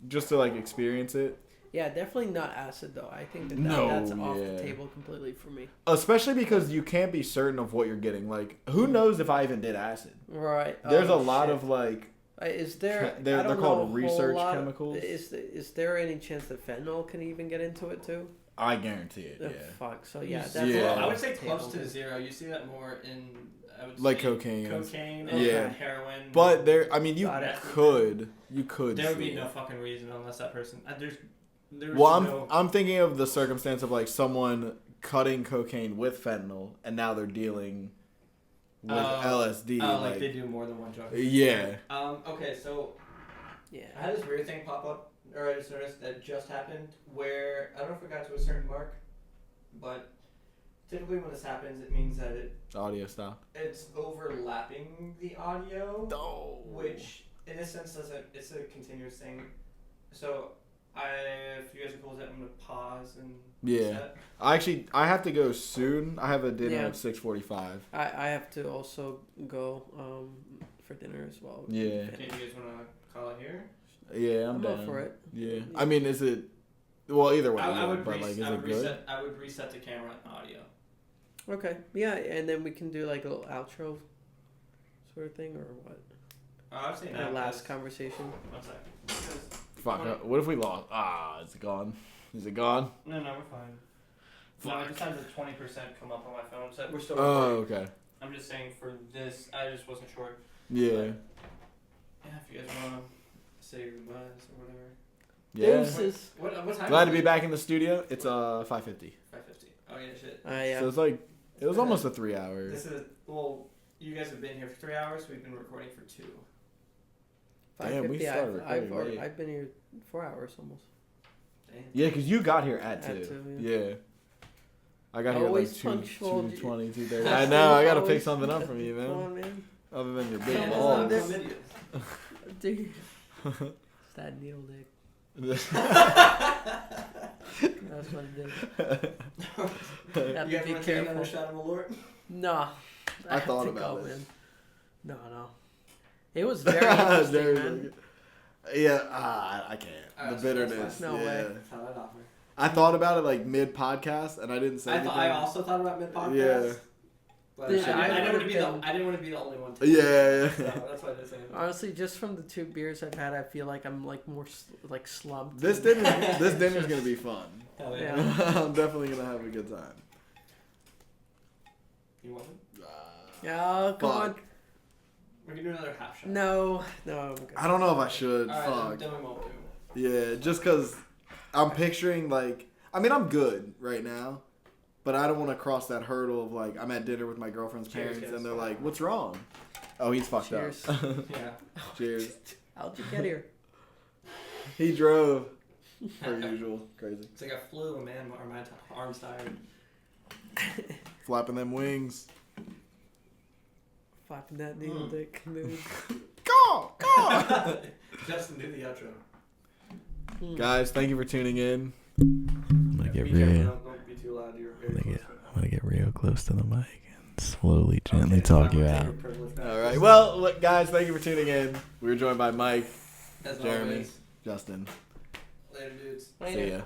just to like experience it. Yeah, definitely not acid though. I think that's off the table completely for me. Especially because you can't be certain of what you're getting. Like, who knows if I even did acid? Right. There's a lot of like. Is there? They're called research chemicals. Is there any chance that fentanyl can even get into it too? I guarantee it. Yeah. Fuck. So yeah, that's I would say close to zero. You see that more in like cocaine and heroin. But you could. There would be no fucking reason unless that person. I'm thinking of the circumstance of like someone cutting cocaine with fentanyl, and now they're dealing with LSD. Oh, like they do more than one drug. Yeah. Okay, so I had this weird thing pop up, or I just noticed that just happened, where I don't know if it got to a certain mark, but typically when this happens, it means that audio stopped. It's overlapping the audio, which in a sense it's a continuous thing. So if you guys are cool with that, I'm gonna pause and reset. I have to go soon. I have a dinner at 6:45. I have to also go for dinner as well. Yeah. Do you guys wanna call it here? Yeah, I'm down. Up for it. Yeah. I mean, is it? Well, either way. I would is it good? I would reset the camera and audio. Okay. Yeah, and then we can do like a little outro sort of thing, or what? I was saying our last conversation. 1 second. Fuck. What if we lost? Is it gone? Is it gone? No, we're fine. Fuck. No, I just had the 20% come up on my phone, so we're still recording. Okay. I'm just saying for this, I just wasn't sure. Yeah. But, if you guys want to say your goodbyes or whatever. Yeah. Deuces. What time? Glad to be back in the studio. It's 5:50. 5:50. Oh yeah, shit. Yeah. So it's like it was almost a 3 hour. You guys have been here for 3 hours. We've been recording for 2. Damn, we started recording. I've been here 4 hours almost. Damn. Yeah, because you got here at 2. Yeah. I got here like 2:20, 2:30. I know. I gotta pick something up from you, man. Come on, man. Other than your big balls. Dude. It's that needle dick. That's what it did. You guys want to take another shot of Malort? Nah. I thought about it. Man. No. It was very interesting, man. Yeah, I can't. The bitterness. No way. I thought about it like mid-podcast, and I didn't say anything. I also thought about mid-podcast. Yeah. But I didn't want to be the only one. Yeah. So that's why I didn't say anything. Honestly, just from the 2 beers I've had, I feel like I'm like more like slumped. This dinner's gonna be fun. Hell yeah. I'm definitely gonna have a good time. You want it? Yeah, come on. We can do another half shot. No, I'm good. I don't know if I should. All right, Fuck. then we won't do. Yeah, just because I'm picturing like, I mean, I'm good right now, but I don't want to cross that hurdle of like, I'm at dinner with my girlfriend's parents and they're like, "What's wrong?" Oh, he's fucked up. Yeah. Cheers. How'd you get here? He drove. Per usual. Crazy. It's like a flu, man. My arm's tired. Flapping them wings. Flapping that needle dick. Go! Justin, do the outro. Guys, thank you for tuning in. I'm gonna get Don't be too loud. I'm gonna get real close to the mic and slowly, gently talk you out. All right. Well, look, guys, thank you for tuning in. We were joined by Mike, As Jeremy, always. Justin. Later, dudes. See ya.